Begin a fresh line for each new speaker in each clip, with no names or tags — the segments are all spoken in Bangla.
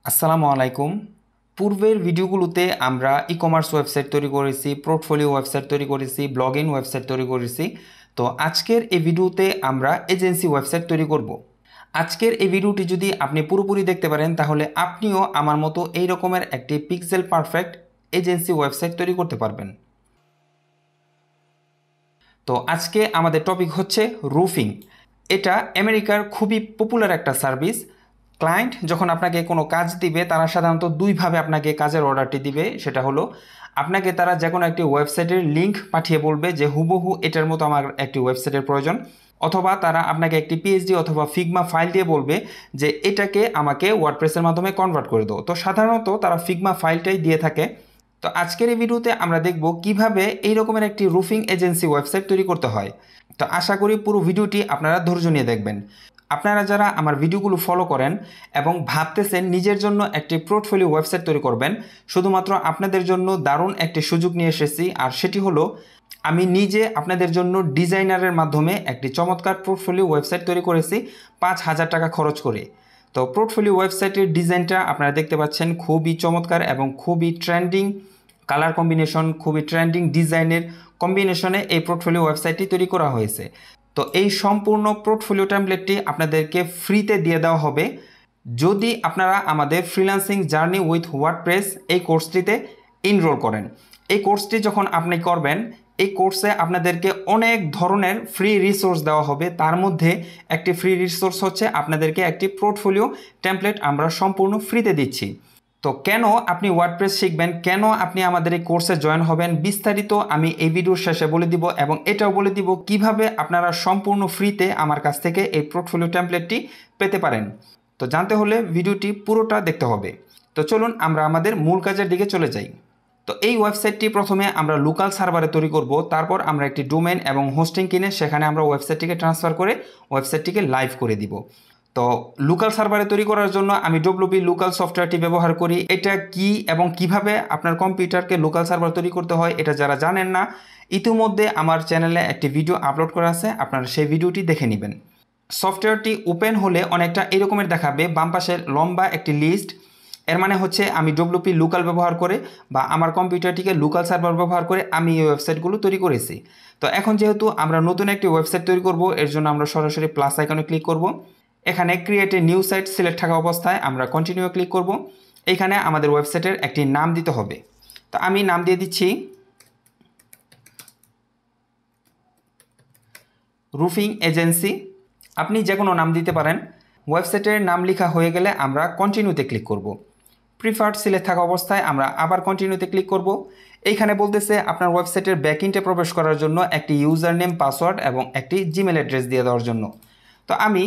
আসসালামু আলাইকুম। পূর্বের ভিডিওগুলোতে আমরা ই-কমার্স ওয়েবসাইট তৈরি করেছি, পোর্টফোলিও ওয়েবসাইট তৈরি করেছি, ব্লগিং ওয়েবসাইট তৈরি করেছি। তো আজকের এই ভিডিওতে আমরা এজেন্সি ওয়েবসাইট তৈরি করব। আজকের এই ভিডিওটি যদি আপনি পুরোপুরি দেখতে পারেন তাহলে আপনিও আমার মতো এই রকমের একটি পিক্সেল পারফেক্ট এজেন্সি ওয়েবসাইট তৈরি করতে পারবেন। তো আজকে আমাদের টপিক হচ্ছে রুফিং। এটা আমেরিকার খুবই পপুলার একটা সার্ভিস। ক্লায়েন্ট যখন আপনাকে কোনো কাজ দিবে তারা সাধারণত দুইভাবে আপনাকে কাজের অর্ডারটি দিবে। সেটা হলো আপনাকে তারা যে কোনো একটি ওয়েবসাইটের লিঙ্ক পাঠিয়ে বলবে যে হুবহু এটার মতো আমার একটি ওয়েবসাইটের প্রয়োজন, অথবা তারা আপনাকে একটি পিএইচডি অথবা ফিগমা ফাইল দিয়ে বলবে যে এটাকে আমাকে ওয়ার্ডপ্রেসের মাধ্যমে কনভার্ট করে দাও। তো সাধারণত তারা ফিগমা ফাইলটাই দিয়ে থাকে। তো আজকের এই ভিডিওতে আমরা দেখব কিভাবে এই রকমের একটি রুফিং এজেন্সি ওয়েবসাইট তৈরি করতে হয়। তো আশা করি পুরো ভিডিওটি আপনারা ধৈর্য নিয়ে দেখবেন। আপনারা যারা আমার ভিডিওগুলো ফলো করেন এবং ভাবতেছেন নিজের জন্য একটি পোর্টফোলিও ওয়েবসাইট তৈরি করবেন, শুধুমাত্র আপনাদের জন্য দারুণ একটি সুযোগ নিয়ে এসেছি। আর সেটি হলো আমি নিজে আপনাদের জন্য ডিজাইনারের মাধ্যমে একটি চমৎকার পোর্টফোলিও ওয়েবসাইট তৈরি করেছি 5,000 টাকা খরচ করে। তো পোর্টফোলিও ওয়েবসাইটের ডিজাইনটা আপনারা দেখতে পাচ্ছেন, খুবই চমৎকার এবং খুবই ট্রেন্ডিং কালার কম্বিনেশন, খুবই ট্রেন্ডিং ডিজাইনের কম্বিনেশনে এই পোর্টফোলিও ওয়েবসাইটটি তৈরি করা হয়েছে। তো এই সম্পূর্ণ পোর্টফোলিও টেমপ্লেটটি আপনাদেরকে ফ্রিতে দিয়ে দেওয়া হবে যদি আপনারা আমাদের ফ্রিল্যান্সিং জার্নি উইথ ওয়ার্ডপ্রেস এই কোর্সটিতে এনরোল করেন। এই কোর্সটি যখন আপনি করবেন, এই কোর্সে আপনাদেরকে অনেক ধরনের ফ্রি রিসোর্স দেওয়া হবে। তার মধ্যে একটি ফ্রি রিসোর্স হচ্ছে আপনাদেরকে একটি পোর্টফোলিও টেমপ্লেট আমরা সম্পূর্ণ ফ্রিতে দিচ্ছি। তো কেন আপনি ওয়ার্ডপ্রেস শিখবেন, কেন আপনি আমাদের এই কোর্সে জয়েন হবেন, বিস্তারিত আমি এই ভিডিওর শেষে বলে দিব এবং এটাও বলে দিব কিভাবে আপনারা সম্পূর্ণ ফ্রিতে আমার কাছ থেকে এই পোর্টফোলিও টেমপ্লেটটি পেতে পারেন। তো জানতে হলে ভিডিওটি পুরোটা দেখতে হবে। তো চলুন আমরা আমাদের মূল কাজের দিকে চলে যাই। তো এই ওয়েবসাইটটি প্রথমে আমরা লোকাল সার্ভারে তৈরি করব, তারপর আমরা একটি ডোমেন এবং হোস্টিং কিনে সেখানে আমরা ওয়েবসাইটটিকে ট্রান্সফার করে ওয়েবসাইটটিকে লাইভ করে দিব। তো লোকাল সার্ভারে তৈরি করার জন্য আমি ডব্লিউপি লোকাল সফটওয়্যারটি ব্যবহার করি। এটা কি এবং কিভাবে আপনার কম্পিউটারকে লোকাল সার্ভার তৈরি করতে হয় এটা যারা জানেন না, ইতিমধ্যে আমার চ্যানেলে একটি ভিডিও আপলোড করা আছে, আপনারা সেই ভিডিওটি দেখে নেবেন। সফটওয়্যারটি ওপেন হলে অনেকটা এরকমের দেখাবে, বাম পাশের লম্বা একটি লিস্ট। এর মানে হচ্ছে আমি ডব্লিউপি লোকাল ব্যবহার করে বা আমার কম্পিউটারটিকে লোকাল সার্ভার ব্যবহার করে আমি এই ওয়েবসাইটগুলো তৈরি করেছি। তো এখন যেহেতু আমরা নতুন একটি ওয়েবসাইট তৈরি করব, এর জন্য আমরা সরাসরি প্লাস আইকনে ক্লিক করব। এখানে create a new site select থাকা অবস্থায় আমরা কন্টিনিউ ক্লিক করব। এখানে আমাদের ওয়েবসাইটের একটি নাম দিতে হবে। তো আমি নাম দিয়ে দিচ্ছি রুফিং এজেন্সি। আপনি যে কোনো নাম দিতে পারেন। ওয়েবসাইটের নাম লেখা হয়ে গেলে আমরা কন্টিনিউতে ক্লিক করব। প্রিফার্ড সিলেক্ট থাকা অবস্থায় আমরা আবার কন্টিনিউতে ক্লিক করব। এইখানে বলতেছে আপনার ওয়েবসাইটের ব্যাকএন্ডে প্রবেশ করার জন্য একটি ইউজার নেম, পাসওয়ার্ড এবং একটি জিমেল অ্যাড্রেস দিয়ে দেওয়ার জন্য। তো আমি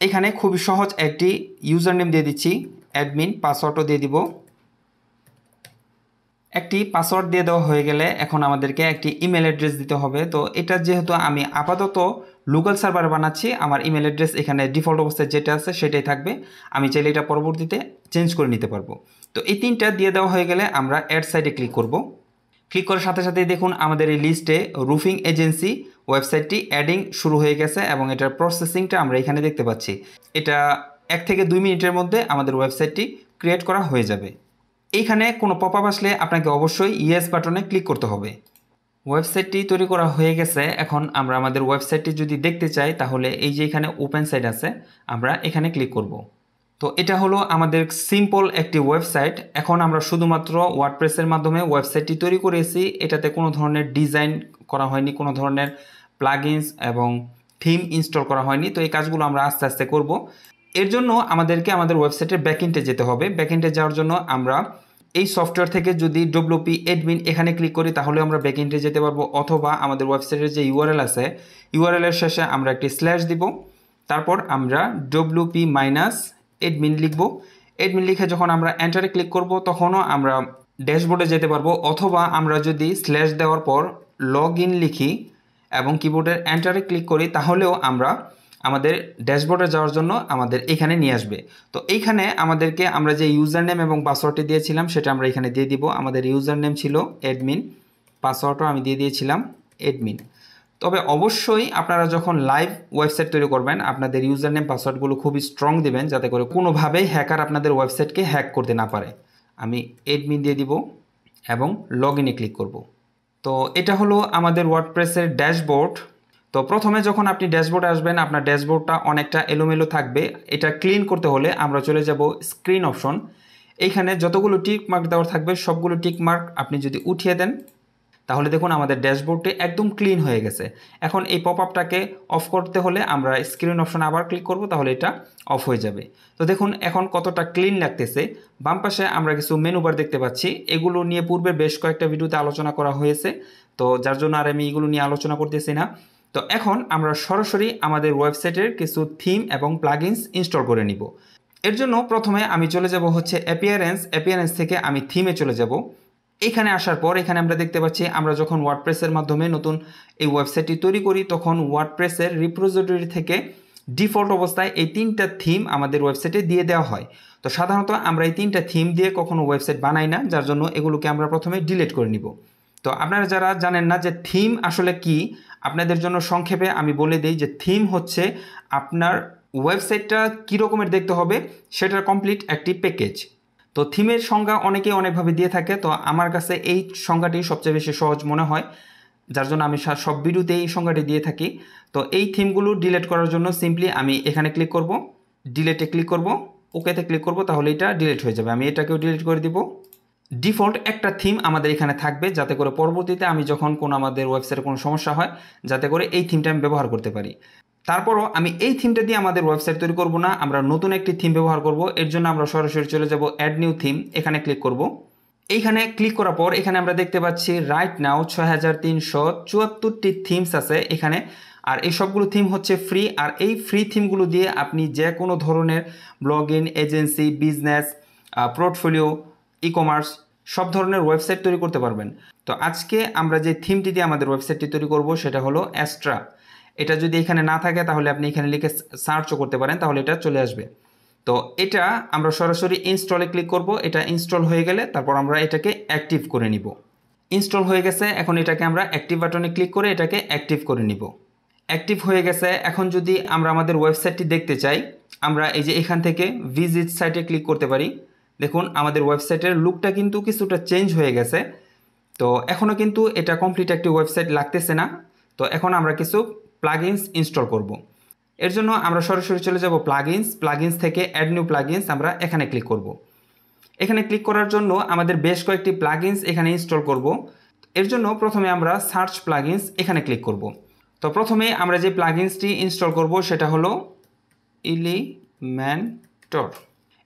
এখানে খুবই সহজ একটি ইউজার নেম দিয়ে দিচ্ছি, অ্যাডমিন, পাসওয়ার্ডও দিয়ে দিব। একটি পাসওয়ার্ড দিয়ে দেওয়া হয়ে গেলে এখন আমাদেরকে একটি ইমেল অ্যাড্রেস দিতে হবে। তো এটা যেহেতু আমি আপাতত লোকাল সার্ভার বানাচ্ছি, আমার ইমেল অ্যাড্রেস এখানে ডিফল্ট অবস্থায় যেটা আছে সেটাই থাকবে। আমি চাইলে এটা পরবর্তীতে চেঞ্জ করে নিতে পারবো। তো এই তিনটা দিয়ে দেওয়া হয়ে গেলে আমরা অ্যাড সাইডে ক্লিক করব। ক্লিক করার সাথে সাথেই দেখুন আমাদের এই লিস্টে রুফিং এজেন্সি ওয়েবসাইটটি অ্যাডিং শুরু হয়ে গেছে এবং এটার প্রসেসিংটা আমরা এখানে দেখতে পাচ্ছি। এটা 1 থেকে 2 মিনিটের মধ্যে আমাদের ওয়েবসাইটটি ক্রিয়েট করা হয়ে যাবে। এইখানে কোনো পপআপ আসলে আপনাকে অবশ্যই ইয়েস বাটনে ক্লিক করতে হবে। ওয়েবসাইটটি তৈরি করা হয়ে গেছে। এখন আমরা আমাদের ওয়েবসাইটটি যদি দেখতে চাই তাহলে এই যে এখানে ওপেন সাইট আছে, আমরা এখানে ক্লিক করব। তো এটা হলো আমাদের সিম্পল একটি ওয়েবসাইট। এখন আমরা শুধুমাত্র ওয়ার্ডপ্রেসের মাধ্যমে ওয়েবসাইটটি তৈরি করেছি। এটাতে কোনো ধরনের ডিজাইন করা হয়নি, কোনো ধরনের প্লাগইনস এবং থিম ইনস্টল করা হয়নি। তো এই কাজগুলো আমরা আস্তে আস্তে করব। এর জন্য আমাদেরকে আমাদের ওয়েবসাইটের ব্যাকএন্ডে যেতে হবে। ব্যাকএন্ডে যাওয়ার জন্য আমরা এই সফটওয়্যার থেকে যদি ডব্লিউপি অ্যাডমিন এখানে ক্লিক করি তাহলে আমরা ব্যাকএন্ডে যেতে পারবো, অথবা আমাদের ওয়েবসাইটের যে ইউআরএল আছে ইউআরএলের শেষে আমরা একটি স্ল্যাশ দিব, তারপর আমরা ডব্লিউপি মাইনাস অ্যাডমিন লিখব। অ্যাডমিন লিখে যখন আমরা এন্টারে ক্লিক করব তখনও আমরা ড্যাশবোর্ডে যেতে পারবো, অথবা আমরা যদি স্ল্যাশ দেওয়ার পর লগ ইন লিখি এবং কিবোর্ডের এন্টারে ক্লিক করি তাহলেও আমরা আমাদের ড্যাশবোর্ডে যাওয়ার জন্য আমাদের এখানে নিয়ে আসবে। তো এইখানে আমাদেরকে আমরা যে ইউজার নেম এবং পাসওয়ার্ডটি দিয়েছিলাম সেটা আমরা এখানে দিয়ে দিব। আমাদের ইউজার নেম ছিল অ্যাডমিন, পাসওয়ার্ডও আমি দিয়ে দিয়েছিলাম অ্যাডমিন। তবে অবশ্যই আপনারা যখন লাইভ ওয়েবসাইট তৈরি করবেন আপনাদের ইউজার নেম পাসওয়ার্ডগুলো খুবই স্ট্রং দিবেন, যাতে করে কোনোভাবেই হ্যাকার আপনাদের ওয়েবসাইটকে হ্যাক করতে না পারে। আমি অ্যাডমিন দিয়ে দিব এবং লগ ইনে ক্লিক করব। তো এটা হলো আমাদের ওয়ার্ডপ্রেসের ড্যাশবোর্ড। তো প্রথমে যখন আপনি ড্যাশবোর্ডে আসবেন আপনার ড্যাশবোর্ডটা অনেকটা এলোমেলো থাকবে। এটা ক্লিন করতে হলে আমরা চলে যাব স্ক্রিন অপশন। এইখানে যতগুলো টিক মার্ক দেওয়া থাকবে সবগুলো টিক মার্ক আপনি যদি উঠিয়ে দেন তাহলে দেখুন আমাদের ড্যাশবোর্ডটি একদম ক্লিন হয়ে গেছে। এখন এই পপ আপটাকে অফ করতে হলে আমরা স্ক্রিন অপশন আবার ক্লিক করব, তাহলে এটা অফ হয়ে যাবে। তো দেখুন এখন কতটা ক্লিন লাগতেছে। বাম পাশে আমরা কিছু মেনু বার দেখতে পাচ্ছি, এগুলো নিয়ে পূর্বে বেশ কয়েকটা ভিডিওতে আলোচনা করা হয়েছে, তো যার জন্য আর আমি এগুলো নিয়ে আলোচনা করতেছি না। তো এখন আমরা সরাসরি আমাদের ওয়েবসাইটের কিছু থিম এবং প্লাগইনস ইনস্টল করে নিব। এর জন্য প্রথমে আমি চলে যাব হচ্ছে অ্যাপিয়ারেন্স থেকে আমি থিমে চলে যাব। এখানে আসার পর এখানে আমরা দেখতে পাচ্ছি আমরা যখন ওয়ার্ডপ্রেসের মাধ্যমে নতুন এই ওয়েবসাইটটি তৈরি করি তখন ওয়ার্ডপ্রেসের রিপোজিটরি থেকে ডিফল্ট অবস্থায় এই 3টা থিম আমাদের ওয়েবসাইটে দিয়ে দেওয়া হয়। তো সাধারণত আমরা এই 3টা থিম দিয়ে কখনো ওয়েবসাইট বানাই না, যার জন্য এগুলোকে আমরা প্রথমে ডিলিট করে নিব। তো আপনারা যারা জানেন না যে থিম আসলে কি, আপনাদের জন্য সংক্ষেপে আমি বলে দিই যে থিম হচ্ছে আপনার ওয়েবসাইটটা কী রকমের দেখতে হবে সেটার কমপ্লিট একটি প্যাকেজ। তো থিমের সংজ্ঞা অনেকেই অনেকভাবে দিয়ে থাকে, তো আমার কাছে এই সংজ্ঞাটি সবচেয়ে বেশি সহজ মনে হয়, যার জন্য আমি সব ভিডিওতে এই সংজ্ঞাটি দিয়ে থাকি। তো এই থিমগুলো ডিলিট করার জন্য সিম্পলি আমি এখানে ক্লিক করব, ডিলিটে ক্লিক করব, ওকেতে ক্লিক করব, তাহলে এটা ডিলিট হয়ে যাবে। আমি এটাকেও ডিলিট করে দিব। ডিফল্ট একটা থিম আমাদের এখানে থাকবে, যাতে করে পরবর্তীতে আমি যখন কোনো আমাদের ওয়েবসাইটে কোনো সমস্যা হয় যাতে করে এই থিমটা আমি ব্যবহার করতে পারি। তারপরও আমি এই থিমটা দিয়ে আমাদের ওয়েবসাইট তৈরি করব না, আমরা নতুন একটি থিম ব্যবহার করব। এর জন্য আমরা সরাসরি চলে যাব অ্যাড নিউ থিম, এখানে ক্লিক করব। এইখানে ক্লিক করার পর এখানে আমরা দেখতে পাচ্ছি রাইট নাও 6374টি থিমস আছে এখানে, আর এই সবগুলো থিম হচ্ছে ফ্রি। আর এই ফ্রি থিমগুলো দিয়ে আপনি যে কোনো ধরনের blog in, agency, business, portfolio, e commerce সব ধরনের ওয়েবসাইট তৈরি করতে পারবেন। তো আজকে আমরা যে থিমটি দিয়ে আমাদের ওয়েবসাইটটি তৈরি করব সেটা হলো অ্যাস্ট্রা। এটা যদি এখানে না থাকে তাহলে আপনি এখানে লিখে সার্চও করতে পারেন, তাহলে এটা চলে আসবে। তো এটা আমরা সরাসরি ইনস্টলে ক্লিক করব। এটা ইনস্টল হয়ে গেলে তারপর আমরা এটাকে অ্যাক্টিভ করে নিব। ইনস্টল হয়ে গেছে, এখন এটাকে আমরা অ্যাক্টিভ বাটনে ক্লিক করে এটাকে অ্যাক্টিভ করে নিব। অ্যাক্টিভ হয়ে গেছে। এখন যদি আমরা আমাদের ওয়েবসাইটটি দেখতে চাই আমরা এই যে এখান থেকে ভিজিট সাইটে ক্লিক করতে পারি। দেখুন আমাদের ওয়েবসাইটের লুকটা কিন্তু কিছুটা চেঞ্জ হয়ে গেছে। তো এখনও কিন্তু এটা কমপ্লিট একটি ওয়েবসাইট লাগতেছে না। তো এখন আমরা কিছু প্লাগইনস ইনস্টল করব। এর জন্য আমরা সরাসরি চলে যাব প্লাগইনস থেকে অ্যাড নিউ প্লাগইনস, আমরা এখানে ক্লিক করব। এখানে ক্লিক করার জন্য আমাদের বেশ কয়েকটি প্লাগইনস এখানে ইনস্টল করব। এর জন্য প্রথমে আমরা সার্চ প্লাগইনস এখানে ক্লিক করব। তো প্রথমে আমরা যে প্লাগইনসটি ইনস্টল করব সেটা হলো এলিমেন্টর।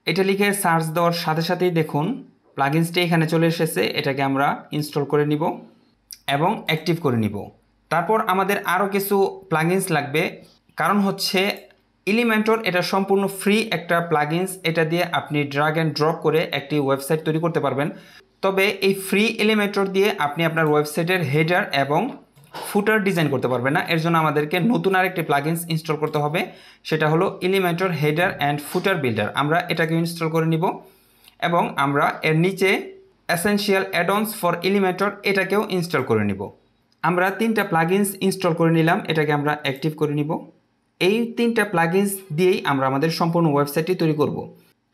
এটা লিখে সার্চ দেওয়ার সাথে সাথেই দেখুন প্লাগইনসটি এখানে চলে এসেছে। এটাকে আমরা ইনস্টল করে নিব এবং অ্যাক্টিভ করে নিব। তারপর আমাদের আরও কিছু প্লাগইনস লাগবে, কারণ হচ্ছে এলিমেন্টর এটা সম্পূর্ণ ফ্রি একটা প্লাগইনস। এটা দিয়ে আপনি ড্র্যাগ অ্যান্ড ড্রপ করে একটি ওয়েবসাইট তৈরি করতে পারবেন। তবে এই ফ্রি এলিমেন্টর দিয়ে আপনি আপনার ওয়েবসাইটের হেডার এবং ফুটার ডিজাইন করতে পারবেন না। এর জন্য আমাদেরকে নতুন আরেকটি প্লাগইনস ইনস্টল করতে হবে, সেটা হলো Elementor header and footer builder. আমরা এটাকে ইনস্টল করে নিব এবং আমরা এর নিচে এসেনশিয়াল অ্যাডঅনস ফর এলিমেন্টর এটাকেও ইনস্টল করে নিব। আমরা 3টা প্লাগইনস ইনস্টল করে নিলাম, এটাকে আমরা অ্যাক্টিভ করে নিব। এই 3টা প্লাগইনস দিয়েই আমরা আমাদের সম্পূর্ণ ওয়েবসাইটটি তৈরি করব।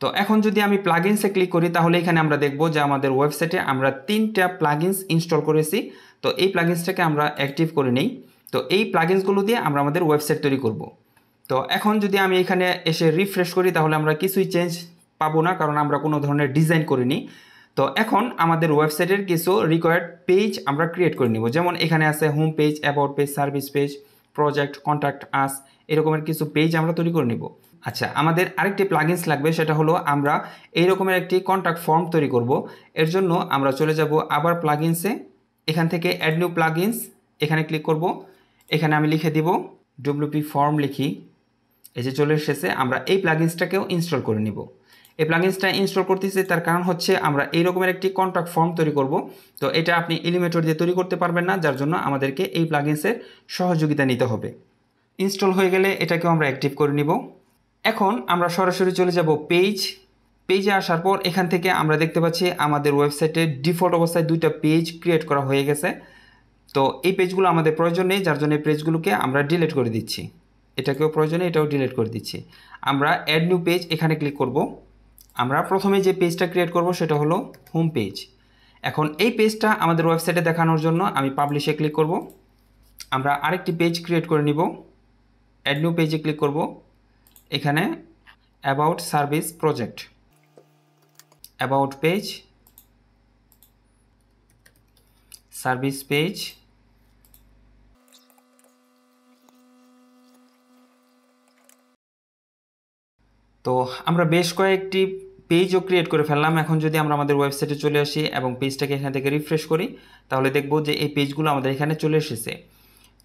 তো এখন যদি আমি প্লাগইনসে ক্লিক করি তাহলে এখানে আমরা দেখব যে আমাদের ওয়েবসাইটে আমরা 3টা প্লাগইনস ইনস্টল করেছি। তো এই প্লাগইনসটাকে আমরা অ্যাক্টিভ করে নিই। তো এই প্লাগইনসগুলো দিয়ে আমরা আমাদের ওয়েবসাইট তৈরি করব। তো এখন যদি আমি এখানে এসে রিফ্রেশ করি তাহলে আমরা কিছুই চেঞ্জ পাবো না, কারণ আমরা কোনো ধরনের ডিজাইন করিনি। তো এখন আমাদের ওয়েবসাইটের কিছু রিকোয়ার্ড পেজ আমরা ক্রিয়েট করে নিব। যেমন এখানে আছে home page, about page, service page, project, contact us, এরকমের কিছু পেজ আমরা তৈরি করে নিব। আচ্ছা, আমাদের আরেকটি প্লাগইনস লাগবে, সেটা হলো আমরা এই রকমের একটি কন্ট্যাক্ট ফর্ম তৈরি করব। এর জন্য আমরা চলে যাব আবার প্লাগইনসে, এখান থেকে অ্যাড নিউ প্লাগইনস এখানে ক্লিক করব। এখানে আমি লিখে দিব ডব্লিউপি ফর্ম লিখি, এই যে চলে এসেছে। আমরা এই প্লাগইনসটাকেও ইনস্টল করে নিব। এই প্লাগইনসটা ইনস্টল করতেছি তার কারণ হচ্ছে আমরা এই রকমের একটি কন্ট্যাক্ট ফর্ম তৈরি করব। তো এটা আপনি এলিমেন্টর দিয়ে তৈরি করতে পারবেন না, যার জন্য আমাদেরকে এই প্লাগইনসের সহযোগিতা নিতে হবে। ইনস্টল হয়ে গেলে এটাকেও আমরা অ্যাক্টিভ করে নিব। এখন আমরা সরাসরি চলে যাব পেজে আসার পর এখান থেকে আমরা দেখতে পাচ্ছি আমাদের ওয়েবসাইটে ডিফল্ট অবস্থায় 2টা পেজ ক্রিয়েট করা হয়ে গেছে। তো এই পেজগুলো আমাদের প্রয়োজন নেই, যার জন্য এই পেজগুলোকে আমরা ডিলিট করে দিচ্ছি। এটাকেও প্রয়োজনে এটাও ডিলিট করে দিচ্ছি। আমরা অ্যাড নিউ পেজ এখানে ক্লিক করব। আমরা প্রথমে যে পেজটা ক্রিয়েট করব সেটা হলো হোম পেজ। এখন এই পেজটা আমাদের ওয়েবসাইটে দেখানোর জন্য আমি পাবলিশে ক্লিক করব। আমরা আরেকটি পেজ ক্রিয়েট করে নিব। অ্যাড নিউ পেজে ক্লিক করব। এখানে about service project, about page, service page, তো আমরা বেশ কয়েকটি পেজও ক্রিয়েট করে ফেললাম। এখন যদি আমরা আমাদের ওয়েবসাইটে চলে আসি এবং পেজটাকে এখান থেকে রিফ্রেশ করি, তাহলে দেখব যে এই পেজগুলো আমাদের এখানে চলে এসেছে।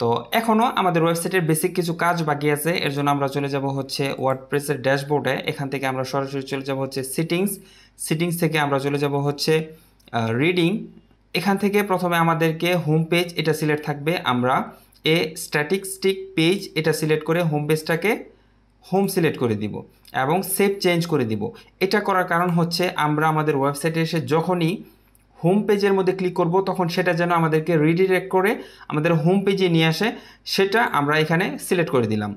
তো এখনও আমাদের ওয়েবসাইটের বেসিক কিছু কাজ বাকি আছে। এর জন্য আমরা চলে যাব হচ্ছে ওয়ার্ডপ্রেসের ড্যাশবোর্ডে। এখান থেকে আমরা সরাসরি চলে যাব হচ্ছে সিটিংস থেকে আমরা চলে যাব হচ্ছে রিডিং। এখান থেকে প্রথমে আমাদেরকে হোম পেজ এটা সিলেক্ট থাকবে। আমরা স্ট্যাটিস্টিক পেজ এটা সিলেক্ট করে হোম পেজটাকে হোম সিলেক্ট করে দিব এবং সেভ চেঞ্জ করে দিব। এটা করার কারণ হচ্ছে আমরা আমাদের ওয়েবসাইটে এসে যখনই হোম পেজের মধ্যে ক্লিক করব তখন সেটা যেন আমাদেরকে রিডিরেক্ট করে আমাদের হোম পেজে নিয়ে আসে, সেটা আমরা এখানে সিলেক্ট করে দিলাম।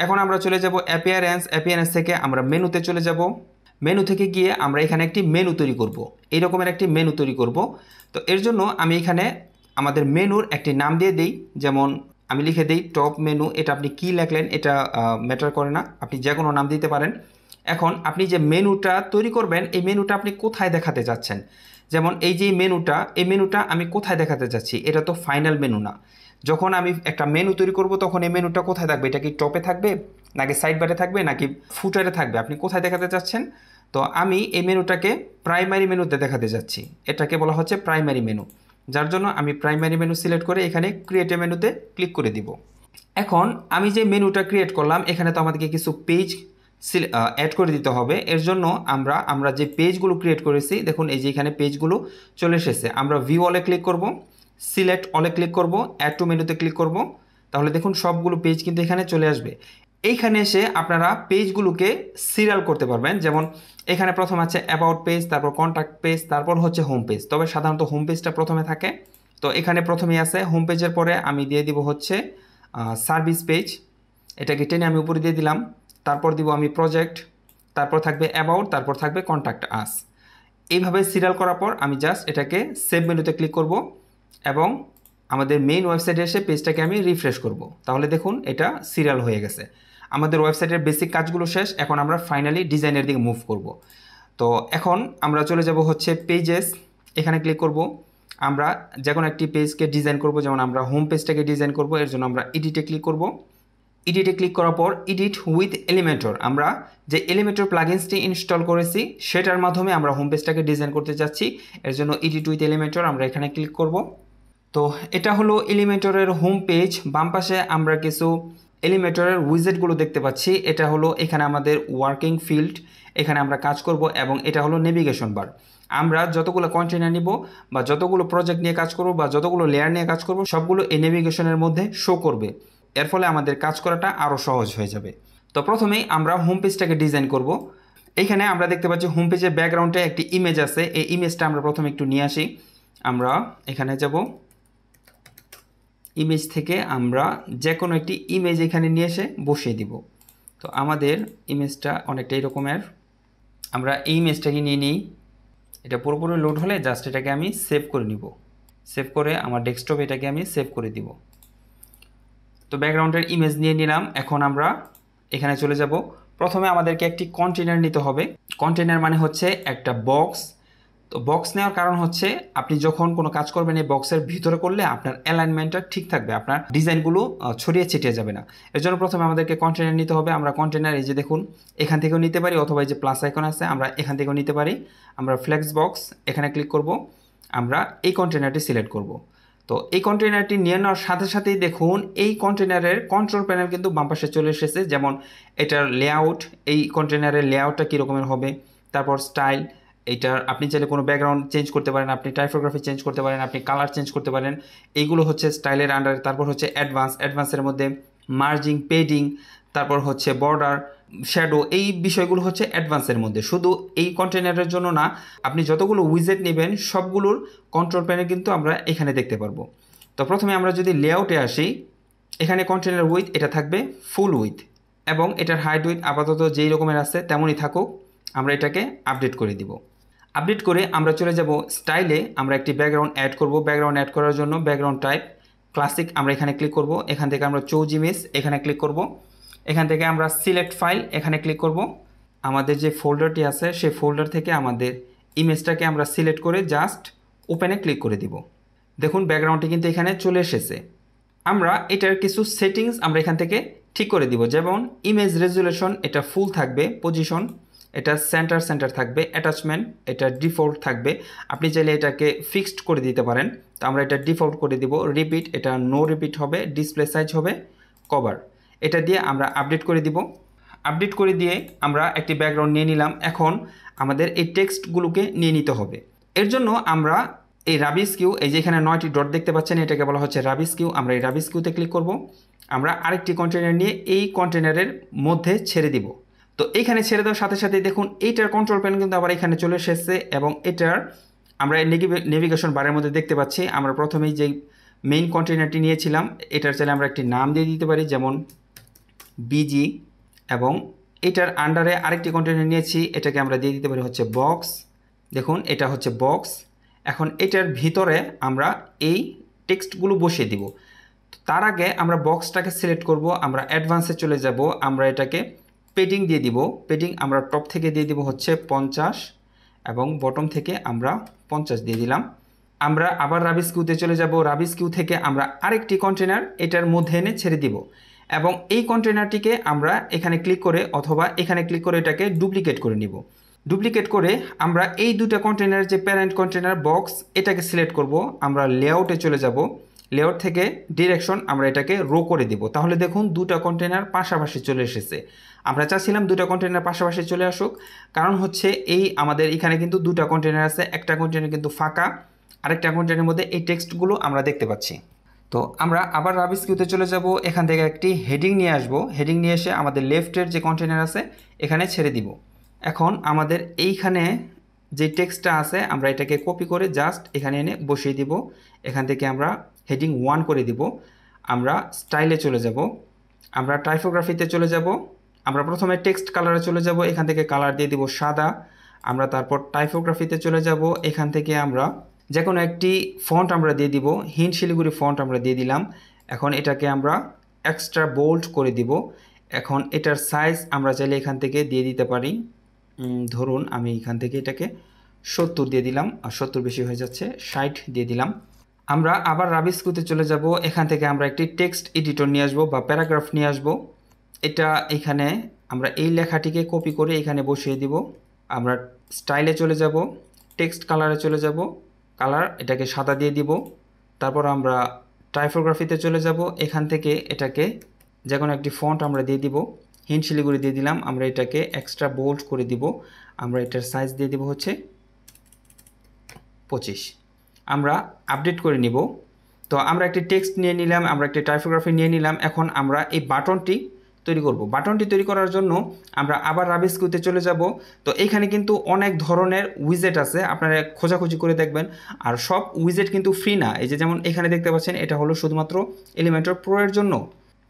এখন আমরা চলে যাব অ্যাপিয়ারেন্স থেকে আমরা মেনুতে চলে যাব। মেনু থেকে গিয়ে আমরা এখানে একটি মেনু তৈরি করব, এই রকমের একটি মেনু তৈরি করব। তো এর জন্য আমি এখানে আমাদের মেনুর একটি নাম দিয়ে দিই, যেমন আমি লিখে দিই টপ মেনু। এটা আপনি কি লেখলেন এটা ম্যাটার করে না, আপনি যে কোনো নাম দিতে পারেন। এখন আপনি যে মেনুটা তৈরি করবেন এই মেনুটা আপনি কোথায় দেখাতে চাচ্ছেন, যেমন এই যে এই মেনুটা আমি কোথায় দেখাতে চাচ্ছি, এটা তো ফাইনাল মেনু না। যখন আমি একটা মেনু তৈরি করব তখন এই মেনুটা কোথায় থাকবে, এটা কি টপে থাকবে নাকি সাইড বারে থাকবে নাকি ফুটারে থাকবে, আপনি কোথায় দেখাতে চাচ্ছেন। তো আমি এই মেনুটাকে প্রাইমারি মেনুতে দেখাতে যাচ্ছি, এটাকে বলা হচ্ছে প্রাইমারি মেনু। যার জন্য আমি প্রাইমারি মেনু সিলেক্ট করে এখানে ক্রিয়েট এ মেনুতে ক্লিক করে দিব। এখন আমি যে মেনুটা ক্রিয়েট করলাম এখানে তো আমাদেরকে কিছু পেজ অ্যাড করে দিতে হবে। এর জন্য আমরা যে পেজগুলো ক্রিয়েট করেছি দেখুন এই যে এখানে পেজগুলো চলে এসেছে। আমরা ভিউ অলে ক্লিক করব, সিলেক্ট অলে ক্লিক করব, অ্যাড টু মেনুতে ক্লিক করব, তাহলে দেখুন সবগুলো পেজ কিন্তু এখানে চলে আসবে। এইখানে এসে আপনারা পেজগুলোকে সিরিয়াল করতে পারবেন। যেমন এখানে প্রথম আছে অ্যাবাউট পেজ, তারপর কন্ট্যাক্ট পেজ, তারপর হচ্ছে হোম পেজ। তবে সাধারণত হোম পেজটা প্রথমে থাকে। তো এখানে প্রথমেই আছে হোম পেজের পরে আমি দিয়ে দিব হচ্ছে সার্ভিস পেজ, এটাকে টেনে আমি উপরে দিয়ে দিলাম। তারপর দিব আমি প্রজেক্ট, তারপর থাকবে অ্যাবাউট, তারপর থাকবে কন্ট্যাক্ট আস। এইভাবে সিরিয়াল করার পর আমি জাস্ট এটাকে সেভ মেনুতে ক্লিক করব এবং আমাদের মেইন ওয়েবসাইটে এসে পেজটাকে আমি রিফ্রেশ করব। তাহলে দেখুন এটা সিরিয়াল হয়ে গেছে। আমাদের ওয়েবসাইটের বেসিক কাজগুলো শেষ, এখন আমরা ফাইনালি ডিজাইনের দিকে মুভ করব। তো এখন আমরা চলে যাব হচ্ছে পেজেস, এখানে ক্লিক করব। আমরা যে কোনো একটি পেজকে ডিজাইন করব, যেমন আমরা হোম পেজটাকে ডিজাইন করব। এর জন্য আমরা এডিটে ক্লিক করব। এডিটে ক্লিক করার পর এডিট উইথ এলিমেন্টর, আমরা যে এলিমেন্টর প্লাগইনসটি ইনস্টল করেছি সেটার মাধ্যমে আমরা হোম পেজটাকে ডিজাইন করতে যাচ্ছি। এর জন্য এডিট উইথ এলিমেন্টর আমরা এখানে ক্লিক করব। তো এটা হলো এলিমেন্টরের হোম পেজ। বাম পাশে আমরা কিছু এলিমেন্টরের উইজেটগুলো দেখতে পাচ্ছি। এটা হলো এখানে আমাদের ওয়ার্কিং ফিল্ড, এখানে আমরা কাজ করব, এবং এটা হলো নেভিগেশন বার। আমরা যতগুলো কন্টেনার নিব বা যতগুলো প্রজেক্ট নিয়ে কাজ করব বা যতগুলো লেয়ার নিয়ে কাজ করব সবগুলো এই নেভিগেশনের মধ্যে শো করবে। এর ফলে আমাদের কাজ করাটা আরও সহজ হয়ে যাবে। তো প্রথমেই আমরা হোম পেজটাকে ডিজাইন করব। এইখানে আমরা দেখতে পাচ্ছি হোম পেজের ব্যাকগ্রাউন্ডে একটি ইমেজ আছে। এই ইমেজটা আমরা প্রথমে একটু নিয়ে আসি। আমরা এখানে যাব, ইমেজ থেকে আমরা যে কোনো একটি ইমেজ এখানে নিয়ে এসে বসিয়ে দিব। তো আমাদের ইমেজটা অনেকটা এরকমের, আমরা এই ইমেজটাকে নিয়ে নিই। এটা পুরোপুরি লোড হলে জাস্ট এটাকে আমি সেভ করে নিব। সেভ করে আমার ডেস্কটপে এটাকে আমি সেভ করে দিব। তো ব্যাকগ্রাউন্ডের ইমেজ নিয়ে নিলাম। এখন আমরা এখানে চলে যাব। প্রথমে আমাদেরকে একটি কন্টেনার নিতে হবে। কন্টেনার মানে হচ্ছে একটা বক্স। তো বক্স নেওয়ার কারণ হচ্ছে আপনি যখন কোনো কাজ করবেন এই বক্সের ভিতরে করলে আপনার অ্যালাইনমেন্টটা ঠিক থাকবে, আপনার ডিজাইনগুলো ছড়িয়ে ছিটিয়ে যাবে না। এর জন্য প্রথমে আমাদেরকে কন্টেনার নিতে হবে। আমরা কন্টেনার এই যে দেখুন এখান থেকেও নিতে পারি, অথবা এই যে প্লাস আইকন আছে আমরা এখান থেকেও নিতে পারি। আমরা ফ্লেক্স বক্স এখানে ক্লিক করব, আমরা এই কন্টেনারটি সিলেক্ট করব। তো এই কন্টেনারটি নিয়ে নেওয়ার সাথে সাথেই দেখুন এই কন্টেনারের কন্ট্রোল প্যানেল কিন্তু বাম পাশে চলে এসেছে। যেমন এটার লেআউট, এই কন্টেনারের লেআউটটা কীরকমের হবে, তারপর স্টাইল, এইটার আপনি চাইলে কোনো ব্যাকগ্রাউন্ড চেঞ্জ করতে পারেন, আপনি টাইপোগ্রাফি চেঞ্জ করতে পারেন, আপনি কালার চেঞ্জ করতে পারেন, এইগুলো হচ্ছে স্টাইলের আন্ডারে। তারপর হচ্ছে অ্যাডভান্সের মধ্যে মার্জিং, পেডিং, তারপর হচ্ছে বর্ডার, শ্যাডো, এই বিষয়গুলো হচ্ছে অ্যাডভান্সের মধ্যে। শুধু এই কন্টেনারের জন্য না, আপনি যতগুলো উইজেট নেবেন সবগুলোর কন্ট্রোল প্যানেল কিন্তু আমরা এখানে দেখতে পারবো। তো প্রথমে আমরা যদি লেআউটে আসি, এখানে কন্টেনার উইথ এটা থাকবে ফুল উইথ, এবং এটার হাইট উইথ আপাতত যেই রকমের আছে তেমনই থাকুক। আমরা এটাকে আপডেট করে দিব। আপডেট করে আমরা চলে যাব স্টাইলে। আমরা একটি ব্যাকগ্রাউন্ড অ্যাড করব। ব্যাকগ্রাউন্ড অ্যাড করার জন্য ব্যাকগ্রাউন্ড টাইপ ক্লাসিক আমরা এখানে ক্লিক করব। এখান থেকে আমরা চুজ ইমেজ এখানে ক্লিক করব। এখান থেকে আমরা সিলেক্ট ফাইল এখানে ক্লিক করব। আমাদের যে ফোল্ডারটি আছে সেই ফোল্ডার থেকে আমাদের ইমেজটাকে আমরা সিলেক্ট করে জাস্ট ওপেনে ক্লিক করে দিব। দেখুন ব্যাকগ্রাউন্ডটি কিন্তু এখানে চলে এসেছে। আমরা এটার কিছু সেটিংস আমরা এখান থেকে ঠিক করে দিব, যেমন ইমেজ রেজুলেশন এটা ফুল থাকবে, পজিশন এটা সেন্টার থাকবে, অ্যাটাচমেন্ট এটা ডিফল্ট থাকবে। আপনি চাইলে এটাকে ফিক্সড করে দিতে পারেন, তো আমরা এটা ডিফল্ট করে দিব। রিপিট এটা নো রিপিট হবে, ডিসপ্লে সাইজ হবে কভার, এটা দিয়ে আমরা আপডেট করে দিব। আপডেট করে দিয়ে আমরা একটি ব্যাকগ্রাউন্ড নিয়ে নিলাম। এখন আমাদের এই টেক্সটগুলোকে নিয়ে নিতে হবে। এর জন্য আমরা এই রাবিস কিউ, এই যে এখানে 9টি ডট দেখতে পাচ্ছেন, এটাকে বলা হচ্ছে রাবিস কিউ। আমরা এই রাবিস কিউতে ক্লিক করব। আমরা আরেকটি কন্টেনার নিয়ে এই কন্টেনারের মধ্যে ছেড়ে দিব। তো এইখানে ছেড়ে দেওয়ার সাথে সাথে দেখুন এইটার কন্ট্রোল প্যান কিন্তু আবার এখানে চলে এসেছে, এবং এটার আমরা নেভিগেশন বারের মধ্যে দেখতে পাচ্ছি। আমরা প্রথমেই যেই মেইন কন্টেনারটি নিয়েছিলাম এটার চাইলে আমরা একটি নাম দিয়ে দিতে পারি, যেমন বিজি, এবং এটার আন্ডারে আরেকটি কন্টেনার নিয়েছি, এটাকে আমরা দিয়ে দিতে পারি হচ্ছে বক্স। দেখুন এটা হচ্ছে বক্স। এখন এটার ভিতরে আমরা এই টেক্সটগুলো বসিয়ে দিব। তার আগে আমরা বক্সটাকে সিলেক্ট করব। আমরা অ্যাডভান্সে চলে যাব। আমরা এটাকে পেডিং দিয়ে দিব। পেডিং আমরা টপ থেকে দিয়ে দিব হচ্ছে 50, এবং বটম থেকে আমরা 50 দিয়ে দিলাম। আমরা আবার রাবিস কিউতে চলে যাব। রাবিস কিউ থেকে আমরা আরেকটি কন্টেনার এটার মধ্যে এনে ছেড়ে দিব, এবং এই কন্টেনারটিকে আমরা এখানে ক্লিক করে অথবা এখানে ক্লিক করে এটাকে ডুপ্লিকেট করে নিব। ডুপ্লিকেট করে আমরা এই দুটো কন্টেনার, যে প্যারেন্ট কন্টেনার বক্স, এটাকে সিলেক্ট করব। আমরা লেআউটে চলে যাব। লেআউট থেকে ডিরেকশন আমরা এটাকে রো করে দিব। তাহলে দেখুন দুটো কন্টেনার পাশাপাশি চলে এসেছে। আমরা চাচ্ছিলাম দুটো কন্টেনার পাশাপাশি চলে আসুক, কারণ হচ্ছে এই আমাদের এখানে কিন্তু দুটো কন্টেনার আছে, একটা কন্টেনার কিন্তু ফাঁকা, আরেকটা কন্টেনারের মধ্যে এই টেক্সটগুলো আমরা দেখতে পাচ্ছি। তো আমরা আবার রাবিস কিউতে চলে যাব। এখান থেকে একটি হেডিং নিয়ে আসব। হেডিং নিয়ে এসে আমাদের লেফটের যে কন্টেনার আছে এখানে ছেড়ে দিব। এখন আমাদের এইখানে যে টেক্সটটা আছে আমরা এটাকে কপি করে জাস্ট এখানে এনে বসিয়ে দিব। এখান থেকে আমরা হেডিং 1 করে দিব। আমরা স্টাইলে চলে যাব। আমরা টাইপোগ্রাফিতে চলে যাব। আমরা প্রথমে টেক্সট কালারে চলে যাব। এখান থেকে কালার দিয়ে দিব সাদা। আমরা তারপর টাইপোগ্রাফিতে চলে যাব। এখান থেকে আমরা যে কোনো একটি ফন্ট আমরা দিয়ে দিব। হিন্ট শিলিগুড়ি ফন্ট আমরা দিয়ে দিলাম। এখন এটাকে আমরা এক্সট্রা বোল্ড করে দিব। এখন এটার সাইজ আমরা চাইলে এখান থেকে দিয়ে দিতে পারি, ধরুন আমি এখান থেকে এটাকে 70 দিয়ে দিলাম, আর 70 বেশি হয়ে যাচ্ছে, 60 দিয়ে দিলাম। আমরা আবার রাবিস কিউতে চলে যাব। এখান থেকে আমরা একটি টেক্সট এডিটর নিয়ে আসবো বা প্যারাগ্রাফ নিয়ে আসবো। এটা এখানে আমরা এই লেখাটিকে কপি করে এখানে বসিয়ে দিব। আমরা স্টাইলে চলে যাব, টেক্সট কালারে চলে যাব, কালার এটাকে সাদা দিয়ে দিব। তারপর আমরা টাইপোগ্রাফিতে চলে যাব। এখান থেকে এটাকে যে কোনো একটি ফন্ট আমরা দিয়ে দিব। হিন্ট শিলিগুড়ি দিয়ে দিলাম। আমরা এটাকে এক্সট্রা বোল্ড করে দিব। আমরা এটার সাইজ দিয়ে দিব হচ্ছে 25। আমরা আপডেট করে নিব। তো আমরা একটি টেক্সট নিয়ে নিলাম, আমরা একটি টাইপোগ্রাফি নিয়ে নিলাম। এখন আমরা এই বাটনটি তৈরি করব। বাটনটি তৈরি করার জন্য আমরা আবার রাবিস কিউতে চলে যাব। তো এখানে কিন্তু অনেক ধরনের উইজেট আছে, আপনারা খোঁজাখুঁজি করে দেখবেন। আর সব উইজেট কিন্তু ফ্রি না। এই যে যেমন এখানে দেখতে পাচ্ছেন, এটা হলো শুধুমাত্র এলিমেন্টর প্রো এর জন্য,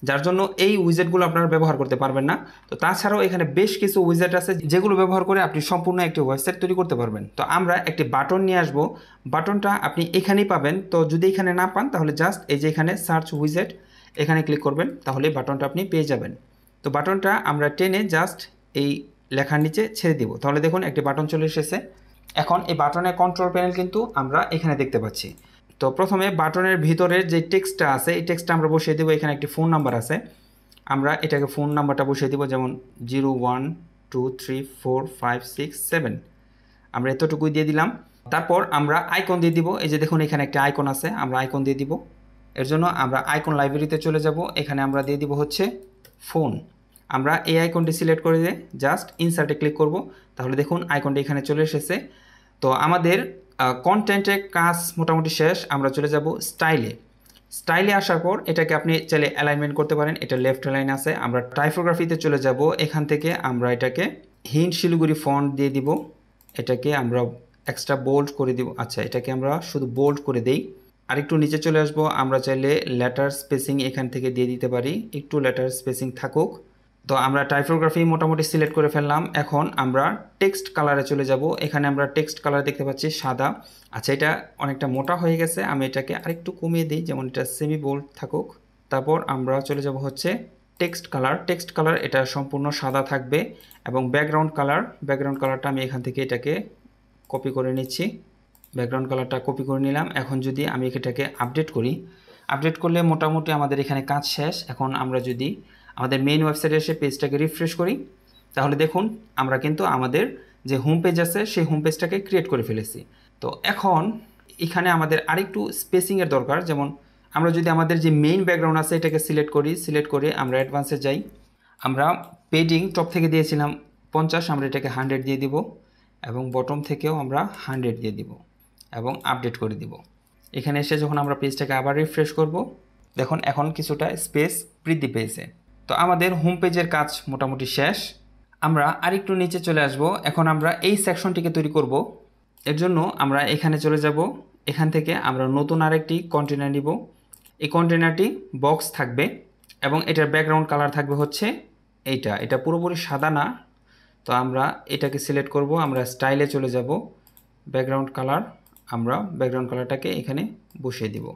যার জন্য এই উইজেটগুলো আপনারা ব্যবহার করতে পারবেন না। তো তাছাড়াও এখানে বেশ কিছু উইজেট আছে যেগুলো ব্যবহার করে আপনি সম্পূর্ণ একটি ওয়েবসাইট তৈরি করতে পারবেন। তো আমরা একটি বাটন নিয়ে আসব। বাটনটা আপনি এখানেই পাবেন। তো যদি এখানে না পান তাহলে জাস্ট এই যে এখানে সার্চ উইজেট এখানে ক্লিক করবেন, তাহলে বাটনটা আপনি পেয়ে যাবেন। তো বাটনটা আমরা টেনে জাস্ট এই লেখার নিচে ছেড়ে দিব। তাহলে দেখুন একটি বাটন চলে এসেছে। এখন এই বাটনের কন্ট্রোল প্যানেল কিন্তু আমরা এখানে দেখতে পাচ্ছি। তো প্রথমে বাটনের ভিতরের যে টেক্সটটা আছে এই টেক্সটটা আমরা বসিয়ে দেবো। এখানে একটি ফোন নাম্বার আছে, আমরা এটাকে ফোন নাম্বারটা বসিয়ে দেবো, যেমন 01234567। আমরা এতটুকুই দিয়ে দিলাম। তারপর আমরা আইকন দিয়ে দিব। এই যে দেখুন এখানে একটা আইকন আছে, আমরা আইকন দিয়ে দিব। এর জন্য আমরা আইকন লাইব্রেরিতে চলে যাব। এখানে আমরা দিয়ে দিব হচ্ছে ফোন। আমরা এই আইকনটি সিলেক্ট করে দিয়ে জাস্ট ইনসার্টে ক্লিক করব। তাহলে দেখুন আইকনটি এখানে চলে এসেছে। তো আমাদের কন্টেন্টের কাজ মোটামুটি শেষ। আমরা চলে যাব স্টাইলে। স্টাইলে আসার পর এটাকে আপনি চাইলে অ্যালাইনমেন্ট করতে পারেন, এটা লেফট অ্যালাইন আছে। আমরা টাইপোগ্রাফিতে চলে যাব। এখান থেকে আমরা এটাকে হিন্ট শিলিগুড়ি ফন্ট দিয়ে দিব। এটাকে আমরা এক্সট্রা বোল্ড করে দিব। আচ্ছা, এটাকে আমরা শুধু বোল্ড করে দেই। আরেকটু নিচে চলে আসব, আমরা চাইলে লেটার স্পেসিং এখান থেকে দিয়ে দিতে পারি, একটু লেটার স্পেসিং থাকুক। তো আমরা টাইপোগ্রাফি মোটামুটি সিলেক্ট করে ফেললাম। এখন আমরা টেক্সট কালারে চলে যাব। এখানে আমরা টেক্সট কালার দেখতে পাচ্ছি সাদা। আচ্ছা, এটা অনেকটা মোটা হয়ে গেছে, আমি এটাকে আরেকটু কমিয়ে দিই, যেমন এটা সেমি বোল্ড থাকুক। তারপর আমরা চলে যাব হচ্ছে টেক্সট কালার। টেক্সট কালার এটা সম্পূর্ণ সাদা থাকবে। এবং ব্যাকগ্রাউন্ড কালারটা আমি এখান থেকে এটাকে কপি করে নিচ্ছি। ব্যাকগ্রাউন্ড কালারটা কপি করে নিলাম। এখন যদি আমি এটাকে আপডেট করি, আপডেট করলে মোটামুটি আমাদের এখানে কাজ শেষ। এখন আমরা যদি আমাদের মেইন ওয়েবসাইটে এসে পেজটাকে রিফ্রেশ করি, তাহলে দেখুন আমরা কিন্তু আমাদের যে হোম পেজ আছে সেই হোম পেজটাকে ক্রিয়েট করে ফেলেছি। তো এখন এখানে আমাদের আরেকটু স্পেসিংয়ের দরকার। যেমন আমরা যদি আমাদের যে মেইন ব্যাকগ্রাউন্ড আছে এটাকে সিলেক্ট করে আমরা অ্যাডভান্সে যাই। আমরা পেডিং টপ থেকে দিয়েছিলাম 50, আমরা এটাকে 100 দিয়ে দিব এবং বটম থেকেও আমরা 100 দিয়ে দিব এবং আপডেট করে দিব। এখানে এসে যখন আমরা পেজটাকে আবার রিফ্রেশ করব, দেখুন এখন কিছুটা স্পেস বৃদ্ধি পেয়েছে। তো আমাদের হোম পেজের কাজ মোটামুটি শেষ। আমরা আরেকটু নিচে চলে আসব। এখন আমরা এই সেকশনটিকে তৈরি করব। এর জন্য আমরা এখানে চলে যাব। এখান থেকে আমরা নতুন আরেকটি কন্টেনার নিব। এই কন্টেনারটি বক্স থাকবে এবং এটার ব্যাকগ্রাউন্ড কালার থাকবে হচ্ছে এটা পুরোপুরি সাদা না। তো আমরা এটাকে সিলেক্ট করব, আমরা স্টাইলে চলে যাব, ব্যাকগ্রাউন্ড কালার, আমরা ব্যাকগ্রাউন্ড কালারটাকে এখানে বসিয়ে দিব।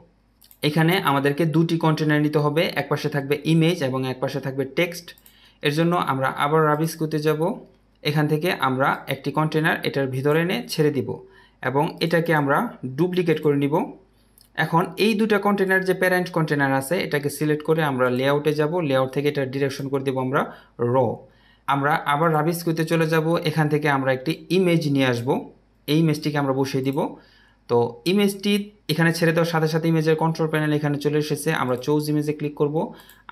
এখানে আমাদেরকে দুটি কন্টেনার নিতে হবে, এক পাশে থাকবে ইমেজ এবং এক পাশে থাকবে টেক্সট। এর জন্য আমরা আবার রাবিস্কুতে যাব। এখান থেকে আমরা একটি কন্টেনার এটার ভিতরে এনে ছেড়ে দিব এবং এটাকে আমরা ডুপ্লিকেট করে নিব। এখন এই দুটা কন্টেনার যে প্যারেন্ট কন্টেনার আছে এটাকে সিলেক্ট করে আমরা লেআউটে যাব। লেআউট থেকে এটা ডিরেকশন করে দেব আমরা র। আমরা আবার রাবিস্কুতে চলে যাব। এখান থেকে আমরা একটি ইমেজ নিয়ে আসব। এই ইমেজটিকে আমরা বসিয়ে দিব। তো ইমেজটি এখানে ছেড়ে দেওয়ার সাথে সাথে ইমেজের কন্ট্রোল প্যানেল এখানে চলে এসেছে। আমরা চুজ ইমেজে ক্লিক করব,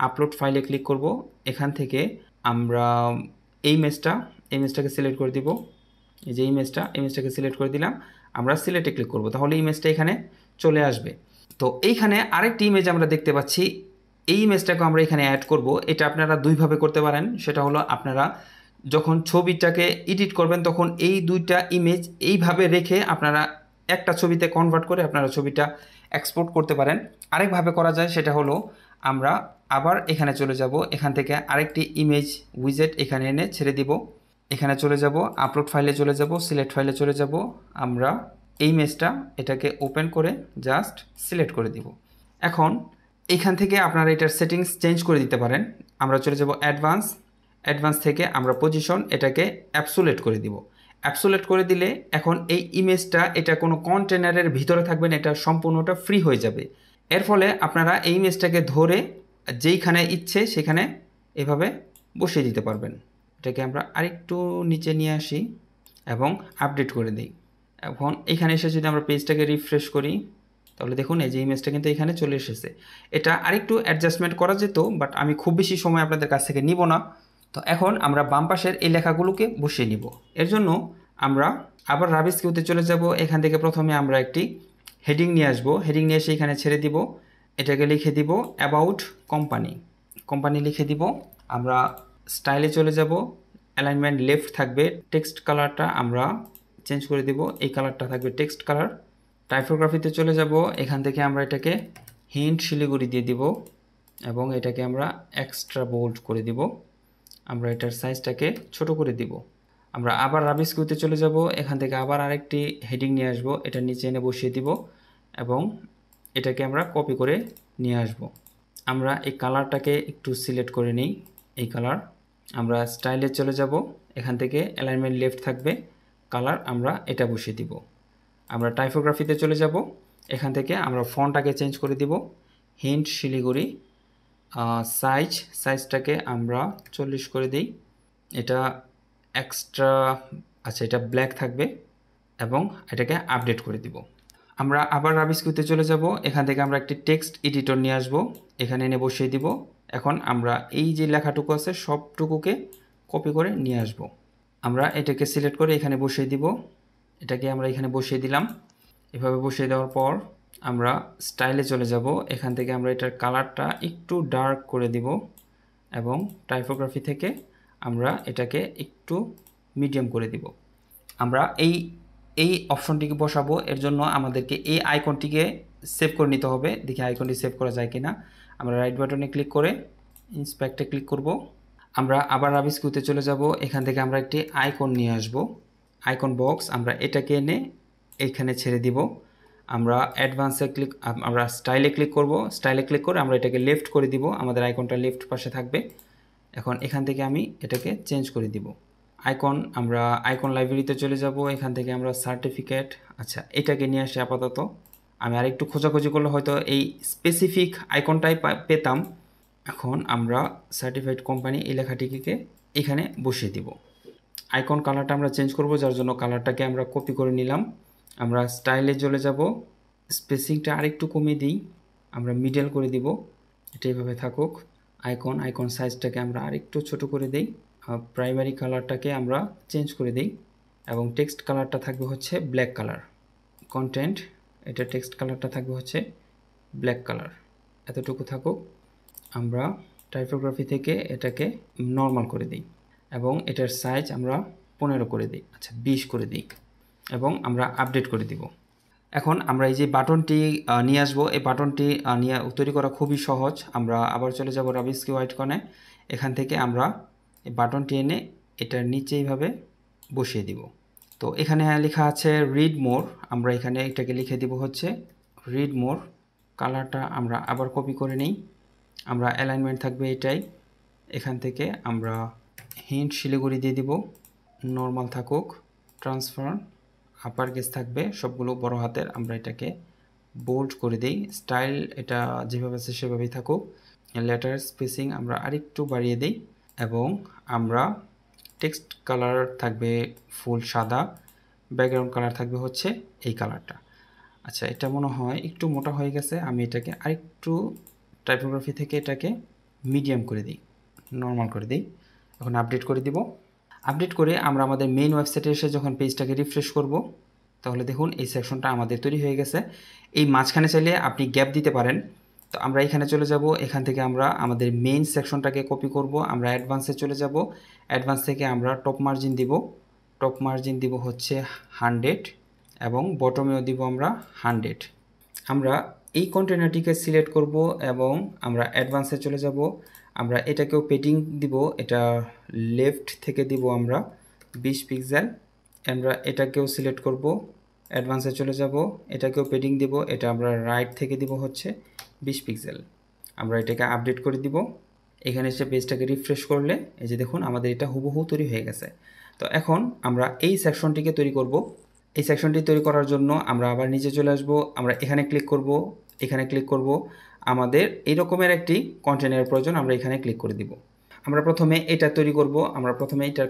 আপলোড ফাইলে ক্লিক করব। এখান থেকে আমরা এই ইমেজটাকে সিলেক্ট করে দিব। এই যে ইমেজটাকে সিলেক্ট করে দিলাম। আমরা সিলেক্টে ক্লিক করব, তাহলে ইমেজটা এখানে চলে আসবে। তো এইখানে আরেকটি ইমেজ আমরা দেখতে পাচ্ছি, এই ইমেজটাকে আমরা এখানে অ্যাড করব। এটা আপনারা দুইভাবে করতে পারেন। সেটা হলো আপনারা যখন ছবিটাকে এডিট করবেন তখন এই দুইটা ইমেজ এইভাবে রেখে আপনারা একটা ছবিতে কনভার্ট করে আপনারা ছবিটা এক্সপোর্ট করতে পারেন। আরেকভাবে করা যায়, সেটা হলো আমরা আবার এখানে চলে যাব। এখান থেকে আরেকটি ইমেজ উইজেট এখানে এনে ছেড়ে দিব। এখানে চলে যাব, আপলোড ফাইলে চলে যাব, সিলেক্ট ফাইলে চলে যাব। আমরা এই ইমেজটা এটাকে ওপেন করে জাস্ট সিলেক্ট করে দিব। এখন এখান থেকে আপনারা এটার সেটিংস চেঞ্জ করে দিতে পারেন। আমরা চলে যাব অ্যাডভান্স থেকে আমরা পজিশন এটাকে অ্যাবসোলেট করে দিব। অ্যাবসোলেট করে দিলে এখন এই ইমেজটা এটা কোনো কন্টেনারের ভিতরে থাকবে না, এটা সম্পূর্ণটা ফ্রি হয়ে যাবে। এর ফলে আপনারা এই ইমেজটাকে ধরে যেইখানে ইচ্ছে সেখানে এভাবে বসিয়ে দিতে পারবেন। এটাকে আমরা আরেকটু নিচে নিয়ে আসি এবং আপডেট করে দিই। এখন এখানে এসে যদি আমরা পেজটাকে রিফ্রেশ করি, তাহলে দেখুন এই যে ইমেজটা কিন্তু এখানে চলে এসেছে। এটা আরেকটু অ্যাডজাস্টমেন্ট করা যেত, বাট আমি খুব বেশি সময় আপনাদের কাছ থেকে নিব না। তো এখন আমরা বাম পাশের এই লেখাগুলোকে বসিয়ে নিব। এর জন্য আমরা আবার রাবিস্কিউতে চলে যাব। এখান থেকে প্রথমে আমরা একটি হেডিং নিয়ে আসবো। হেডিং নিয়ে এসে এখানে ছেড়ে দিব। এটাকে লিখে দিব অ্যাবাউট কোম্পানি লিখে দিব। আমরা স্টাইলে চলে যাব, অ্যালাইনমেন্ট লেফট থাকবে। টেক্সট কালারটা আমরা চেঞ্জ করে দিব, এই কালারটা থাকবে টেক্সট কালার। টাইপোগ্রাফিতে চলে যাব। এখান থেকে আমরা এটাকে হিন্ট শিলিগুড়ি দিয়ে দিব এবং এটাকে আমরা এক্সট্রা বোল্ড করে দিব। আমরা এটার সাইজটাকে ছোট করে দিব। আমরা আবার রাবিস্কিউতে চলে যাব। এখান থেকে আবার আরেকটি হেডিং নিয়ে আসব, এটা নিচে এনে বসিয়ে দিব এবং এটাকে আমরা কপি করে নিয়ে আসব। আমরা এই কালারটাকে একটু সিলেক্ট করে নিই, এই কালার। আমরা স্টাইলে চলে যাব। এখান থেকে অ্যালাইনমেন্ট লেফট থাকবে, কালার আমরা এটা বসিয়ে দিব। আমরা টাইপোগ্রাফিতে চলে যাব। এখান থেকে আমরা ফন্টটাকে চেঞ্জ করে দিব, হিন্ট শিলিগুড়ি। সাইজটাকে আমরা 40 করে দিই। এটা এক্সট্রা, আচ্ছা এটা ব্ল্যাক থাকবে এবং এটাকে আপডেট করে দিব। আমরা আবার রাবিস্কিউতে চলে যাব। এখান থেকে আমরা একটি টেক্সট এডিটর নিয়ে আসব, এখানে এনে বসিয়ে দিব। এখন আমরা এই যে লেখাটুকু আছে সবটুকুকে কপি করে নিয়ে আসব। আমরা এটাকে সিলেক্ট করে এখানে বসিয়ে দিব। এটাকে আমরা এখানে বসিয়ে দিলাম। এভাবে বসিয়ে দেওয়ার পর আমরা স্টাইলে চলে যাব। এখান থেকে আমরা এটার কালারটা একটু ডার্ক করে দিব এবং টাইপোগ্রাফি থেকে আমরা এটাকে একটু মিডিয়াম করে দিব। আমরা এই অপশনটিকে বসাবো। এর জন্য আমাদেরকে এই আইকনটিকে সেভ করে নিতে হবে। দেখি আইকনটি সেভ করা যায় কিনা। আমরা রাইট বাটনে ক্লিক করে ইন্সপেক্টে ক্লিক করব। আমরা আবার রাবিস কিউতে চলে যাব। এখান থেকে আমরা একটি আইকন নিয়ে আসব, আইকন বক্স। আমরা এটাকে এনে এইখানে ছেড়ে দিব। আমরা অ্যাডভান্সে ক্লিক, আমরা স্টাইলে ক্লিক করব। স্টাইলে ক্লিক করে আমরা এটাকে লেফট করে দিব, আমাদের আইকনটা লেফট পাশে থাকবে। এখন এখান থেকে আমি এটাকে চেঞ্জ করে দিব। আইকন, আমরা আইকন লাইব্রেরিতে চলে যাব। এখান থেকে আমরা সার্টিফিকেট, আচ্ছা এটাকে নিয়ে আসি আপাতত। আমি আরেকটু খোঁজাখুঁজি করলে হয়তো এই স্পেসিফিক আইকনটাই পেতাম। এখন আমরা সার্টিফাইড কোম্পানি এই লেখাটিকে এখানে বসিয়ে দিব। আইকন কালারটা আমরা চেঞ্জ করব, যার জন্য কালারটাকে আমরা কপি করে নিলাম। আমরা স্টাইলে চলে যাব, স্পেসিংটা আরেকটু কমিয়ে দিই, আমরা মিডল করে দিব, এটা এইভাবে থাকুক। আইকন সাইজটাকে আমরা আরেকটু ছোট করে দেই। প্রাইমারি কালারটাকে আমরা চেঞ্জ করে দিই এবং টেক্সট কালারটা থাকবে হচ্ছে ব্ল্যাক কালার। কন্টেন্ট, এটা টেক্সট কালারটা থাকবে হচ্ছে ব্ল্যাক কালার। এতটুকু থাকুক। আমরা টাইপোগ্রাফি থেকে এটাকে নর্মাল করে দিই এবং এটার সাইজ আমরা 15 করে দিই, আচ্ছা 20 করে দিই এবং আমরা আপডেট করে দিব। এখন আমরা এই যে বাটনটি নিয়ে আসবো, এই বাটনটি নিয়ে তৈরি করা খুবই সহজ। আমরা আবার চলে যাব রাবিস কিউ আইকনে। এখান থেকে আমরা এই বাটনটি এনে এটার নিচে এইভাবে বসিয়ে দিব। তো এখানে লেখা আছে রিড মোর, আমরা এখানে এটাকে লিখে দিব হচ্ছে রিড মোর। কালারটা আমরা আবার কপি করে নিই, আমরা অ্যালাইনমেন্ট থাকবে এটাই। এখান থেকে আমরা হিন্ট শিলিগুড়ি দিয়ে দিব, নর্মাল থাকুক। ট্রান্সফার আপার কেস থাকবে, সবগুলো বড় হাতের। আমরা এটাকে বোল্ড করে দিই। স্টাইল এটা যেভাবে আছে সেভাবেই থাকুক। লেটার স্পেসিং আমরা আরেকটু বাড়িয়ে দিই এবং আমরা টেক্সট কালার থাকবে ফুল সাদা, ব্যাকগ্রাউন্ড কালার থাকবে হচ্ছে এই কালারটা। আচ্ছা এটা মনে হয় একটু মোটা হয়ে গেছে, আমি এটাকে আরেকটু টাইপোগ্রাফি থেকে এটাকে মিডিয়াম করে দিই, নর্মাল করে দিই। এখন আপডেট করে দিব। আপডেট করে আমরা আমাদের মেইন ওয়েবসাইটে এসে যখন পেজটাকে রিফ্রেশ করব, তাহলে দেখুন এই সেকশনটা আমাদের তৈরি হয়ে গেছে। এই মাঝখানে চাইলে আপনি গ্যাপ দিতে পারেন। তো আমরা এখানে চলে যাব, এখান থেকে আমরা আমাদের মেইন সেকশনটাকে কপি করব। আমরা অ্যাডভান্সে চলে যাব, অ্যাডভান্স থেকে আমরা টপ মার্জিন দিব। টপ মার্জিন দিব হচ্ছে 100 এবং বটমেও দিব আমরা 100। আমরা এই কন্টেনারটিকে সিলেক্ট করব এবং আমরা অ্যাডভান্সে চলে যাব। আমরা এটাকেও পেডিং দিব, এটা লেফট থেকে দিব আমরা 20 পিক্সেল। আমরা এটাকেও সিলেক্ট করব, অ্যাডভান্সে চলে যাব, এটাকেও পেডিং দিব, এটা আমরা রাইট থেকে দিব হচ্ছে 20 পিক্সেল। আমরা এটাকে আপডেট করে দিব। এখানে এসে পেজটাকে রিফ্রেশ করলে এই যে দেখুন আমাদের এটা হুবহু তৈরি হয়ে গেছে। তো এখন আমরা এই সেকশনটিকে তৈরি করব। এই সেকশনটি তৈরি করার জন্য আমরা আবার নিচে চলে আসব, আমরা এখানে ক্লিক করব, এখানে ক্লিক করব। আমাদের এই রকমের একটি কন্টেনার প্রয়োজন, আমরা এখানে ক্লিক করে দিব। আমরা প্রথমে এটা তৈরি করব। আমরা প্রথমে এটার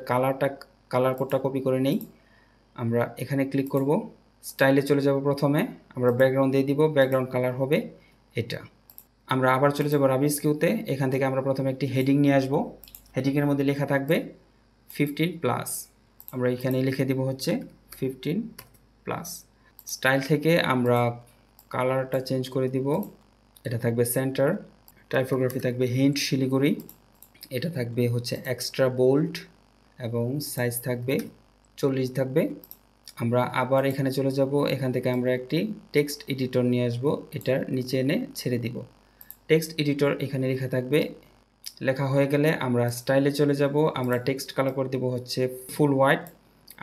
কালার কোডটা কপি করে নেই। আমরা এখানে ক্লিক করব, স্টাইলে চলে যাব। প্রথমে আমরা ব্যাকগ্রাউন্ড দিয়ে দিব, ব্যাকগ্রাউন্ড কালার হবে এটা। আমরা আবার চলে যাব রাবিস কিউতে। এখান থেকে আমরা প্রথমে একটি হেডিং নিয়ে আসব। হেডিংয়ের মধ্যে লেখা থাকবে 15+। আমরা এখানে লিখে দিব হচ্ছে 15+। স্টাইল থেকে আমরা কালারটা চেঞ্জ করে দিব, এটা থাকবে সেন্টার। টাইপোগ্রাফি থাকবে হিন্ট শিলিগুড়ি, এটা থাকবে হচ্ছে এক্সট্রা বোল্ড এবং সাইজ থাকবে 40 থাকবে। আমরা আবার এখানে চলে যাব, এখান থেকে আমরা একটি টেক্সট এডিটর নিয়ে আসব, এটার নিচে এনে ছেড়ে দিব। টেক্সট এডিটর এখানে লেখা থাকবে। লেখা হয়ে গেলে আমরা স্টাইলে চলে যাব, আমরা টেক্সট কালার করে দেব হচ্ছে ফুল হোয়াইট,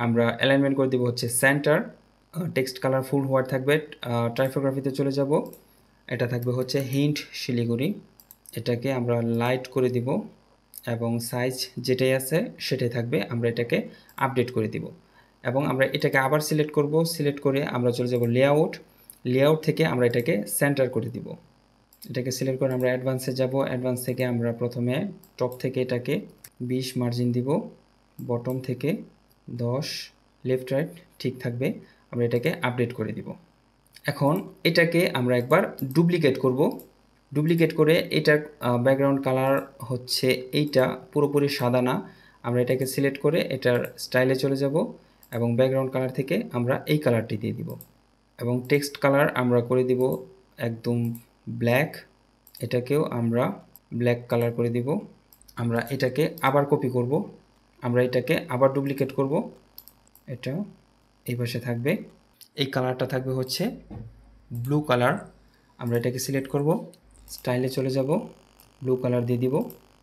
আমরা অ্যালাইনমেন্ট করে দেব হচ্ছে সেন্টার। টেক্সট কালার ফুল হোয়াইট থাকবে। টাইপোগ্রাফিতে চলে যাব, এটা থাকবে হচ্ছে হিন্ট শিলিগুড়ি, এটাকে আমরা লাইট করে দিব এবং সাইজ যেটাই আছে সেটাই থাকবে। আমরা এটাকে আপডেট করে দিব এবং আমরা এটাকে আবার সিলেক্ট করব। সিলেক্ট করে আমরা চলে যাব লেআউট, লেআউট থেকে আমরা এটাকে সেন্টার করে দিব। এটাকে সিলেক্ট করে আমরা অ্যাডভান্সে যাব, অ্যাডভান্স থেকে আমরা প্রথমে টপ থেকে এটাকে 20 মার্জিন দিব, বটম থেকে 10, লেফট রাইট ঠিক থাকবে। আমরা এটাকে আপডেট করে দিব। এখন এটাকে আমরা একবার ডুপ্লিকেট করব। ডুপ্লিকেট করে এটার ব্যাকগ্রাউন্ড কালার হচ্ছে এইটা, পুরোপুরি সাদা না। আমরা এটাকে সিলেক্ট করে এটার স্টাইলে চলে যাব এবং ব্যাকগ্রাউন্ড কালার থেকে আমরা এই কালারটি দিয়ে দিব এবং টেক্সট কালার আমরা করে দিব একদম ব্ল্যাক, এটাকেও আমরা ব্ল্যাক কালার করে দিব। আমরা এটাকে আবার কপি করব, আমরা এটাকে আবার ডুপ্লিকেট করব, এটা এই পাশে থাকবে। এই কালারটা থাকবে হচ্ছে ব্লু কালার। আমরা এটাকে সিলেক্ট করব, স্টাইলে চলে যাব, ব্লু কালার দিয়ে দিব।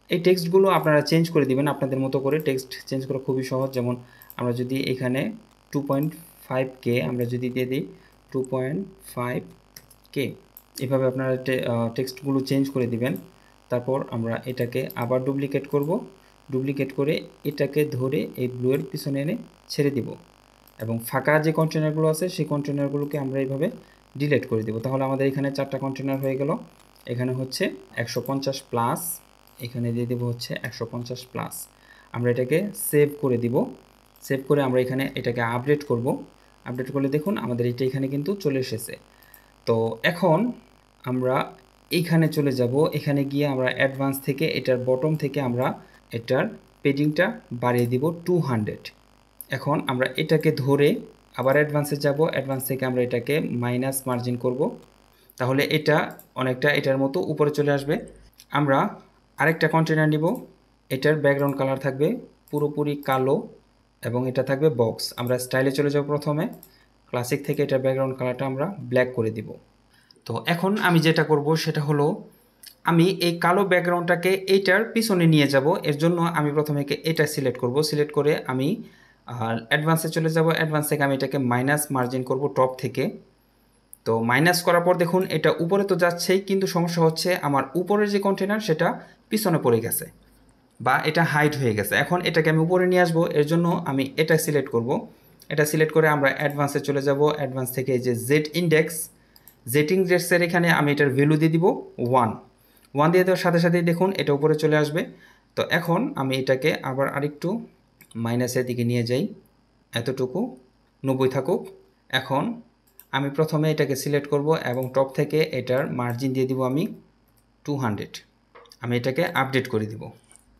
এই টেক্সটগুলো আপনারা চেঞ্জ করে দিবেন আপনাদের মতো করে। টেক্সট চেঞ্জ করা খুবই সহজ। যেমন আমরা যদি এখানে 2.5K আমরা যদি দিয়ে দিই 2.5K, এভাবে আপনারা টেক্সটগুলো চেঞ্জ করে দিবেন। তারপর আমরা এটাকে আবার ডুপ্লিকেট করব, ডুপ্লিকেট করে এটাকে ধরে এই ব্লুয়ের পিছনে এনে ছেড়ে দিব এবং ফাঁকা যে কন্টেনারগুলো আছে সেই কন্টেনারগুলোকে আমরা এইভাবে ডিলিট করে দেব। তাহলে আমাদের এখানে 4টা কন্টেনার হয়ে গেল। এখানে হচ্ছে 150 প্লাস, এখানে দিয়ে দেব হচ্ছে 150 প্লাস। আমরা এটাকে সেভ করে দিব। সেভ করে আমরা এখানে এটাকে আপডেট করব। আপডেট করলে দেখুন আমাদের এটা এখানে কিন্তু চলে এসেছে। তো এখন আমরা এইখানে চলে যাব, এখানে গিয়ে আমরা অ্যাডভান্স থেকে এটার বটম থেকে আমরা এটার পেডিংটা বাড়িয়ে দিব 200। এখন আমরা এটাকে ধরে আবার অ্যাডভান্সে যাব, অ্যাডভান্স থেকে আমরা এটাকে মাইনাস মার্জিন করব, তাহলে এটা অনেকটা এটার মতো উপরে চলে আসবে। আমরা আরেকটা কন্টেনার নিব, এটার ব্যাকগ্রাউন্ড কালার থাকবে পুরোপুরি কালো এবং এটা থাকবে বক্স। আমরা স্টাইলে চলে যাব, প্রথমে ক্লাসিক থেকে এটার ব্যাকগ্রাউন্ড কালারটা আমরা ব্ল্যাক করে দিব। তো এখন আমি যেটা করব সেটা হলো আমি এই কালো ব্যাকগ্রাউন্ডটাকে এইটার পিছনে নিয়ে যাব। এর জন্য আমি প্রথমে এটা সিলেক্ট করব, সিলেক্ট করে আমি অ্যাডভান্সে চলে যাব, অ্যাডভান্স থেকে আমি এটাকে মাইনাস মার্জিন করব টপ থেকে। তো মাইনাস করার পর দেখুন এটা উপরে তো যাচ্ছেই, কিন্তু সমস্যা হচ্ছে আমার উপরের যে কন্টেনার সেটা পিছনে পড়ে গেছে বা এটা হাইড হয়ে গেছে। এখন এটাকে আমি উপরে নিয়ে আসবো, এর জন্য আমি এটা সিলেক্ট করব। এটা সিলেক্ট করে আমরা অ্যাডভান্সে চলে যাব, অ্যাডভান্স থেকে এই যে জেড ইন্ডেক্সের এখানে আমি এটার ভ্যালু দিয়ে দিব 1 দিয়ে দেওয়ার সাথে সাথেই দেখুন এটা উপরে চলে আসবে। তো এখন আমি এটাকে আবার আরেকটু মাইনাসের দিকে নিয়ে যাই, এতটুকু 90 থাকুক। এখন আমি প্রথমে এটাকে সিলেক্ট করব এবং টপ থেকে এটার মার্জিন দিয়ে দিব আমি 200। আমি এটাকে আপডেট করে দিব।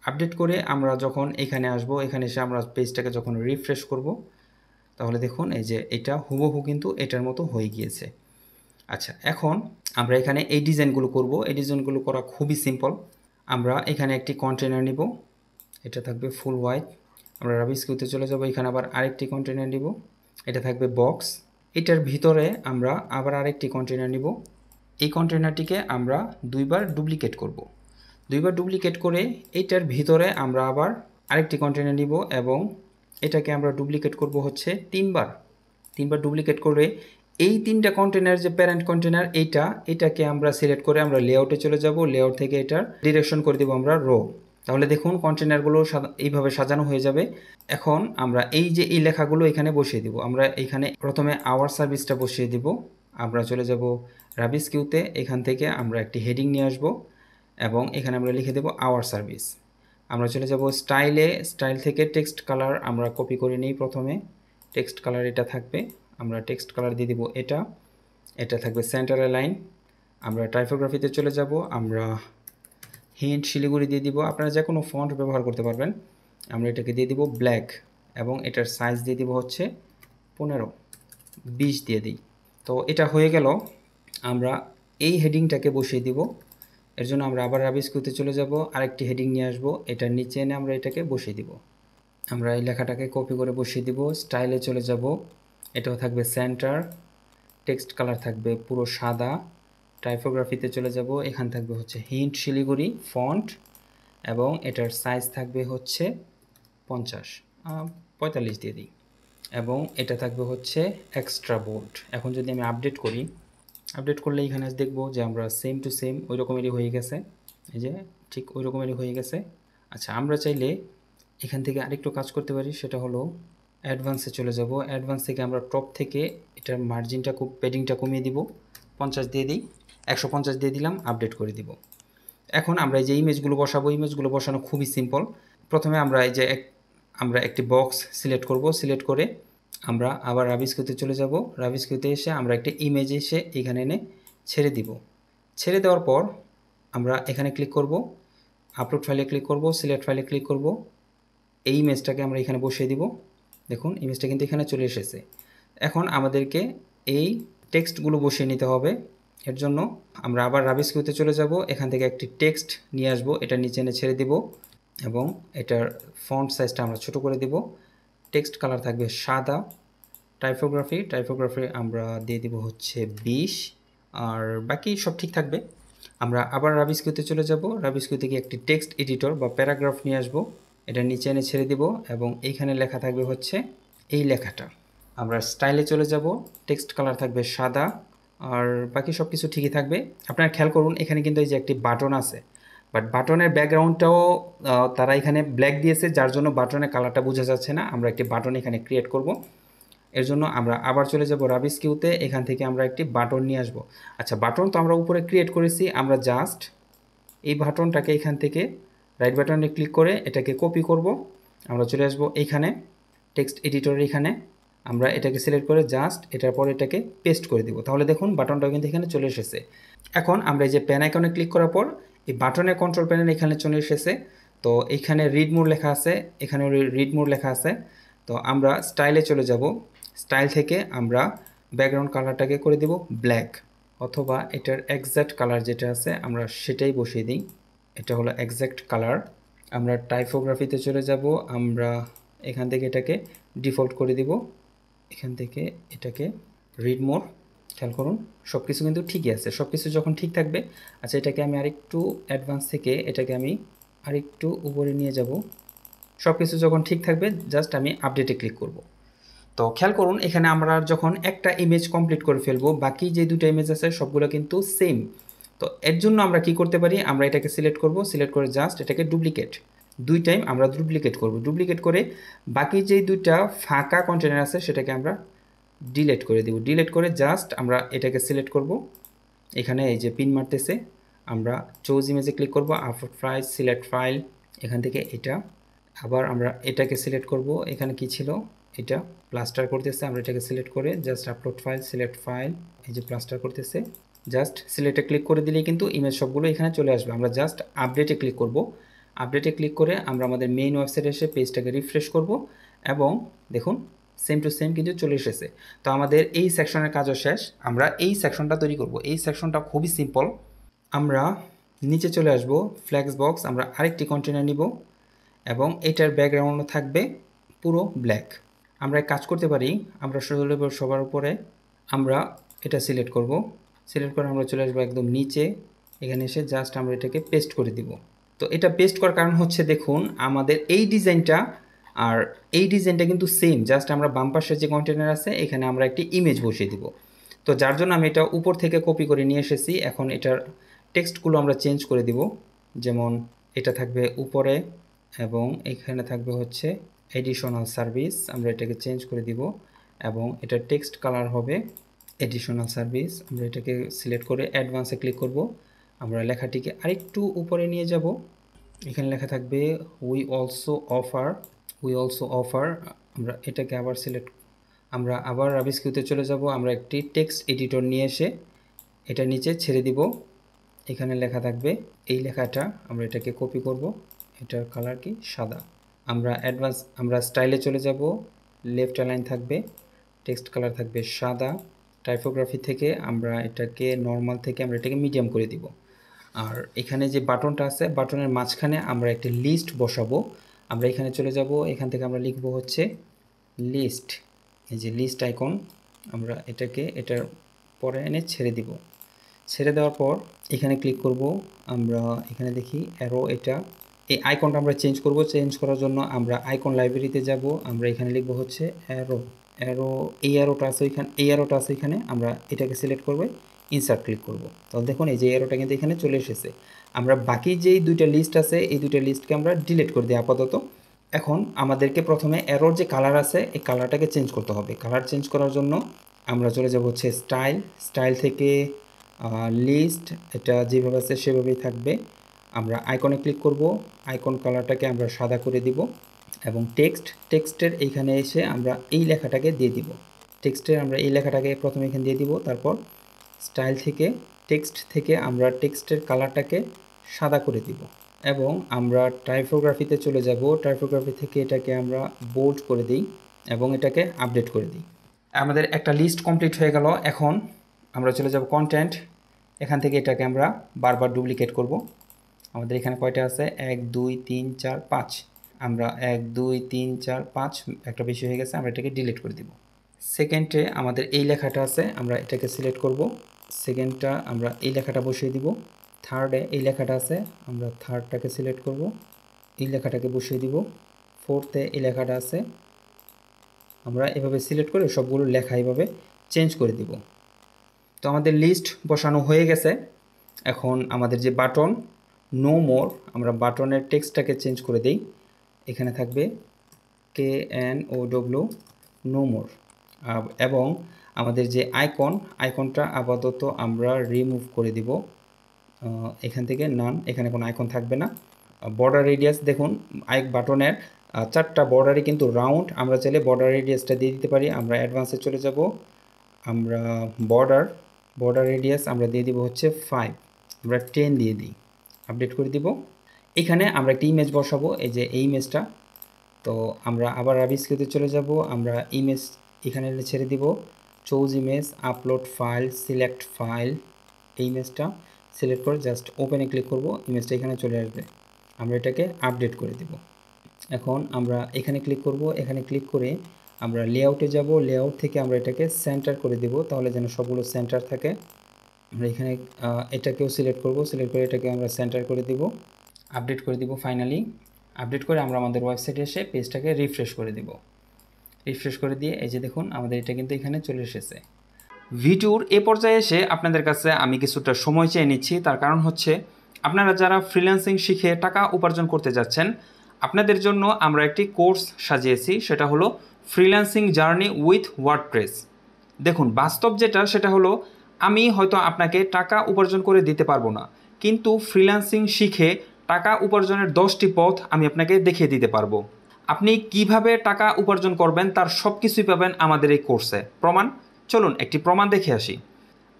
আপডেট করে আমরা যখন এখানে আসব, এখানে এসে আমরা পেজটাকে যখন রিফ্রেশ করব, তাহলে দেখুন এই যে এটা হুবহু কিন্তু এটার মতো হয়ে গিয়েছে। আচ্ছা, এখন আমরা এখানে এই ডিজাইনগুলো করব। এই ডিজাইনগুলো করা খুবই সিম্পল। আমরা এখানে একটি কন্টেনার নিব, এটা থাকবে ফুল হোয়াইট। আমরা রাবিস্কিউতে চলে যাব, এখানে আবার আরেকটি কন্টেনার নিব, এটা থাকবে বক্স। এটার ভিতরে আমরা আবার আরেকটি কন্টেনার নিব। এই কন্টেনারটিকে আমরা দুইবার ডুপ্লিকেট করব। দুইবার ডুপ্লিকেট করে এইটার ভিতরে আমরা আবার আরেকটি কন্টেনার নিব এবং এটাকে আমরা ডুপ্লিকেট করব হচ্ছে তিনবার ডুপ্লিকেট করে এই 3টা কন্টেনার যে প্যারেন্ট কন্টেনার এটাকে আমরা সিলেক্ট করে আমরা লেআউটে চলে যাব। লেআউট থেকে এটার ডিরেকশন করে দেব আমরা রো। তাহলে দেখুন কন্টেনারগুলো এইভাবে সাজানো হয়ে যাবে। এখন আমরা এই যে এই লেখাগুলো এখানে বসিয়ে দিব। আমরা এখানে প্রথমে আওয়ার সার্ভিসটা বসিয়ে দিব। আমরা চলে যাব রাবিস্কিউতে, এখান থেকে আমরা একটি হেডিং নিয়ে আসব এবং এখানে আমরা লিখে দেব আওয়ার সার্ভিস। আমরা চলে যাব স্টাইল থেকে টেক্সট কালার আমরা কপি করে নিই। প্রথমে টেক্সট কালার এটা থাকবে, আমরা টেক্সট কালার দিয়ে দিব এটা থাকবে সেন্টার লাইন। আমরা টাইপোগ্রাফিতে চলে যাব, আমরা হিন্ট শিলিগুড়ি দিয়ে দিব। আপনারা যে কোনো ফন্ট ব্যবহার করতে পারবেন। আমরা এটাকে দিয়ে দিব ব্ল্যাক এবং এটার সাইজ দিয়ে দিব হচ্ছে 15-20 দিয়ে দিই। তো এটা হয়ে গেল। আমরা এই হেডিংটাকে বসিয়ে দিব। এর জন্য আমরা আবার রাবিস্কিউতে চলে যাব, আরেকটি হেডিং নিয়ে আসব, এটার নিচে এনে আমরা এটাকে বসিয়ে দিব। আমরা এই লেখাটাকে কপি করে বসিয়ে দিব। স্টাইলে চলে যাব, এটাও থাকবে সেন্টার, টেক্সট কালার থাকবে পুরো সাদা। টাইপোগ্রাফিতে চলে যাব, এখান থাকবে হচ্ছে হিন্ট শিলিগুড়ি ফন্ট এবং এটার সাইজ থাকবে হচ্ছে 45 দিয়ে দিই এবং এটা থাকবে হচ্ছে এক্সট্রা বোল্ড। এখন যদি আমি আপডেট করি, আপডেট করলে এখানে দেখব যে আমরা সেম টু সেম ওই রকমেরই হয়ে গেছে, এই যে ঠিক ওই রকমেরই হয়ে গেছে। আচ্ছা, আমরা চাইলে এখান থেকে আরেকটু কাজ করতে পারি, সেটা হলো অ্যাডভান্সে চলে যাব। অ্যাডভান্স থেকে আমরা টপ থেকে এটার মার্জিনটা পেডিংটা কমিয়ে দিব, 50 দিয়ে দিই, 150 দিয়ে দিলাম, আপডেট করে দিব। এখন আমরা এই যে ইমেজগুলো বসাবো, ইমেজগুলো বসানো খুবই সিম্পল। প্রথমে আমরা এই যে আমরা একটি বক্স সিলেক্ট করব, সিলেক্ট করে আমরা আবার রাবিস্কিউতে চলে যাব। রাবিস্কিউতে এসে আমরা একটা ইমেজ এসে এখানে এনে ছেড়ে দিব। ছেড়ে দেওয়ার পর আমরা এখানে ক্লিক করব, আপলোড ফাইলে ক্লিক করব, সিলেক্ট ফাইলে ক্লিক করব। এই ইমেজটাকে আমরা এখানে বসিয়ে দিব। দেখুন ইমেজটা কিন্তু এখানে চলে এসেছে। এখন আমাদেরকে এই টেক্সটগুলো বসিয়ে নিতে হবে। এর জন্য আমরা আবার রাবিস্কিউতে চলে যাব, এখান থেকে একটি টেক্সট নিয়ে আসব, এটা নিচে এনে ছেড়ে দিব এবং এটার ফন্ট সাইজটা আমরা ছোট করে দিব। টেক্সট কালার থাকবে সাদা। টাইপোগ্রাফি আমরা দিয়ে দিব হচ্ছে 20। আর বাকি সব ঠিক থাকবে। আমরা আবার রাবিস্কিউতে চলে যাব। রাবিস্কিউ থেকে একটি টেক্সট এডিটর বা প্যারাগ্রাফ নিয়ে আসব, এটা নিচে এনে ছেড়ে দিব এবং এইখানে লেখা থাকবে হচ্ছে এই লেখাটা। আমরা স্টাইলে চলে যাব, টেক্সট কালার থাকবে সাদা, আর বাকি সব কিছু ঠিকই থাকবে। আপনারা খেয়াল করুন এখানে কিন্তু এই যে একটি বাটন আছে, বাট বাটনের ব্যাকগ্রাউন্ডটাও তারা এখানে ব্ল্যাক দিয়েছে, যার জন্য বাটনের কালারটা বোঝা যাচ্ছে না। আমরা একটি বাটন এখানে ক্রিয়েট করব, এর জন্য আমরা আবার চলে যাব রাবিস্কিউতে, এখান থেকে আমরা একটি বাটন নিয়ে আসব। আচ্ছা, বাটন তো আমরা উপরে ক্রিয়েট করেছি, আমরা জাস্ট এই বাটনটাকে এখান থেকে রাইট বাটনে ক্লিক করে এটাকে কপি করব। আমরা চলে আসব এইখানে টেক্সট এডিটরের এখানে, আমরা এটাকে সিলেক্ট করে জাস্ট এটার পর এটাকে পেস্ট করে দিব। তাহলে দেখুন বাটনটাও কিন্তু এখানে চলে এসেছে। এখন আমরা এই যে প্যান আইকনে ক্লিক করার পর এই বাটনের কন্ট্রোল প্যানেল এখানে চলে এসেছে। তো এখানে রিড মোড লেখা আছে, এখানে রিড মোড লেখা আছে। তো আমরা স্টাইলে চলে যাব, স্টাইল থেকে আমরা ব্যাকগ্রাউন্ড কালারটাকে করে দেব ব্ল্যাক, অথবা এটার এক্স্যাক্ট কালার যেটা আছে আমরা সেটাই বসিয়ে দিই। এটা হলো এক্স্যাক্ট কালার। আমরা টাইপোগ্রাফিতে চলে যাব, আমরা এখান থেকে এটাকে ডিফল্ট করে দিব, এখান থেকে এটাকে রিড মোর। খেয়াল করুন সব কিছু কিন্তু ঠিকই আছে, সব কিছু যখন ঠিক থাকবে। আচ্ছা, এটাকে আমি আরেকটু অ্যাডভান্স থেকে এটাকে আমি আরেকটু উপরে নিয়ে যাব। সব কিছু যখন ঠিক থাকবে জাস্ট আমি আপডেটে ক্লিক করব। তো খেয়াল করুন এখানে আমরা যখন একটা ইমেজ কমপ্লিট করে ফেলবো, বাকি যে দুটো ইমেজ আছে সবগুলো কিন্তু সেম। তো এর জন্য আমরা কি করতে পারি, আমরা এটাকে সিলেক্ট করব, সিলেক্ট করে জাস্ট এটাকে ডুপ্লিকেট, 2 টাইম আমরা ডুপ্লিকেট করব। ডুপ্লিকেট করে বাকি যেই দুইটা ফাঁকা কন্টেনার আছে সেটাকে আমরা ডিলিট করে দিব। ডিলিট করে জাস্ট আমরা এটাকে সিলেক্ট করব, এখানে এই যে পিন মারতেছে, আমরা চুজ ইমেজে ক্লিক করব, আপলোড ফাইল, সিলেক্ট ফাইল, এখান থেকে এটা আবার আমরা এটাকে সিলেক্ট করব। এখানে কি ছিল, এটা প্লাস্টার করতেছে, আমরা এটাকে সিলেক্ট করে just upload file, select file, এই যে প্লাস্টার করতেছে, জাস্ট সিলেক্টে ক্লিক করে দিলেই কিন্তু ইমেজ সবগুলো এখানে চলে আসবে। আমরা জাস্ট আপডেটে ক্লিক করব, আপডেটে ক্লিক করে আমরা আমাদের মেইন ওয়েবসাইটে এসে পেজটাকে রিফ্রেশ করব এবং দেখুন সেম টু সেম কিন্তু চলে এসেছে। তো আমাদের এই সেকশনের কাজও শেষ। আমরা এই সেকশনটা তৈরি করব। এই সেকশনটা খুবই সিম্পল। আমরা নিচে চলে আসব, ফ্ল্যাক্স বক্স, আমরা আরেকটি কন্টেনার নিব এবং এটার ব্যাকগ্রাউন্ড থাকবে পুরো ব্ল্যাক। আমরা কাজ করতে পারি, আমরা সবার উপরে আমরা এটা সিলেক্ট করব, সিলেক্ট করে আমরা চলে আসবো একদম নিচে, এখানে এসে জাস্ট আমরা এটাকে পেস্ট করে দিব। তো এটা পেস্ট করার কারণ হচ্ছে দেখুন আমাদের এই ডিজাইনটা আর এই ডিজাইনটা কিন্তু সেম, জাস্ট আমরা বাম পাশের যে কন্টেনার আছে এখানে আমরা একটি ইমেজ বসিয়ে দিব। তো যার জন্য আমি এটা উপর থেকে কপি করে নিয়ে এসেছি। এখন এটার টেক্সটগুলো আমরা চেঞ্জ করে দিব, যেমন এটা থাকবে উপরে এবং এখানে থাকবে হচ্ছে এডিশনাল সার্ভিস, আমরা এটাকে চেঞ্জ করে দিব এবং এটার টেক্সট কালার হবে এডিশনাল সার্ভিস। আমরা এটাকে সিলেক্ট করে অ্যাডভান্সে ক্লিক করব, আমরা লেখাটিকে আরেকটু উপরে নিয়ে যাব, এখানে লেখা থাকবে we also offer, we also offer. আমরা এটাকে আবার সিলেক্ট, আমরা আবার রাবিস্কিউতে চলে যাব, আমরা একটি টেক্সট এডিটর নিয়ে এসে এটা নিচে ছেড়ে দিব, এখানে লেখা থাকবে এই লেখাটা, আমরা এটাকে কপি করব, এটার কালার কি সাদা। আমরা স্টাইলে চলে যাব, লেফট অ্যালাইন থাকবে, টেক্সট কালার থাকবে সাদা। টাইপোগ্রাফি থেকে আমরা এটাকে নর্মাল থেকে আমরা এটাকে মিডিয়াম করে দিব। আর এখানে যে বাটনটা আছে বাটনের মাঝখানে আমরা একটি লিস্ট বসাবো। আমরা এখানে চলে যাব, এখান থেকে আমরা লিখব হচ্ছে লিস্ট, এই যে লিস্ট আইকন, আমরা এটাকে এটার পরে এনে ছেড়ে দিব। ছেড়ে দেওয়ার পর এখানে ক্লিক করব, আমরা এখানে দেখি অ্যারো, এটা এই আইকনটা আমরা চেঞ্জ করব। চেঞ্জ করার জন্য আমরা আইকন লাইব্রেরিতে যাব, আমরা এখানে লিখব হচ্ছে অ্যারো, অ্যারো, এই অ্যারোটা আছে এখানে, এই অ্যারোটা আছে এখানে, আমরা এটাকে সিলেক্ট করব, ইনসার্ট ক্লিক করব। তাহলে দেখুন এই যে অ্যারোটা কিন্তু এখানে চলে এসেছে। আমরা বাকি যেই দুইটা লিস্ট আছে এই দুইটা লিস্টকে আমরা ডিলিট করে দিই আপাতত। এখন আমাদেরকে প্রথমে অ্যারোর যে কালার আছে এই কালারটাকে চেঞ্জ করতে হবে। কালার চেঞ্জ করার জন্য আমরা চলে যাব হচ্ছে স্টাইল, স্টাইল থেকে লিস্ট, এটা যেভাবে আছে সেভাবেই থাকবে। আমরা আইকনে ক্লিক করব, আইকন কালারটাকে আমরা সাদা করে দিব এবং টেক্সটের এইখানে এসে আমরা এই লেখাটাকে দিয়ে দিব। টেক্সটের আমরা এই লেখাটাকে প্রথমে এখানে দিয়ে দিব, তারপর স্টাইল থেকে টেক্সট থেকে আমরা টেক্সটের কালারটাকে সাদা করে দিব এবং আমরা টাইপোগ্রাফিতে চলে যাব। টাইপোগ্রাফি থেকে এটাকে আমরা বোল্ড করে দিই এবং এটাকে আপডেট করে দিই। আমাদের একটা লিস্ট কমপ্লিট হয়ে গেল। এখন আমরা চলে যাব কন্টেন্ট, এখান থেকে এটাকে আমরা বারবার ডুপ্লিকেট করব। আমাদের এখানে কয়টা আছে 1 2 3 4 5, আমরা 1 2 3 4 5 একটা বেশি হয়ে গেছে, আমরা এটাকে ডিলিট করে দিব। সেকেন্ডে আমাদের এই লেখাটা আছে, আমরা এটাকে সিলেক্ট করব, সেকেন্ডটা আমরা এই লেখাটা বসিয়ে দিব, থার্ডে এই লেখাটা আছে আমরা থার্ডটাকে সিলেক্ট করব, এই লেখাটাকে বসিয়ে দিব, ফোর্থে এই লেখাটা আছে আমরা এভাবে সিলেক্ট করে সবগুলো লেখা এইভাবে চেঞ্জ করে দিব। তো আমাদের লিস্ট বসানো হয়ে গেছে। এখন আমাদের যে বাটন নো মোর, আমরা বাটনের টেক্সটটাকে চেঞ্জ করে দেই, এখানে থাকবে KNOW নো মোর। এবং আমাদের যে আইকনটা আপাতত আমরা রিমুভ করে দিব, এখান থেকে নান, এখানে কোনো আইকন থাকবে না। বর্ডার রেডিয়াস দেখুন বাটনের 4টা বর্ডারই কিন্তু রাউন্ড, আমরা চাইলে বর্ডার রেডিয়াসটা দিয়ে দিতে পারি। আমরা অ্যাডভান্সে চলে যাব, আমরা বর্ডার রেডিয়াস আমরা দিয়ে দিব হচ্ছে 5, আমরা 10 দিয়ে দিই, আপডেট করে দিব। এখানে আমরা একটা ইমেজ বসাবো, এই যে এই ইমেজটা। তো আমরা আবার আবিষ্কৃতে চলে যাব, আমরা ইমেজ এখানে ছেড়ে দিব, choose image, upload file, select file, এই ইমেজটা সিলেক্ট করে জাস্ট ওপেনে ক্লিক করব, ইমেজটা এখানে চলে আসবে। আমরা এটাকে আপডেট করে দেব। এখন আমরা এখানে ক্লিক করব, এখানে ক্লিক করে আমরা লেআউটে যাব, লেআউট থেকে আমরা এটাকে সেন্টার করে দেব, তাহলে যেন সবগুলো সেন্টার থাকে। আমরা এখানে এটাকেও সিলেক্ট করব, সিলেক্ট করে এটাকে আমরা সেন্টার করে দেব, আপডেট করে দিব। ফাইনালি আপডেট করে আমরা আমাদের ওয়েবসাইটে এসে পেজটাকে রিফ্রেশ করে দিব। রিফ্রেশ করে দিয়ে এই যে দেখুন আমাদের এটা কিন্তু এখানে চলে এসেছে। ভিডিওর এ পর্যায়ে এসে আপনাদের কাছে আমি কিছুটা সময় চেয়ে নিচ্ছি, তার কারণ হচ্ছে আপনারা যারা ফ্রিল্যান্সিং শিখে টাকা উপার্জন করতে যাচ্ছেন, আপনাদের জন্য আমরা একটি কোর্স সাজিয়েছি, সেটা হলো ফ্রিল্যান্সিং জার্নি উইথ ওয়ার্ডপ্রেস। দেখুন বাস্তব যেটা সেটা হলো আমি হয়তো আপনাকে টাকা উপার্জন করে দিতে পারবো না, কিন্তু ফ্রিল্যান্সিং শিখে টাকা উপার্জনের 10টি পথ আমি আপনাকে দেখিয়ে দিতে পারবো। আপনি কিভাবে টাকা উপার্জন করবেন তার সব কিছুই পাবেন আমাদের এই কোর্সে। প্রমাণ, চলুন একটি প্রমাণ দেখে আসি।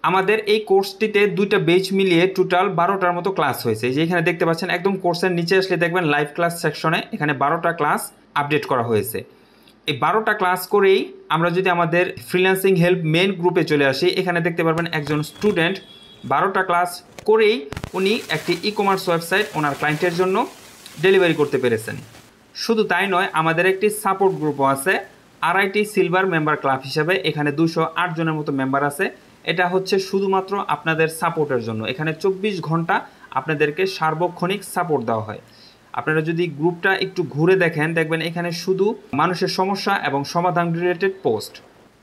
আমাদের এই কোর্সটিতে 2টা বেচ মিলিয়ে টোটাল 12টার মতো ক্লাস হয়েছে। যে এখানে দেখতে পাচ্ছেন একদম কোর্সের নিচে আসলে দেখবেন লাইভ ক্লাস সেকশনে এখানে 12টা ক্লাস আপডেট করা হয়েছে। এই 12টা ক্লাস করেই আমরা যদি আমাদের ফ্রিল্যান্সিং হেল্প মেন গ্রুপে চলে আসি, এখানে দেখতে পারবেন একজন স্টুডেন্ট 12টা ক্লাস করেই উনি একটি ই কমার্স ওয়েবসাইট ওনার ক্লায়েন্টের জন্য ডেলিভারি করতে পেরেছেন। শুধু তাই নয়, আমাদের একটি সাপোর্ট গ্রুপও আছে, RIT সিলভার মেম্বার ক্লাব হিসাবে। এখানে 208 জনের মতো মেম্বার আছে। এটা হচ্ছে শুধুমাত্র আপনাদের সাপোর্টের জন্য। এখানে 24 ঘন্টা আপনাদেরকে সার্বক্ষণিক সাপোর্ট দেওয়া হয়। আপনারা যদি গ্রুপটা একটু ঘুরে দেখেন, দেখবেন এখানে শুধু মানুষের সমস্যা এবং সমাধান রিলেটেড পোস্ট।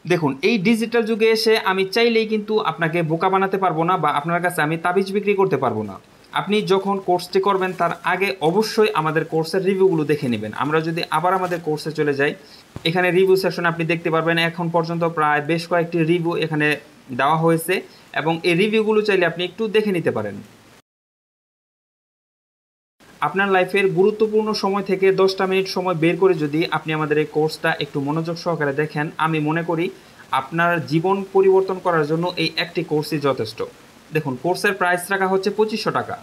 দেখুন এই ডিজিটাল যুগে এসে আমি চাইলেই কিন্তু আপনাকে বোকা বানাতে পারবো না, বা আপনার কাছে আমি তাবিজ বিক্রি করতে পারবো না। আপনি যখন কোর্সটি করবেন তার আগে অবশ্যই আমাদের কোর্সের রিভিউগুলো দেখে নেবেন। আমরা যদি আবার আমাদের কোর্সে চলে যাই, এখানে রিভিউ সেকশন আপনি দেখতে পারবেন এখন পর্যন্ত প্রায় বেশ কয়েকটি রিভিউ এখানে দেওয়া হয়েছে, এবং এই রিভিউগুলো চাইলে আপনি একটু দেখে নিতে পারেন। আপনার লাইফের গুরুত্বপূর্ণ সময় থেকে 10টা মিনিট সময় বের করে যদি আপনি আমাদের এই কোর্সটা একটু মনোযোগ সহকারে দেখেন, আমি মনে করি আপনার জীবন পরিবর্তন করার জন্য এই একটি কোর্সই যথেষ্ট। দেখুন কোর্সের প্রাইস রাখা হচ্ছে 2500 টাকা,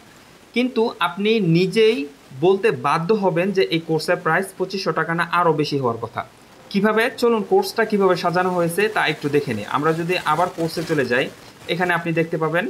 কিন্তু আপনি নিজেই বলতে বাধ্য হবেন যে এই কোর্সের প্রাইস 2500 টাকা না, আরও বেশি হওয়ার কথা। কিভাবে, চলুন কোর্সটা কিভাবে সাজানো হয়েছে তা একটু দেখে নিই। আমরা যদি আবার কোর্সে চলে যাই, এখানে আপনি দেখতে পাবেন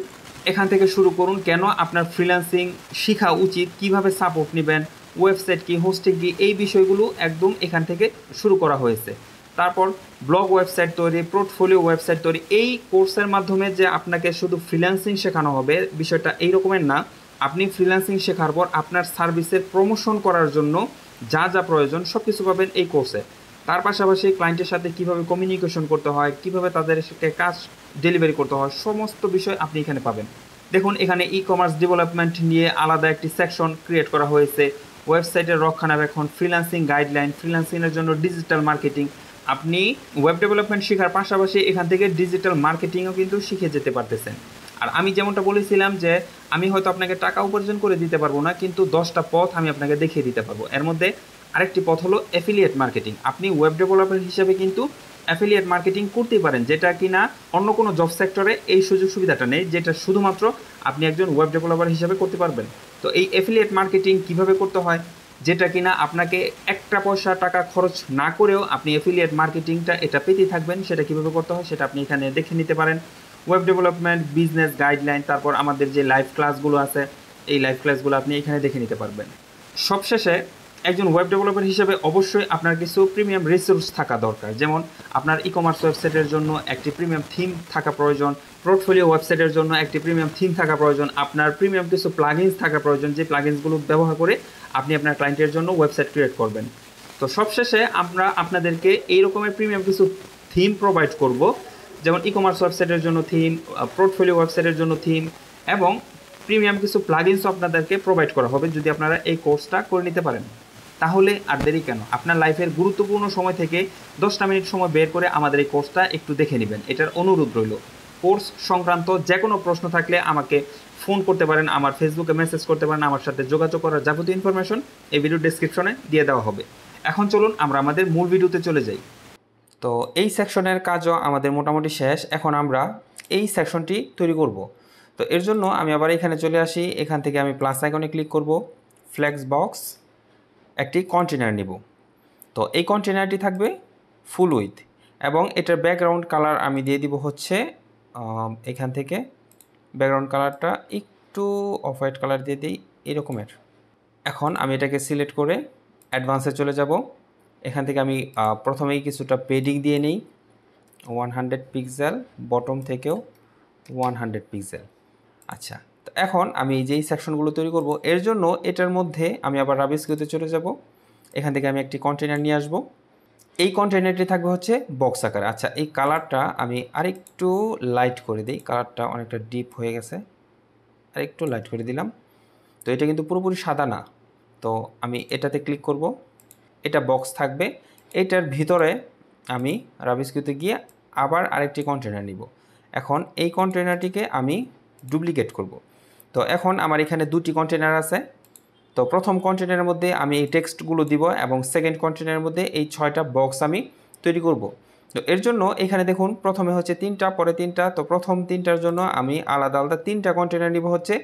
এখান থেকে শুরু করুন, কেন আপনার ফ্রিল্যান্সিং শেখা উচিত, কিভাবে সাপোর্ট নেবেন, ওয়েবসাইট কি, হোস্টিং কি, এই বিষয়গুলো একদম এখান থেকে শুরু করা হয়েছে। তারপর ব্লগ ওয়েবসাইট তৈরি, পোর্টফোলিও ওয়েবসাইট তৈরি। এই কোর্সের মাধ্যমে যে আপনাকে শুধু ফ্রিল্যান্সিং শেখানো হবে বিষয়টা এই রকমের না। আপনি ফ্রিল্যান্সিং শেখার পর আপনার সার্ভিসের প্রমোশন করার জন্য যা যা প্রয়োজন সব কিছু পাবেন এই কোর্সে। তার পাশাপাশি ক্লায়েন্টের সাথে কিভাবে কমিউনিকেশন করতে হয়, কিভাবে তাদের সাথে কাজ ডেলিভারি করতে হয়, সমস্ত বিষয় আপনি এখানে পাবেন। দেখুন এখানে ই কমার্স ডেভেলপমেন্ট নিয়ে আলাদা একটি সেকশন ক্রিয়েট করা হয়েছে, ওয়েবসাইটের রক্ষণাবেক্ষণ, ফ্রিল্যান্সিং গাইডলাইন, ফ্রিল্যান্সিংয়ের জন্য ডিজিটাল মার্কেটিং। আপনি ওয়েব ডেভেলপমেন্ট শেখার পাশাপাশি এখান থেকে ডিজিটাল মার্কেটিংও কিন্তু শিখে যেতে পারতেছেন। আর আমি যেমনটা বলেছিলাম যে আমি হয়তো আপনাকে টাকা উপার্জন করে দিতে পারবো না, কিন্তু 10টা পথ আমি আপনাকে দেখিয়ে দিতে পারবো। এর মধ্যে আরেকটি পথ হলো অ্যাফিলিয়েট মার্কেটিং। আপনি ওয়েব ডেভেলপার হিসেবে কিন্তু অ্যাফিলিয়েট মার্কেটিং করতেই পারেন, যেটা কিনা অন্য কোনো জব সেক্টরে এই সুযোগ সুবিধাটা নেই, যেটা শুধুমাত্র আপনি একজন ওয়েব ডেভেলপার হিসেবে করতে পারবেন। তো এই অ্যাফিলিয়েট মার্কেটিং কিভাবে করতে হয়, যেটা কিনা আপনাকে একটা পয়সা টাকা খরচ না করেও আপনি অ্যাফিলিয়েট মার্কেটিংটা এটা পেতেই থাকবেন, সেটা কিভাবে করতে হয় সেটা আপনি এখানে দেখে নিতে পারেন। ওয়েব ডেভেলপমেন্ট, বিজনেস গাইডলাইন, তারপর আমাদের যে লাইভ ক্লাসগুলো আছে এই লাইভ ক্লাসগুলো আপনি এখানে দেখে নিতে পারবেন। সবশেষে একজন ওয়েব ডেভেলপার হিসেবে অবশ্যই আপনার কিছু প্রিমিয়াম রিসোর্স থাকা দরকার, যেমন আপনার ই কমার্স ওয়েবসাইটের জন্য একটি প্রিমিয়াম থিম থাকা প্রয়োজন, পোর্টফোলিও ওয়েবসাইটের জন্য একটি প্রিমিয়াম থিম থাকা প্রয়োজন, আপনার প্রিমিয়াম কিছু প্লাগইনস থাকা প্রয়োজন, যে প্লাগইনসগুলো ব্যবহার করে আপনি আপনার ক্লায়েন্টের জন্য ওয়েবসাইট ক্রিয়েট করবেন। তো সবশেষে আমরা আপনাদেরকে এই রকমের প্রিমিয়াম কিছু থিম প্রোভাইড করব, যেমন ই কমার্স ওয়েবসাইটের জন্য থিম, পোর্টফোলিও ওয়েবসাইটের জন্য থিম এবং প্রিমিয়াম কিছু প্লাগইনসও আপনাদেরকে প্রোভাইড করা হবে যদি আপনারা এই কোর্সটা করে নিতে পারেন। তাহলে আর দেরি কেন, আপনার লাইফের গুরুত্বপূর্ণ সময় থেকে 10টা মিনিট সময় বের করে আমাদের এই কোর্সটা একটু দেখে নেবেন, এটার অনুরোধ রইল। কোর্স সংক্রান্ত যে কোনো প্রশ্ন থাকলে আমাকে ফোন করতে পারেন, আমার ফেসবুকে মেসেজ করতে পারেন, আমার সাথে যোগাযোগ করার যাবতীয় ইনফরমেশন এই ভিডিও ডেসক্রিপশনে দিয়ে দেওয়া হবে। এখন চলুন আমরা আমাদের মূল ভিডিওতে চলে যাই। তো এই সেকশনের কাজও আমাদের মোটামুটি শেষ, এখন আমরা এই সেকশনটি তৈরি করব। তো এর জন্য আমি আবার এখানে চলে আসি, এখান থেকে আমি প্লাস আইকনে ক্লিক করব, ফ্লেক্স বক্স, একটি কন্টেনার নিব। তো এই কন্টেনারটি থাকবে ফুল উইথ এবং এটার ব্যাকগ্রাউন্ড কালার আমি দিয়ে দিব হচ্ছে এখান থেকে ব্যাকগ্রাউন্ড কালারটা একটু অফ হোয়াইট কালার দিয়ে দিই এরকমের। এখন আমি এটাকে সিলেক্ট করে অ্যাডভান্সে চলে যাব। এখান থেকে আমি প্রথমেই কিছুটা পেডিং দিয়ে নিই 100 পিক্সেল, বটম থেকেও 100 পিক্সেল। আচ্ছা, তো এখন আমি যেই সেকশনগুলো তৈরি করব এর জন্য এটার মধ্যে আমি আবার রাবিস্কিউতে চলে যাব। এখান থেকে আমি একটি কন্টেনার নিয়ে আসব। এই কন্টেনারটি থাকবে হচ্ছে বক্স আকারে। আচ্ছা, এই কালারটা আমি আরেকটু লাইট করে দিই, কালারটা অনেকটা ডিপ হয়ে গেছে, আরেকটু লাইট করে দিলাম। তো এটা কিন্তু পুরোপুরি সাদা না, তো আমি এটাতে ক্লিক করব, এটা বক্স থাকবে। এটার ভিতরে আমি রাবিস্কিউতে গিয়ে আবার আরেকটি কন্টেনার নিব। এখন এই কন্টেনারটিকে আমি ডুপ্লিকেট করব। তো এখন আমার এখানে দুটি কন্টেনার আছে। তো প্রথম কন্টেনারের মধ্যে আমি এই টেক্সটগুলো দিব এবং সেকেন্ড কন্টেনারের মধ্যে এই 6টা বক্স আমি তৈরি করব। তো এর জন্য এখানে দেখুন প্রথমে হচ্ছে 3টা, পরে 3টা। তো প্রথম 3টার জন্য আমি আলাদা আলাদা 3টা কন্টেনার নিব। হচ্ছে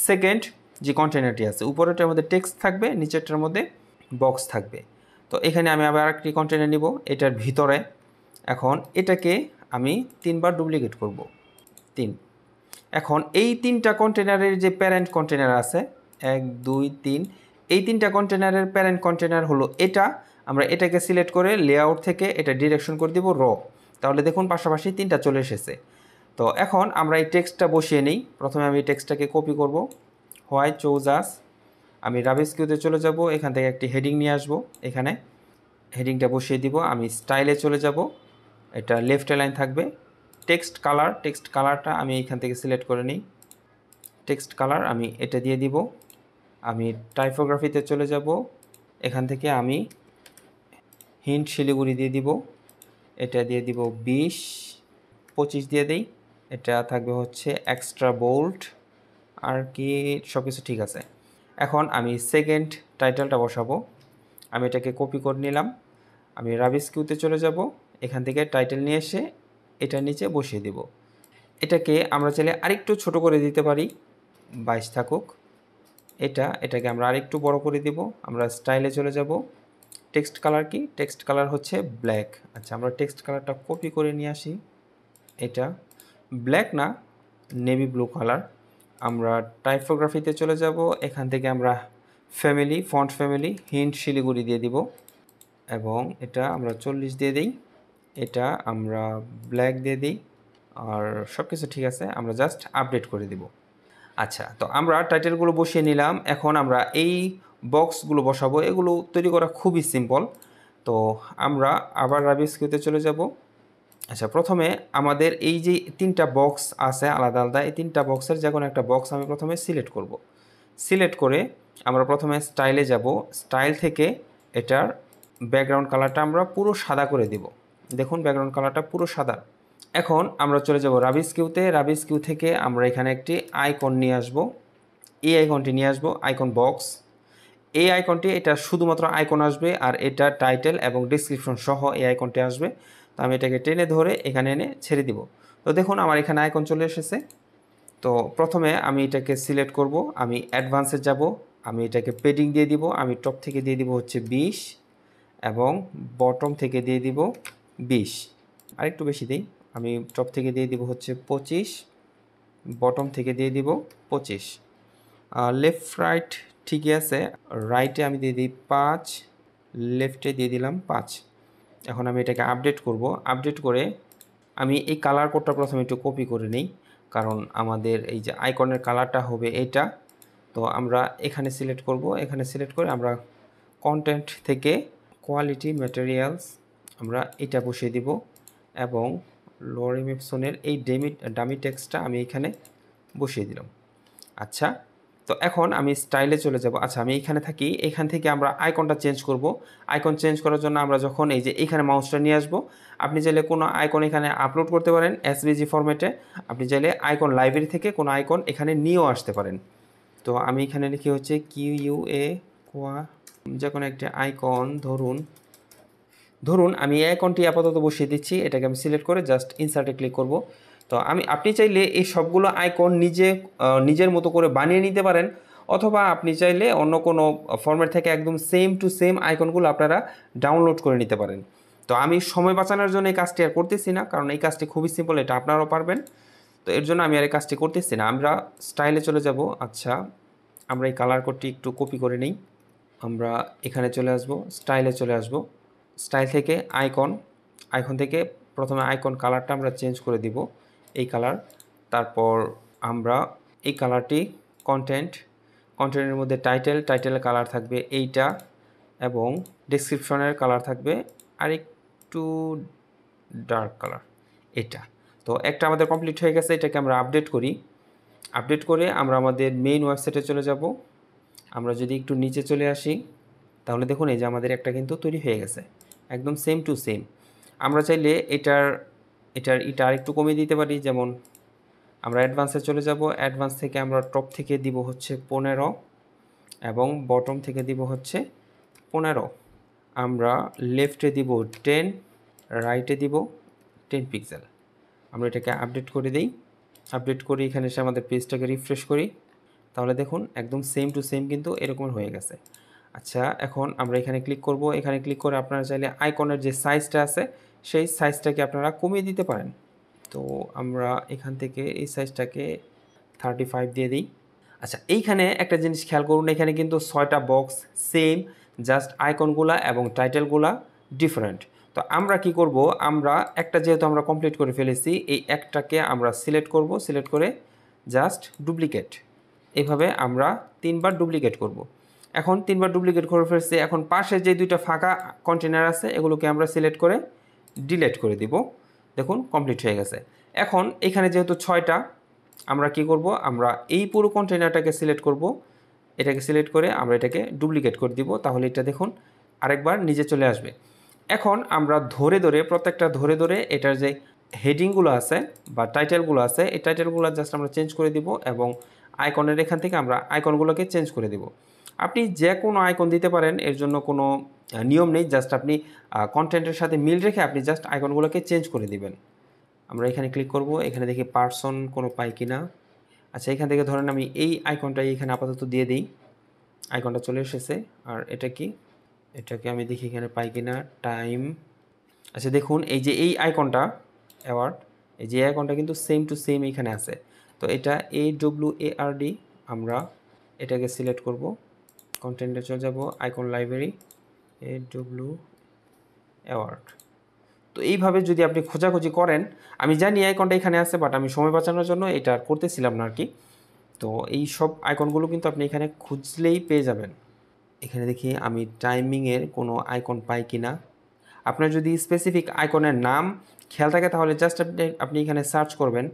সেকেন্ড যে কন্টেনারটি আছে উপরেরটার মধ্যে টেক্সট থাকবে, নিচেরটার মধ্যে বক্স থাকবে। তো এখানে আমি আবার একটি কন্টেনার নিব এটার ভিতরে। এখন এটাকে আমি 3বার ডুপ্লিকেট করব, 3। এখন এই 3টা কন্টেনারের যে প্যারেন্ট কন্টেনার আছে 1 2 3, এই 3টা কন্টেনারের প্যারেন্ট কন্টেনার হলো এটা। আমরা এটাকে সিলেক্ট করে লেআউট থেকে এটা ডিরেকশন করে দিব র। তাহলে দেখুন পাশাপাশি 3টা চলে এসেছে। তো এখন আমরা এই টেক্সটটা বসিয়ে নিই। প্রথমে আমি টেক্সটটাকে কপি করব, হোয়াই চোজ আস। আমি রাবিস্কিউতে চলে যাব, এখান থেকে একটি হেডিং নিয়ে আসব, এখানে হেডিংটা বসিয়ে দিব। আমি স্টাইলে চলে যাব, এটা লেফট লাইন থাকবে। টেক্সট কালারটা আমি এখান থেকে সিলেক্ট করে নিই, টেক্সট কালার আমি এটা দিয়ে দিব। আমি টাইপোগ্রাফিতে চলে যাব, এখান থেকে আমি হিন্ট শিলিগুড়ি দিয়ে দিব, এটা দিয়ে দিব 20 25 দিয়ে দিই। এটা থাকবে হচ্ছে এক্সট্রা বোল্ড, আর কি সব কিছু ঠিক আছে। এখন আমি সেকেন্ড টাইটেলটা বসাবো, আমি এটাকে কপি করে নিলাম। আমি রাবিস্কিউতে চলে যাব, এখান থেকে টাইটেল নিয়ে এসে এটার নিচে বসিয়ে দেব। এটাকে আমরা চাইলে আরেকটু ছোট করে দিতে পারি, 22 থাকুক। এটাকে আমরা আরেকটু বড় করে দিব। আমরা স্টাইলে চলে যাব, টেক্সট কালার কি, টেক্সট কালার হচ্ছে ব্ল্যাক। আচ্ছা, আমরা টেক্সট কালারটা কপি করে নিয়ে আসি, এটা ব্ল্যাক না নেভি ব্লু কালার। আমরা টাইপোগ্রাফিতে চলে যাব, এখান থেকে আমরা family, font family hint Siliguri দিয়ে দিব এবং এটা আমরা 40 দিয়ে দিই। এটা আমরা ব্ল্যাক দিয়ে দিই, আর সব কিছু ঠিক আছে, আমরা জাস্ট আপডেট করে দিব। আচ্ছা, তো আমরা টাইটেলগুলো বসিয়ে নিলাম। এখন আমরা এই বক্সগুলো বসাবো, এগুলো তৈরি করা খুবই সিম্পল। তো আমরা আবার রাবিস্কিউতে চলে যাব। আচ্ছা, প্রথমে আমাদের এই যে 3টা বক্স আছে আলাদা আলাদা, এই 3টা বক্সের যে কোনো একটা বক্স আমি প্রথমে সিলেক্ট করব। সিলেক্ট করে আমরা প্রথমে স্টাইলে যাব, স্টাইল থেকে এটার ব্যাকগ্রাউন্ড কালারটা আমরা পুরো সাদা করে দিব। দেখুন ব্যাকগ্রাউন্ড কালারটা পুরো সাদা। এখন আমরা চলে যাব রাবিস্কিউতে, রাবিস্কিউ থেকে আমরা এখানে একটি আইকন নিয়ে আসব, এই আইকনটি নিয়ে আসব, আইকন বক্স। এই আইকনটি, এটা শুধুমাত্র আইকন আসবে আর এটা টাইটেল এবং ডিসক্রিপশন সহ এই আইকনটি আসবে। তো আমি এটাকে টেনে ধরে এখানে এনে ছেড়ে দিব। তো দেখুন আমার এখানে আইকন চলে এসেছে। তো প্রথমে আমি এটাকে সিলেক্ট করব, আমি অ্যাডভান্সে যাব, আমি এটাকে পেডিং দিয়ে দিব। আমি টপ থেকে দিয়ে দিব হচ্ছে 20 এবং বটম থেকে দিয়ে দিব 20, আরেকটু বেশি দিই। আমি টপ থেকে দিয়ে দিব হচ্ছে 25, বটম থেকে দিয়ে দিব 25। লেফট রাইট ঠিকই আছে। রাইটে আমি দিয়ে দিই 5, লেফটে দিয়ে দিলাম 5। এখন আমি এটাকে আপডেট করব। আপডেট করে আমি এই কালার কোডটা প্রথমে একটু কপি করে নিই, কারণ আমাদের এই যে আইকনের কালারটা হবে এটা। তো আমরা এখানে সিলেক্ট করব, এখানে সিলেক্ট করে আমরা কন্টেন্ট থেকে কোয়ালিটি ম্যাটেরিয়ালস আমরা এটা বসিয়ে দিব এবং লরেম ইপসনের এই ডামি টেক্সটটা আমি এখানে বসিয়ে দিলাম। আচ্ছা, তো এখন আমি স্টাইলে চলে যাব। আচ্ছা, আমি এখানে থাকি, এখান থেকে আমরা আইকনটা চেঞ্জ করব। আইকন চেঞ্জ করার জন্য আমরা যখন এই যে এখানে মাউসটা নিয়ে আসব, আপনি চাইলে কোনো আইকন এখানে আপলোড করতে পারেন এসভিজি ফরম্যাটে। আপনি চাইলে আইকন লাইব্রেরি থেকে কোনো আইকন এখানে নিয়েও আসতে পারেন। তো আমি এখানে লিখি হচ্ছে QUA কোয়া, যে কোনো একটা আইকন ধরুন আমি এই আইকনটি আপাতত বসিয়ে দিচ্ছি। এটাকে আমি সিলেক্ট করে জাস্ট ইনসার্টে ক্লিক করব। তো আপনি চাইলে এই সবগুলো আইকন নিজের মতো করে বানিয়ে নিতে পারেন, অথবা আপনি চাইলে অন্য কোনো ফরম্যাট থেকে একদম সেম টু সেম আইকনগুলো আপনারা ডাউনলোড করে নিতে পারেন। তো আমি সময় বাঁচানোর জন্য এই কাজটি আর করতেছি না, কারণ এই কাজটি খুবই সিম্পল, এটা আপনারাও পারবেন। তো এর জন্য আমি আর এই কাজটি করতেছি না, আমরা স্টাইলে চলে যাব। আচ্ছা, আমরা এই কালার কোডটি একটু কপি করে নিই। আমরা এখানে চলে আসব, স্টাইলে চলে আসব। স্টাইল থেকে আইকন থেকে প্রথমে আইকন কালারটা আমরা চেঞ্জ করে দিব এই কালার। তারপর আমরা এই কালারটি কন্টেন্টের মধ্যে টাইটেলের কালার থাকবে এইটা, এবং ডেসক্রিপশনের কালার থাকবে আর একটু ডার্ক কালার এটা। তো একটা আমাদের কমপ্লিট হয়ে গেছে, এটাকে আমরা আপডেট করি। আপডেট করে আমরা আমাদের মেইন ওয়েবসাইটে চলে যাব। আমরা যদি একটু নিচে চলে আসি, তাহলে দেখুন এই যে আমাদের একটা কিন্তু তৈরি হয়ে গেছে, একদম সেম টু সেম। আমরা চাইলে এটা আরেকটু কমিয়ে দিতে পারি, যেমন আমরা অ্যাডভান্সে চলে যাব। অ্যাডভান্স থেকে আমরা টপ থেকে দিব হচ্ছে 15 এবং বটম থেকে দিব হচ্ছে 15। আমরা লেফটে দিব 10, রাইটে দিব 10 পিক্সেল। আমরা এটাকে আপডেট করে দিই। আপডেট করে এখানে এসে আমাদের পেজটাকে রিফ্রেশ করি, তাহলে দেখুন একদম সেম টু সেম কিন্তু এরকম হয়ে গেছে। আচ্ছা, এখন আমরা এখানে ক্লিক করব। এখানে ক্লিক করে আপনারা চাইলে আইকনের যে সাইজটা আছে সেই সাইজটাকে আপনারা কমিয়ে দিতে পারেন। তো আমরা এখান থেকে এই সাইজটাকে 35 দিয়ে দিই। আচ্ছা, এইখানে একটা জিনিস খেয়াল করুন, এখানে কিন্তু 6টা বক্স সেম, জাস্ট আইকনগুলা এবং টাইটেলগুলা ডিফারেন্ট। তো আমরা কি করব, আমরা একটা যেহেতু আমরা কমপ্লিট করে ফেলেছি, এই একটাকে আমরা সিলেক্ট করব, সিলেক্ট করে জাস্ট ডুপ্লিকেট, এভাবে আমরা 3বার ডুপ্লিকেট করব। এখন 3বার ডুপ্লিকেট করে ফেলছি। এখন পাশে যে 2টা ফাঁকা কন্টেনার আছে এগুলোকে আমরা সিলেক্ট করে ডিলিট করে দিব। দেখুন কমপ্লিট হয়ে গেছে। এখন এখানে যেহেতু 6টা, আমরা কি করব, আমরা এই পুরো কন্টেনারটাকে সিলেক্ট করব। এটাকে সিলেক্ট করে আমরা এটাকে ডুপ্লিকেট করে দিব, তাহলে এটা দেখুন আরেকবার নিচে চলে আসবে। এখন আমরা প্রত্যেকটা ধরে এটার যে হেডিংগুলো আছে বা টাইটেলগুলো আছে, এই টাইটেলগুলো জাস্ট আমরা চেঞ্জ করে দিব এবং আইকনের এখান থেকে আমরা আইকনগুলোকে চেঞ্জ করে দিব। আপনি যে কোনো আইকন দিতে পারেন, এর জন্য কোনো নিয়ম নেই, জাস্ট আপনি কন্টেন্টের সাথে মিল রেখে আপনি জাস্ট আইকনগুলোকে চেঞ্জ করে দিবেন। আমরা এখানে ক্লিক করব, এখানে দেখি পার্সন কোনো পাই কিনা। আচ্ছা, এখান থেকে ধরেন আমি এই আইকনটাই এখানে আপাতত দিয়ে দিই। আইকনটা চলে এসেছে। আর এটাকে আমি দেখি এখানে পাই কিনা। টাইম। আচ্ছা, দেখুন এই যে এই আইকনটা অ্যাওয়ার্ড, এই যে আইকনটা কিন্তু সেম টু সেম এখানে আছে। তো এটা AWARD, আমরা এটাকে সিলেক্ট করব, কন্টেন্টে চলে যাব, আইকন লাইব্রেরি AWARD। তো এইভাবে যদি আপনি খোঁজাখুঁজি করেন, আমি জানি আইকনটা এখানে আছে, বাট আমি সময় বাঁচানোর জন্য এটা আর করতেছিলাম না আর কি। তো এই সব আইকনগুলো কিন্তু আপনি এখানে খুঁজলেই পেয়ে যাবেন। এখানে দেখি আমি টাইমিংয়ের কোনো আইকন পাই কিনা। আপনার যদি স্পেসিফিক আইকনের নাম খেয়াল থাকে তাহলে জাস্ট আপনি এখানে সার্চ করবেন।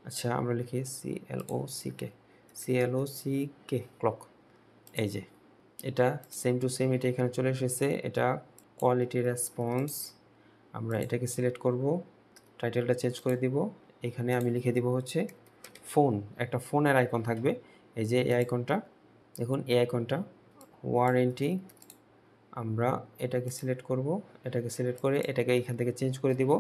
আচ্ছা, আমরা লিখি CLOCK ক্লক। এই যে এটা সেম টু সেম, এটা এখানে চলে এসেছে। এটা কোয়ালিটি রেসপন্স, আমরা এটাকে সিলেক্ট করব, টাইটেলটা চেঞ্জ করে দিব। এখানে আমি লিখে দিব হচ্ছে ফোন, একটা ফোনের আইকন থাকবে। এই যে এই আইকনটা দেখুন, এই আইকনটা ওয়ারেন্টি, আমরা এটাকে সিলেক্ট করব, এটাকে সিলেক্ট করে এটাকে এইখান থেকে চেঞ্জ করে দিব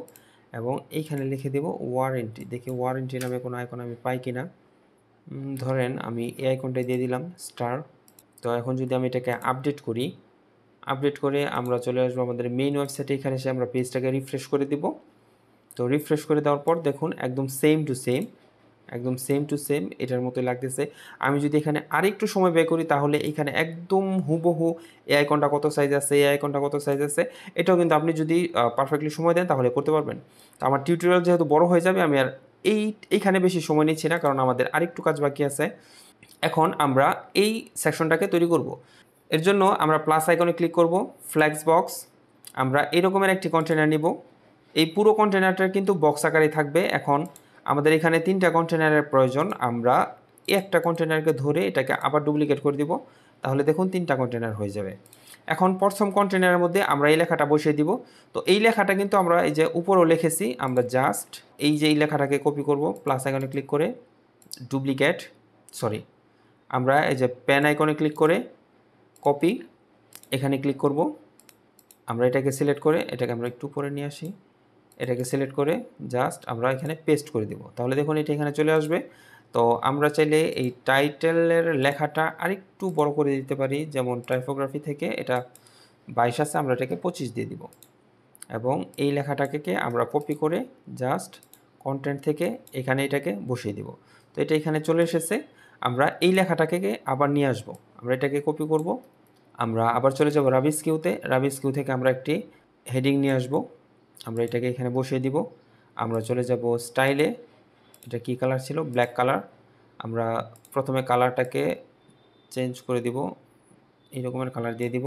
এবং এইখানে লিখে দেব ওয়ারেন্টি। দেখি ওয়ারেন্টি নামে কোনো আইকন আমি পাই কিনা। ধরেন আমি এই আইকনটা দিয়ে দিলাম স্টার। তো এখন যদি আমি এটাকে আপডেট করি, আপডেট করে আমরা চলে আসবো আমাদের মেইন ওয়েবসাইটে। এখানে এসে আমরা পেজটাকে রিফ্রেশ করে দিব। তো রিফ্রেশ করে দেওয়ার পর দেখুন একদম সেম টু সেম, একদম সেম টু সেম এটার মতোই লাগতেছে। আমি যদি এখানে আরেকটু সময় ব্যয় করি তাহলে এখানে একদম হুবহু এই আইকনটা কত সাইজ আছে, এই আইকনটা কত সাইজ আছে, এটাও কিন্তু আপনি যদি পারফেক্টলি সময় দেন তাহলে করতে পারবেন। তো আমার টিউটোরিয়াল যেহেতু বড় হয়ে যাবে আমি আর এইখানে বেশি সময় নিচ্ছি না, কারণ আমাদের আরেকটু কাজ বাকি আছে। এখন আমরা এই সেকশনটাকে তৈরি করব। এর জন্য আমরা প্লাস আইকনে ক্লিক করব, ফ্ল্যাক্স বক্স। আমরা এরকমের একটি কন্টেনার নিব। এই পুরো কন্টেনারটা কিন্তু বক্স আকারে থাকবে। এখন আমাদের এখানে 3টা কন্টেনারের প্রয়োজন। আমরা একটা কন্টেনারকে ধরে এটাকে আবার ডুপ্লিকেট করে দিব, তাহলে দেখুন 3টা কন্টেনার হয়ে যাবে। এখন প্রথম কন্টেনারের মধ্যে আমরা এই লেখাটা বসিয়ে দিব। তো এই লেখাটা কিন্তু আমরা এই যে উপরেও লিখেছি, আমরা জাস্ট এই যে এই লেখাটাকে কপি করব, প্লাস আইকনে ক্লিক করে ডুপ্লিকেট, আমরা এই যে পেন আইকনে ক্লিক করে কপি, এখানে ক্লিক করব। আমরা এটাকে সিলেক্ট করে এটাকে আমরা একটু উপরে নিয়ে আসি, এটাকে সিলেক্ট করে জাস্ট আমরা এখানে পেস্ট করে দিব, তাহলে দেখুন এটা এখানে চলে আসবে। তো আমরা চাইলে এই টাইটেলের লেখাটা আরেকটু বড় করে দিতে পারি, যেমন টাইপোগ্রাফি থেকে এটা 22 আছে, আমরা এটাকে 25 দিয়ে দিব। এবং এই লেখাটাকে আমরা কপি করে জাস্ট কন্টেন্ট থেকে এখানে এটাকে বসিয়ে দিব। তো এটা এখানে চলে এসেছে। আমরা এই লেখাটাকে আবার নিয়ে আসব, আমরা এটাকে কপি করব, আমরা আবার চলে যাব রাবিস কিউতে। রাবিস কিউ থেকে আমরা একটি হেডিং নিয়ে আসব, আমরা এটাকে এখানে বসিয়ে দিব। আমরা চলে যাব স্টাইলে, এটা কি কালার ছিল, ব্ল্যাক কালার। আমরা প্রথমে কালারটাকে চেঞ্জ করে দিব, এই রকমের কালার দিয়ে দিব।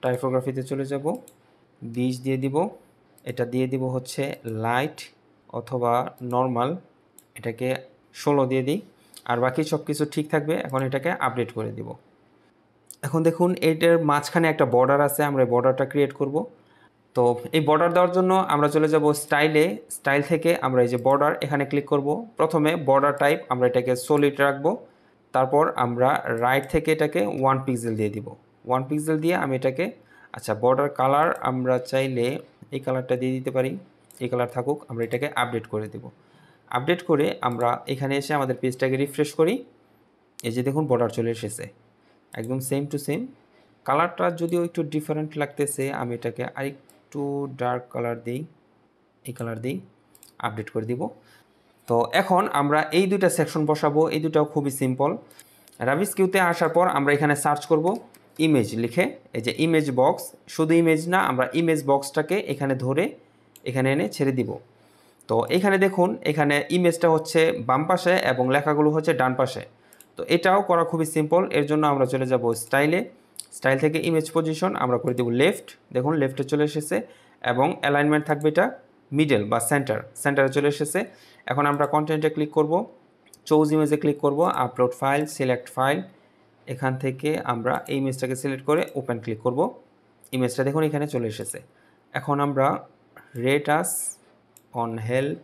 টাইপোগ্রাফিতে চলে যাব, 20 দিয়ে দিব। এটা দিয়ে দিব হচ্ছে লাইট অথবা নর্মাল, এটাকে 16 দিয়ে দিই। আর বাকি সব কিছু ঠিক থাকবে। এখন এটাকে আপডেট করে দিব। এখন দেখুন এটার মাঝখানে একটা বর্ডার আছে, আমরা বর্ডারটা ক্রিয়েট করব। তো এই বর্ডার দেওয়ার জন্য আমরা চলে যাব স্টাইলে, স্টাইল থেকে আমরা এই যে বর্ডার এখানে ক্লিক করব। প্রথমে বর্ডার টাইপ আমরা এটাকে সলিড রাখবো, তারপর আমরা রাইট থেকে এটাকে 1 পিক্সেল দিয়ে দিব। 1 পিক্সেল দিয়ে আমি এটাকে, আচ্ছা বর্ডার কালার আমরা চাইলে এই কালারটা দিয়ে দিতে পারি, এই কালার থাকুক। আমরা এটাকে আপডেট করে দেব। আপডেট করে আমরা এখানে এসে আমাদের পেজটাকে রিফ্রেশ করি, এই যে দেখুন বর্ডার চলে এসেছে একদম সেম টু সেম। কালারটা যদিও একটু ডিফারেন্ট লাগতেছে, আমি এটাকে আরেকটু ডার্ক কালার দিই, এই কালার দিই, আপডেট করে দিব। তো এখন আমরা এই দুইটা সেকশন বসাবো, এই দুটাও খুবই সিম্পল। রাবিস কিউতে আসার পর আমরা এখানে সার্চ করব ইমেজ লিখে, এই যে ইমেজ বক্স, শুধু ইমেজ না, আমরা ইমেজ বক্সটাকে এখানে ধরে এখানে এনে ছেড়ে দিব। তো এখানে দেখুন এখানে ইমেজটা হচ্ছে বাম পাশে এবং লেখাগুলো হচ্ছে ডান পাশে। তো এটাও করা খুবই সিম্পল। এর জন্য আমরা চলে যাব স্টাইলে, স্টাইল থেকে ইমেজ পজিশন আমরা করে দেব লেফট, দেখুন লেফটে চলে এসেছে। এবং অ্যালাইনমেন্ট থাকবে এটা মিডল বা সেন্টারে চলে এসেছে। এখন আমরা কন্টেন্টে ক্লিক করব, চুজ ইমেজে ক্লিক করব, আপলোড ফাইল, সিলেক্ট ফাইল। এখান থেকে আমরা এই ইমেজটাকে সিলেক্ট করে ওপেন ক্লিক করব। ইমেজটা দেখুন এখানে চলে এসেছে। এখন আমরা রেট আস অন হেল্প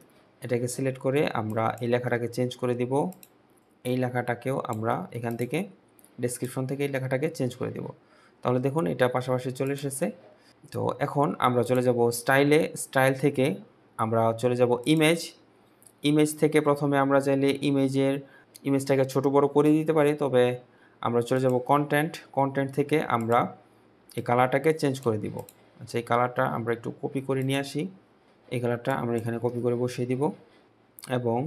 এটাকে সিলেক্ট করে আমরা এই লেখাটাকে চেঞ্জ করে দিব। এই লেখাটাকেও আমরা এখান থেকে ডেসক্রিপশন থেকে এই লেখাটাকে চেঞ্জ করে দেব, তাহলে দেখুন এটা পাশাপাশি চলে এসেছে। তো এখন আমরা চলে যাব স্টাইলে, স্টাইল থেকে আমরা চলে যাব ইমেজ, ইমেজ থেকে প্রথমে আমরা চাইলে ইমেজটাকে ছোট বড় করে দিতে পারি, তবে আমরা চলে যাব কন্টেন্ট, কন্টেন্ট থেকে আমরা এই কালারটাকে চেঞ্জ করে দিব। আচ্ছা এই কালারটা আমরা একটু কপি করে নিয়ে আসি, এই কালারটা আমরা এখানে কপি করে বসিয়ে দিব। এবং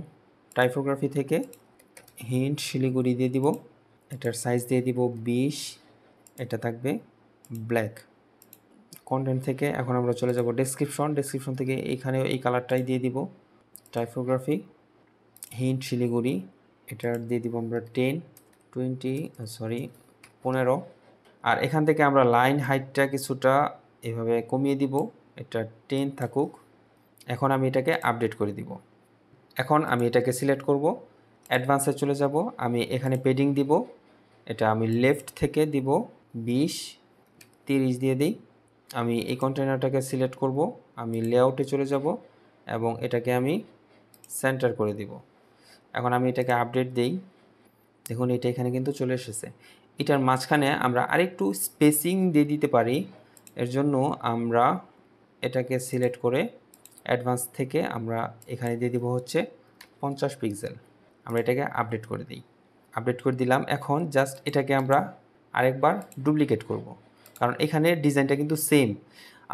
টাইপোগ্রাফি থেকে হিন্ট শিলিগুড়ি দিয়ে দিব, এটার সাইজ দিয়ে দিব 20, এটা থাকবে ব্ল্যাক। কন্টেন্ট থেকে এখন আমরা চলে যাব ডেসক্রিপশন, ডেসক্রিপশন থেকে এইখানেও এই কালারটাই দিয়ে দিব। টাইপোগ্রাফি হিন্ট শিলিগুড়ি, এটার দিয়ে দিব আমরা 15। আর এখান থেকে আমরা লাইন হাইটটা কিছুটা এভাবে কমিয়ে দিব, এটা 10 থাকুক। এখন আমি এটাকে আপডেট করে দিব। এখন আমি এটাকে সিলেক্ট করব, অ্যাডভান্সে চলে যাব, আমি এখানে পেডিং দিব, এটা আমি লেফট থেকে দিব 20, 30 দিয়ে দিই। আমি এই কন্টেনারটাকে সিলেক্ট করব, আমি লেআউটে চলে যাব এবং এটাকে আমি সেন্টার করে দিব। এখন আমি এটাকে আপডেট দেই, দেখুন এটা এখানে কিন্তু চলে এসেছে। এটার মাঝখানে আমরা আরেকটু স্পেসিং দিয়ে দিতে পারি। এর জন্য আমরা এটাকে সিলেক্ট করে অ্যাডভান্স থেকে আমরা এখানে দিয়ে দিব হচ্ছে 50 পিক্সেল। আমরা এটাকে আপডেট করে দিই, আপডেট করে দিলাম। এখন জাস্ট এটাকে আমরা আরেকবার ডুপ্লিকেট করব, কারণ এখানে ডিজাইনটা কিন্তু সেম।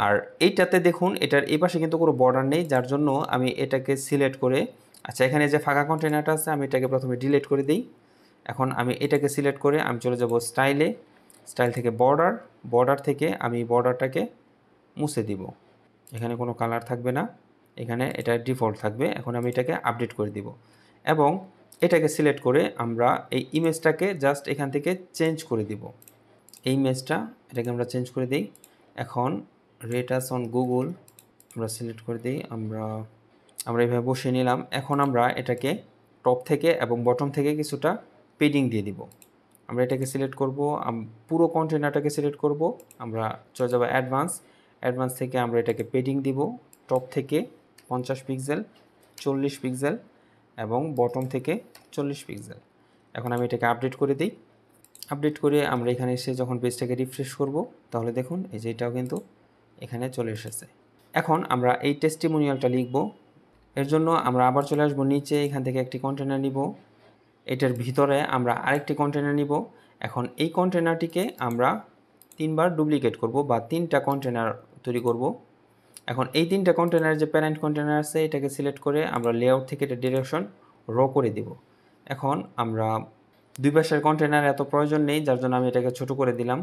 আর এইটাতে দেখুন এটার এই পাশে কিন্তু কোনো বর্ডার নেই, যার জন্য আমি এটাকে সিলেক্ট করে আচ্ছা, এখানে যে ফাঁকা কন্টেনারটা আছে আমি এটাকে প্রথমে ডিলিট করে দিই। এখন আমি এটাকে সিলেক্ট করে আমি চলে যাব স্টাইলে, স্টাইল থেকে বর্ডার, বর্ডার থেকে আমি বর্ডারটাকে মুছে দিব। এখানে কোনো কালার থাকবে না, এখানে এটা ডিফল্ট থাকবে। এখন আমি এটাকে আপডেট করে দিব এবং এটাকে সিলেক্ট করে আমরা এই ইমেজটাকে জাস্ট এখান থেকে চেঞ্জ করে দিব। এই ইমেজটা এটাকে আমরা চেঞ্জ করে দিই। এখন রেট আস অন গুগল আমরা সিলেক্ট করে দিই, আমরা এইভাবে বসিয়ে নিলাম। এখন আমরা এটাকে টপ থেকে এবং বটম থেকে কিছুটা পেডিং দিয়ে দিব। আমরা এটাকে সিলেক্ট করব, পুরো কন্টেনারটাকে সিলেক্ট করব, আমরা চলে যাব অ্যাডভান্স, অ্যাডভান্স থেকে আমরা এটাকে পেডিং দিব টপ থেকে 50 পিক্সেল, 40 পিক্সেল এবং বটম থেকে 40 পিক্সেল। এখন আমি এটাকে আপডেট করে দিই। আপডেট করে আমরা এখানে এসে যখন পেজটাকে রিফ্রেশ করব তাহলে দেখুন এই যে এটাও কিন্তু এখানে চলে এসেছে। এখন আমরা এই টেস্টিমোনিয়ালটা লিখব। এর জন্য আমরা আবার চলে আসবো নিচে, এখান থেকে একটি কন্টেনার নিব, এটার ভিতরে আমরা আরেকটি কন্টেনার নিব। এখন এই কন্টেনারটিকে আমরা 3বার ডুপ্লিকেট করব বা 3টা কন্টেনার তৈরি করব। এখন এই 3টা কন্টেনার যে প্যারেন্ট কন্টেনার আছে এটাকে সিলেক্ট করে আমরা লেআউট থেকে এটা ডিরেকশন র করে দিব। এখন আমরা দুই পাশের কন্টেনার এত প্রয়োজন নেই, যার জন্য আমি এটাকে ছোট করে দিলাম।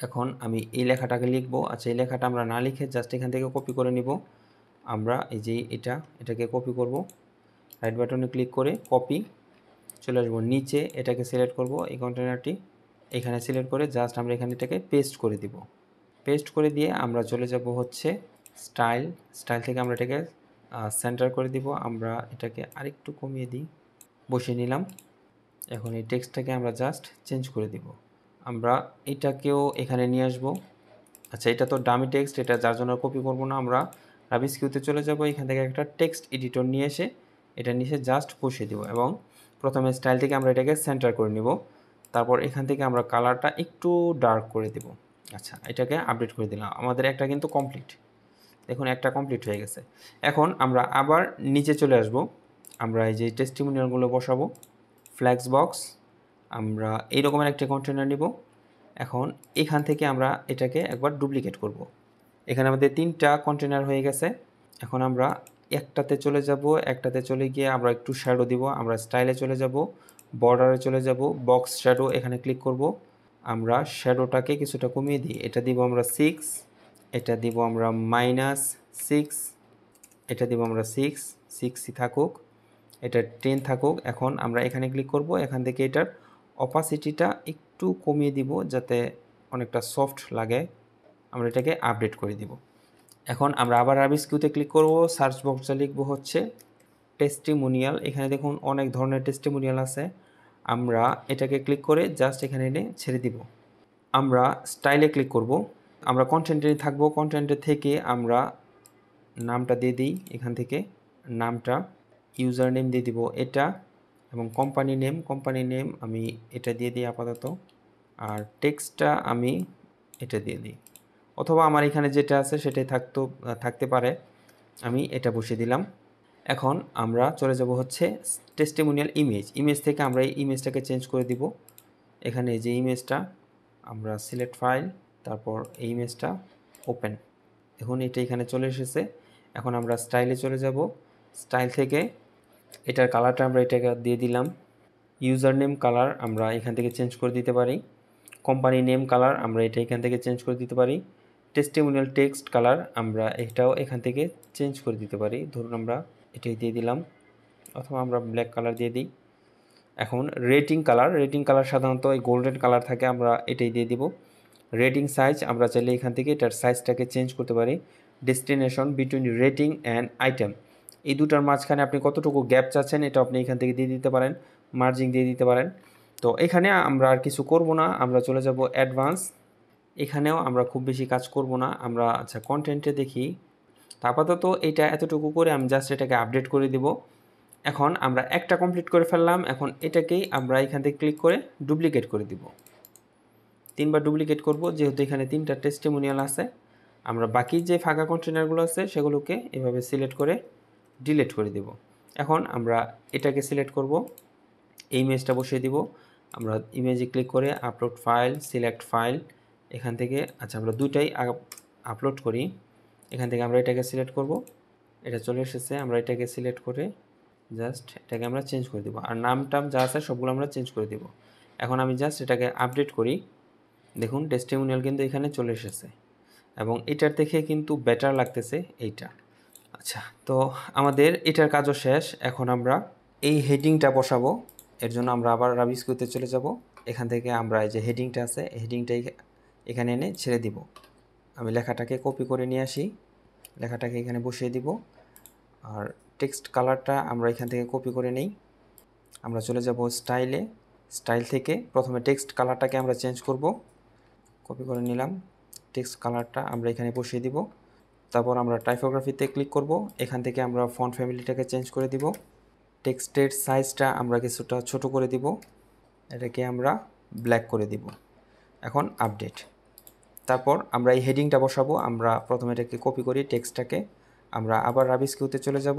এখন আমি এই লেখাটাকে লিখব। আচ্ছা, এই লেখাটা আমরা না লিখে জাস্ট এখান থেকে কপি করে নিব। আমরা এই যে এটাকে কপি করব, রাইট বাটনে ক্লিক করে কপি, চলে আসবো নিচে, এটাকে সিলেক্ট করব এই কন্টেনারটি, এখানে সিলেক্ট করে জাস্ট আমরা এখানে এটাকে পেস্ট করে দিব। পেস্ট করে দিয়ে আমরা চলে যাব হচ্ছে স্টাইল, স্টাইল থেকে আমরা এটাকে সেন্টার করে দিব। আমরা এটাকে আরেকটু কমিয়ে দিই, বসিয়ে নিলাম। এখন এই টেক্সটটাকে আমরা জাস্ট চেঞ্জ করে দিব। আমরা এটাকেও এখানে নিয়ে আসব। আচ্ছা, এটা তো ডামি টেক্সট, এটা যার জন্য কপি করব না, আমরা রাবিস কিউতে চলে যাব, এখান থেকে একটা টেক্সট এডিটর নিয়ে এসে এটা নিচে জাস্ট বসিয়ে দেব এবং প্রথমে স্টাইল থেকে আমরা এটাকে সেন্টার করে নিব। তারপর এখান থেকে আমরা কালারটা একটু ডার্ক করে দেব। আচ্ছা, এটাকে আপডেট করে দিলাম। আমাদের একটা কিন্তু কমপ্লিট, দেখুন একটা কমপ্লিট হয়ে গেছে। এখন আমরা আবার নিচে চলে আসব, আমরা এই যে টেস্টিমোনিয়ালগুলো বসাবো, ফ্ল্যাক্স বক্স, আমরা এই রকমের একটা কন্টেনার নিব। এখন এখান থেকে আমরা এটাকে একবার ডুপ্লিকেট করব। এখানে আমাদের 3টা কন্টেনার হয়ে গেছে। এখন আমরা একটাতে চলে যাব, একটাতে চলে গিয়ে আমরা একটু শ্যাডো দিব। আমরা স্টাইলে চলে যাব, বর্ডারে চলে যাব, বক্স শ্যাডো এখানে ক্লিক করব। আমরা শ্যাডোটাকে কিছুটা কমিয়ে দিই, এটা দিব আমরা 6, এটা দিব আমরা -6, এটা দিব আমরা 6ই থাকুক, এটা 10 থাকুক। এখন আমরা এখানে ক্লিক করব, এখান থেকে এটার অপাসিটিটা একটু কমিয়ে দিব যাতে অনেকটা সফট লাগে। আমরা এটাকে আপডেট করে দিব। এখন আমরা আবার রাবিস কিউতে ক্লিক করব, সার্চ বক্সে লিখব হচ্ছে টেস্টিমোনিয়াল। এখানে দেখুন অনেক ধরনের টেস্টিমোনিয়াল আছে। আমরা এটাকে ক্লিক করে জাস্ট এখানে এনে ছেড়ে দিব। আমরা স্টাইলে ক্লিক করব, আমরা কন্টেন্টে থাকবো, কন্টেন্টে থেকে আমরা নামটা দিয়ে দিই, এখান থেকে নামটা ইউজার নেম দিয়ে দিব এটা, এবং কোম্পানি নেম আমি এটা দিয়ে দিই আপাতত, আর টেক্সটটা আমি এটা দিয়ে দিই, অথবা আমার এখানে যেটা আছে সেটাই থাকতে পারে, আমি এটা বসিয়ে দিলাম। এখন আমরা চলে যাব হচ্ছে টেস্টিমোনিয়াল ইমেজ থেকে আমরা এই ইমেজটাকে চেঞ্জ করে দিব। এখানে যে ইমেজটা আমরা সিলেক্ট ফাইল, তারপর এই ইমেজটা ওপেন, এখন এটা এখানে চলে এসেছে। এখন আমরা স্টাইলে চলে যাব, স্টাইল থেকে এটার কালারটা আমরা এটাকে দিয়ে দিলাম। ইউজার নেম কালার আমরা এখান থেকে চেঞ্জ করে দিতে পারি, কোম্পানি নেম কালার আমরা এটা এখান থেকে চেঞ্জ করে দিতে পারি, টেস্টিমোনিয়াল টেক্সট কালার আমরা এটাও এখান থেকে চেঞ্জ করে দিতে পারি। ধরুন আমরা এটাই দিয়ে দিলাম, অথবা আমরা ব্ল্যাক কালার দিয়ে দিই। এখন রেটিং কালার সাধারণত এই গোল্ডেন কালার থাকে, আমরা এটাই দিয়ে দিব। রেটিং সাইজ আমরা চাইলে এখান থেকে এটার সাইজটাকে চেঞ্জ করতে পারি। Destination between rating and item, এই দুটার মাঝখানে আপনি কতটুকু গ্যাপ চাচ্ছেন এটা আপনি এখান থেকে দিয়ে দিতে পারেন, মার্জিং দিয়ে দিতে পারেন। তো এখানে আমরা আর কিছু করব না, আমরা চলে যাব অ্যাডভান্স। এখানেও আমরা খুব বেশি কাজ করব না, আমরা আচ্ছা কন্টেন্টে দেখি। আপাতত এটা এতটুকু করে আমি জাস্ট এটাকে আপডেট করে দিব। এখন আমরা একটা কমপ্লিট করে ফেললাম, এখন এটাকেই আমরা এখান থেকে ক্লিক করে ডুপ্লিকেট করে দিব। 3বার ডুপ্লিকেট করব, যেহেতু এখানে 3টা টেস্টিমোনিয়াল আছে। আমরা বাকি যে ফাঁকা কন্টেনারগুলো আছে সেগুলোকে এভাবে সিলেক্ট করে ডিলিট করে দেব। এখন আমরা এটাকে সিলেক্ট করব, এই ইমেজটা বসিয়ে দিব। আমরা ইমেজে ক্লিক করে আপলোড ফাইল, সিলেক্ট ফাইল, এখান থেকে আচ্ছা আমরা দুটাই আপলোড করি। এখান থেকে আমরা এটাকে সিলেক্ট করব, এটা চলে এসেছে। আমরা এটাকে সিলেক্ট করে
জাস্ট এটাকে আমরা চেঞ্জ করে দেবো, আর নাম টাম যা আছে সবগুলো আমরা চেঞ্জ করে দেবো। এখন আমি জাস্ট এটাকে আপডেট করি, দেখুন টেস্টিমোনিয়াল কিন্তু এখানে চলে এসেছে এবং এটার দেখে কিন্তু বেটার লাগতেছে এইটা। আচ্ছা, তো আমাদের এটার কাজও শেষ। এখন আমরা এই হেডিংটা বসাবো। এর জন্য আমরা আবার রাবিস্কুতে চলে যাব। এখান থেকে আমরা এই যে হেডিংটা আছে, হেডিংটা এখানে এনে ছেড়ে দিব। আমি লেখাটাকে কপি করে নিয়ে আসি, লেখাটাকে এখানে বসিয়ে দিব। আর টেক্সট কালারটা আমরা এখান থেকে কপি করে নেই। আমরা চলে যাব স্টাইলে, স্টাইল থেকে প্রথমে টেক্সট কালারটাকে আমরা চেঞ্জ করব। কপি করে নিলাম, টেক্সট কালারটা আমরা এখানে বসিয়ে দিব। তারপর আমরা টাইপোগ্রাফিতে ক্লিক করব, এখান থেকে আমরা ফন্ট ফ্যামিলিটাকে চেঞ্জ করে দিব। টেক্সটের সাইজটা আমরা কিছুটা ছোট করে দিব, এটাকে আমরা ব্ল্যাক করে দিব। এখন আপডেট। তারপর আমরা এই হেডিংটা বসাবো। আমরা প্রথমে এটাকে কপি করি, টেক্সটটাকে আমরা আবার রাবিস্কিউতে চলে যাব।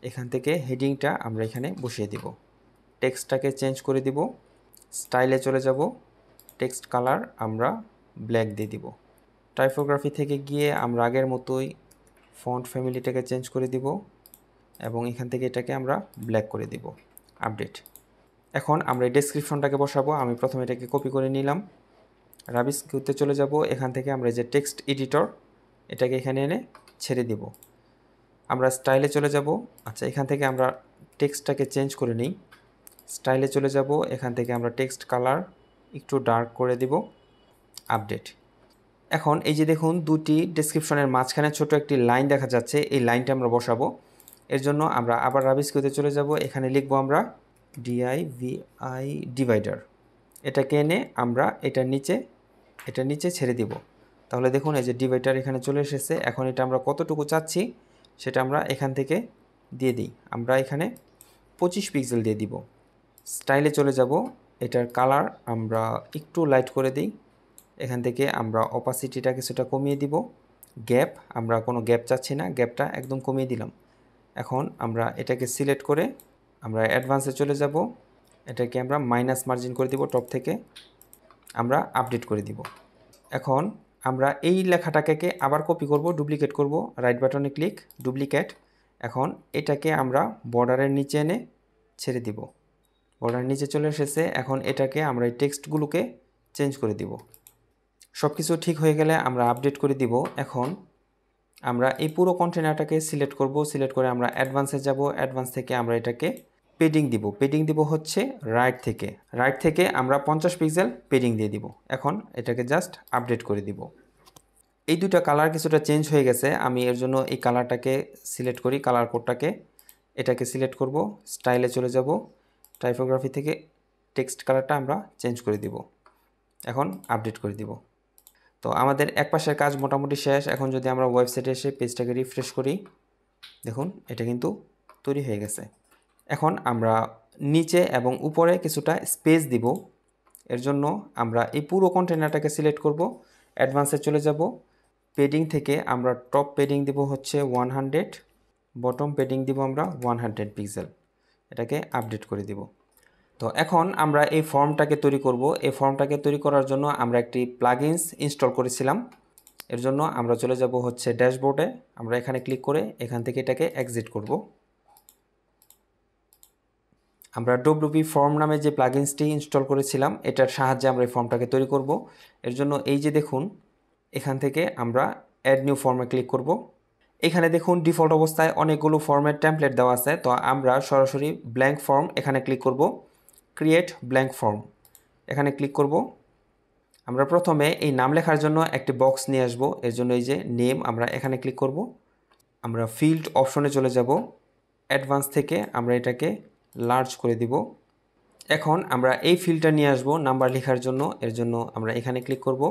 এখান থেকে হেডিংটা আমরা এখানে বসিয়ে দিব, টেক্সটটাকে চেঞ্জ করে দিব, স্টাইলে চলে যাব, টেক্সট কালার আমরা ব্ল্যাক দিয়ে দিব। টাইপোগ্রাফি থেকে গিয়ে আমরা আগের মতোই ফন্ট ফ্যামিলিটাকে চেঞ্জ করে দিব এবং এখান থেকে এটাকে আমরা ব্ল্যাক করে দিব। আপডেট। এখন আমরা এই ডেসক্রিপশনটাকে বসাবো। আমি প্রথমে এটাকে কপি করে নিলাম, রাবিস্কিউতে চলে যাব। এখান থেকে আমরা যে টেক্সট এডিটর এটাকে এখানে এনে ছেড়ে দিব। আমরা স্টাইলে চলে যাব। আচ্ছা, এখান থেকে আমরা টেক্সটটাকে চেঞ্জ করে নিই, স্টাইলে চলে যাব। এখান থেকে আমরা টেক্সট কালার একটু ডার্ক করে দিব। আপডেট। এখন এই যে দেখুন দুটি ডেসক্রিপশনের মাঝখানে ছোট একটি লাইন দেখা যাচ্ছে, এই লাইনটা আমরা বসাবো। এর জন্য আমরা আবার রাবিস্কিউতে চলে যাব। এখানে লিখবো আমরা DIVI ডিভাইডার, এটাকে এনে আমরা এটার নিচে ছেড়ে দিব। তাহলে দেখুন এই যে ডিভাইডার এখানে চলে এসেছে। এখন এটা আমরা কতটুকু চাচ্ছি সেটা আমরা এখান থেকে দিয়ে দিই। আমরা এখানে 25 পিক্সেল দিয়ে দিব। স্টাইলে চলে যাব, এটার কালার আমরা একটু লাইট করে দিই। এখান থেকে আমরা অপাসিটিটা কিছুটা কমিয়ে দিব। গ্যাপ, আমরা কোনো গ্যাপ চাচ্ছি না, গ্যাপটা একদম কমিয়ে দিলাম। এখন আমরা এটাকে সিলেক্ট করে আমরা অ্যাডভান্সে চলে যাব। এটাকে আমরা মাইনাস মার্জিন করে দিব, টপ থেকে আমরা আপডেট করে দিব। এখন আমরা এই লেখাটাকে আবার কপি করব, ডুপ্লিকেট করব, রাইট বাটনে ক্লিক, ডুপ্লিকেট। এখন এটাকে আমরা বর্ডারের নিচে এনে ছেড়ে দিব। বর্ডারের নিচে চলে এসেছে। এখন এটাকে আমরা এই টেক্সটগুলোকে চেঞ্জ করে দিব। সব কিছু ঠিক হয়ে গেলে আমরা আপডেট করে দিব। এখন আমরা এই পুরো কন্টেনারটাকে সিলেক্ট করব, সিলেক্ট করে আমরা অ্যাডভান্সে যাব। অ্যাডভান্স থেকে আমরা এটাকে পেডিং দিব। পেডিং দিব হচ্ছে রাইট থেকে আমরা 50 পিক্সেল পেডিং দিয়ে দিব। এখন এটাকে জাস্ট আপডেট করে দিব। এই দুটো কালার কিছুটা চেঞ্জ হয়ে গেছে। আমি এর জন্য এই কালারটাকে সিলেক্ট করি, কালার কোডটাকে এটাকে সিলেক্ট করব, স্টাইলে চলে যাব, টাইপোগ্রাফি থেকে টেক্সট কালারটা আমরা চেঞ্জ করে দিব। এখন আপডেট করে দিব। তো আমাদের এক পাশের কাজ মোটামুটি শেষ। এখন যদি আমরা ওয়েবসাইটে এসে পেজটাকে রিফ্রেশ করি, দেখুন এটা কিন্তু তৈরি হয়ে গেছে। এখন আমরা নিচে এবং উপরে কিছুটা স্পেস দিব। এর জন্য আমরা এই পুরো কন্টেনারটাকে সিলেক্ট করব, অ্যাডভান্সে চলে যাব। পেডিং থেকে আমরা টপ পেডিং দিব হচ্ছে 100, বটম পেডিং দিব আমরা 100 পিক্সেল। এটাকে আপডেট করে দিব। তো এখন আমরা এই ফর্মটাকে তৈরি করব। এই ফর্মটাকে তৈরি করার জন্য আমরা একটি প্লাগইনস ইনস্টল করেছিলাম। এর জন্য আমরা চলে যাব হচ্ছে ড্যাশবোর্ডে, আমরা এখানে ক্লিক করে এখান থেকে এটাকে এক্সিট করব। আমরা WP ফর্ম নামে যে প্লাগইনসটি ইনস্টল করেছিলাম এটার সাহায্যে আমরা এই ফর্মটাকে তৈরি করব। এর জন্য এই যে দেখুন এখান থেকে আমরা অ্যাড নিউ ফর্মে ক্লিক করব। এখানে দেখুন ডিফল্ট অবস্থায় অনেকগুলো ফর্মের টেমপ্লেট দেওয়া আছে। তো আমরা সরাসরি ব্ল্যাঙ্ক ফর্ম এখানে ক্লিক করব, ক্রিয়েট ব্ল্যাঙ্ক ফর্ম এখানে ক্লিক করব। আমরা প্রথমে এই নাম লেখার জন্য একটি বক্স নিয়ে আসব। এর জন্য এই যে নেম আমরা এখানে ক্লিক করব। আমরা ফিল্ড অপশনে চলে যাব, অ্যাডভান্স থেকে আমরা এটাকে লার্জ করে দিব। এখন আমরা এই ফিল্ডটা নিয়ে আসব নাম্বার লেখার জন্য। এর জন্য আমরা এখানে ক্লিক করব।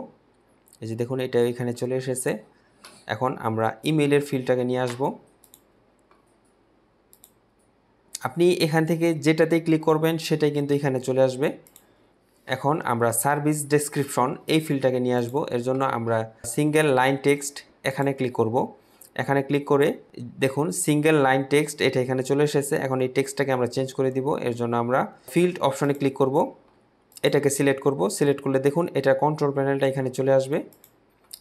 এই যে দেখুন এটা এখানে চলে এসেছে। এখন আমরা ইমেইলের ফিল্ডটাকে নিয়ে আসব। আপনি এখান থেকে যেটাতেই ক্লিক করবেন সেটাই কিন্তু এখানে চলে আসবে। এখন আমরা সার্ভিস ডেসক্রিপশন এই ফিল্ডটাকে নিয়ে আসব। এর জন্য আমরা সিঙ্গেল লাইন টেক্সট এখানে ক্লিক করব। এখানে ক্লিক করে দেখুন সিঙ্গেল লাইন টেক্সট এটা এখানে চলে এসেছে। এখন এই টেক্সটটাকে আমরা চেঞ্জ করে দিব। এর জন্য আমরা ফিল্ড অপশনে ক্লিক করব, এটাকে সিলেক্ট করব। সিলেক্ট করলে দেখুন এটা কন্ট্রোল প্যানেলটা এখানে চলে আসবে।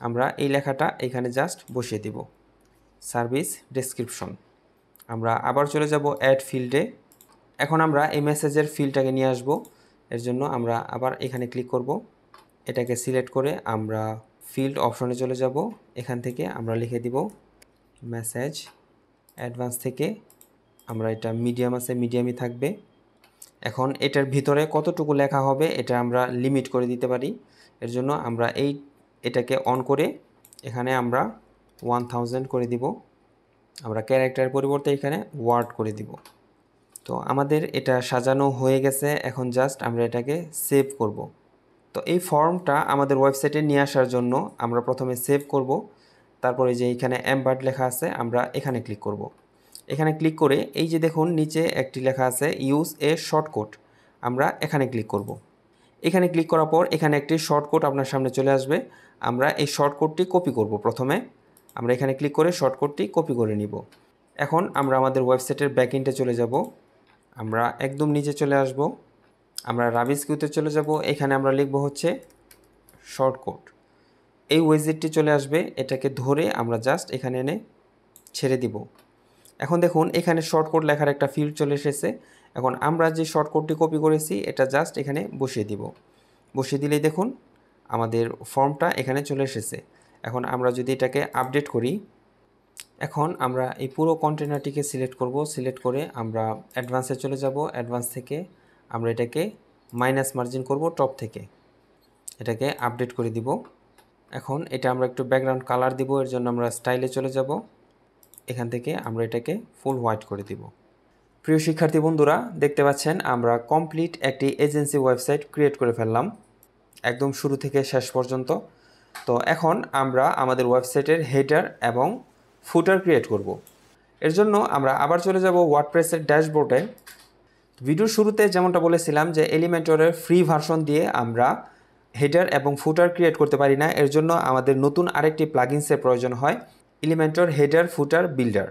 আমরা এই লেখাটা এখানে জাস্ট বসিয়ে দিব, সার্ভিস ডেসক্রিপশন। আমরা আবার চলে যাব অ্যাড ফিল্ডে। এখন আমরা এই মেসেজের ফিল্ডটাকে নিয়ে আসব। এর জন্য আমরা আবার এখানে ক্লিক করব, এটাকে সিলেক্ট করে আমরা ফিল্ড অপশনে চলে যাব। এখান থেকে আমরা লিখে দিব মেসেজ। অ্যাডভান্স থেকে আমরা এটা মিডিয়াম আছে, মিডিয়ামই থাকবে। এখন এটার ভিতরে কতটুকু লেখা হবে এটা আমরা লিমিট করে দিতে পারি। এর জন্য আমরা এটাকে অন করে এখানে আমরা 1000 করে দিব। আমরা ক্যারেক্টার পরিবর্তে এখানে ওয়ার্ড করে দিব। তো আমাদের এটা সাজানো হয়ে গেছে। এখন জাস্ট আমরা এটাকে সেভ করব। তো এই ফর্মটা আমাদের ওয়েবসাইটে নিয়ে আসার জন্য আমরা প্রথমে সেভ করব। তারপরে যে এখানে এমবার্ড লেখা আছে আমরা এখানে ক্লিক করব। এখানে ক্লিক করে এই যে দেখুন নিচে একটি লেখা আছে ইউজ এ শর্টকাট, আমরা এখানে ক্লিক করব। এখানে ক্লিক করার পর এখানে একটি শর্টকাট আপনার সামনে চলে আসবে। আমরা এই শর্টকাটটি কপি করব। প্রথমে আমরা এখানে ক্লিক করে শর্টকাটটি কপি করে নিব। এখন আমরা আমাদের ওয়েবসাইটের ব্যাকএন্ডে চলে যাব। আমরা একদম নিচে চলে আসব। আমরা রাবিস কিউতে চলে যাব। এখানে আমরা লিখব হচ্ছে শর্টকাট। এই ওয়েবসাইটটি চলে আসবে, এটাকে ধরে আমরা জাস্ট এখানে এনে ছেড়ে দিব। এখন দেখুন এখানে শর্টকাট লেখার একটা ফিল্ড চলে এসেছে। এখন আমরা যে শর্টকাটটি কপি করেছি এটা জাস্ট এখানে বসিয়ে দিব। বসিয়ে দিলেই দেখুন আমাদের ফর্মটা এখানে চলে এসেছে। এখন আমরা যদি এটাকে আপডেট করি, এখন আমরা এই পুরো কন্টেনারটিকে সিলেক্ট করব। সিলেক্ট করে আমরা অ্যাডভান্সে চলে যাব। অ্যাডভান্স থেকে আমরা এটাকে মাইনাস মার্জিন করব টপ থেকে, এটাকে আপডেট করে দিব। এখন এটা আমরা একটু ব্যাকগ্রাউন্ড কালার দিব। এর জন্য আমরা স্টাইলে চলে যাব। এখান থেকে আমরা এটাকে ফুল হোয়াইট করে দিব। প্রিয় শিক্ষার্থী বন্ধুরা, দেখতে পাচ্ছেন আমরা কমপ্লিট একটি এজেন্সি ওয়েবসাইট ক্রিয়েট করে ফেললাম একদম শুরু থেকে শেষ পর্যন্ত। তো এখন আমরা আমাদের ওয়েবসাইটের হেডার এবং ফুটার ক্রিয়েট করব। এর জন্য আমরা আবার চলে যাব ওয়ার্ডপ্রেসের ড্যাশবোর্ডে। ভিডিওর শুরুতে যেমনটা বলেছিলাম যে এলিমেন্টরের ফ্রি ভার্সন দিয়ে আমরা হেডার এবং ফুটার ক্রিয়েট করতে পারি না। এর জন্য আমাদের নতুন আরেকটি প্লাগইনসের প্রয়োজন হয়, এলিমেন্টর হেডার ফুটার বিল্ডার।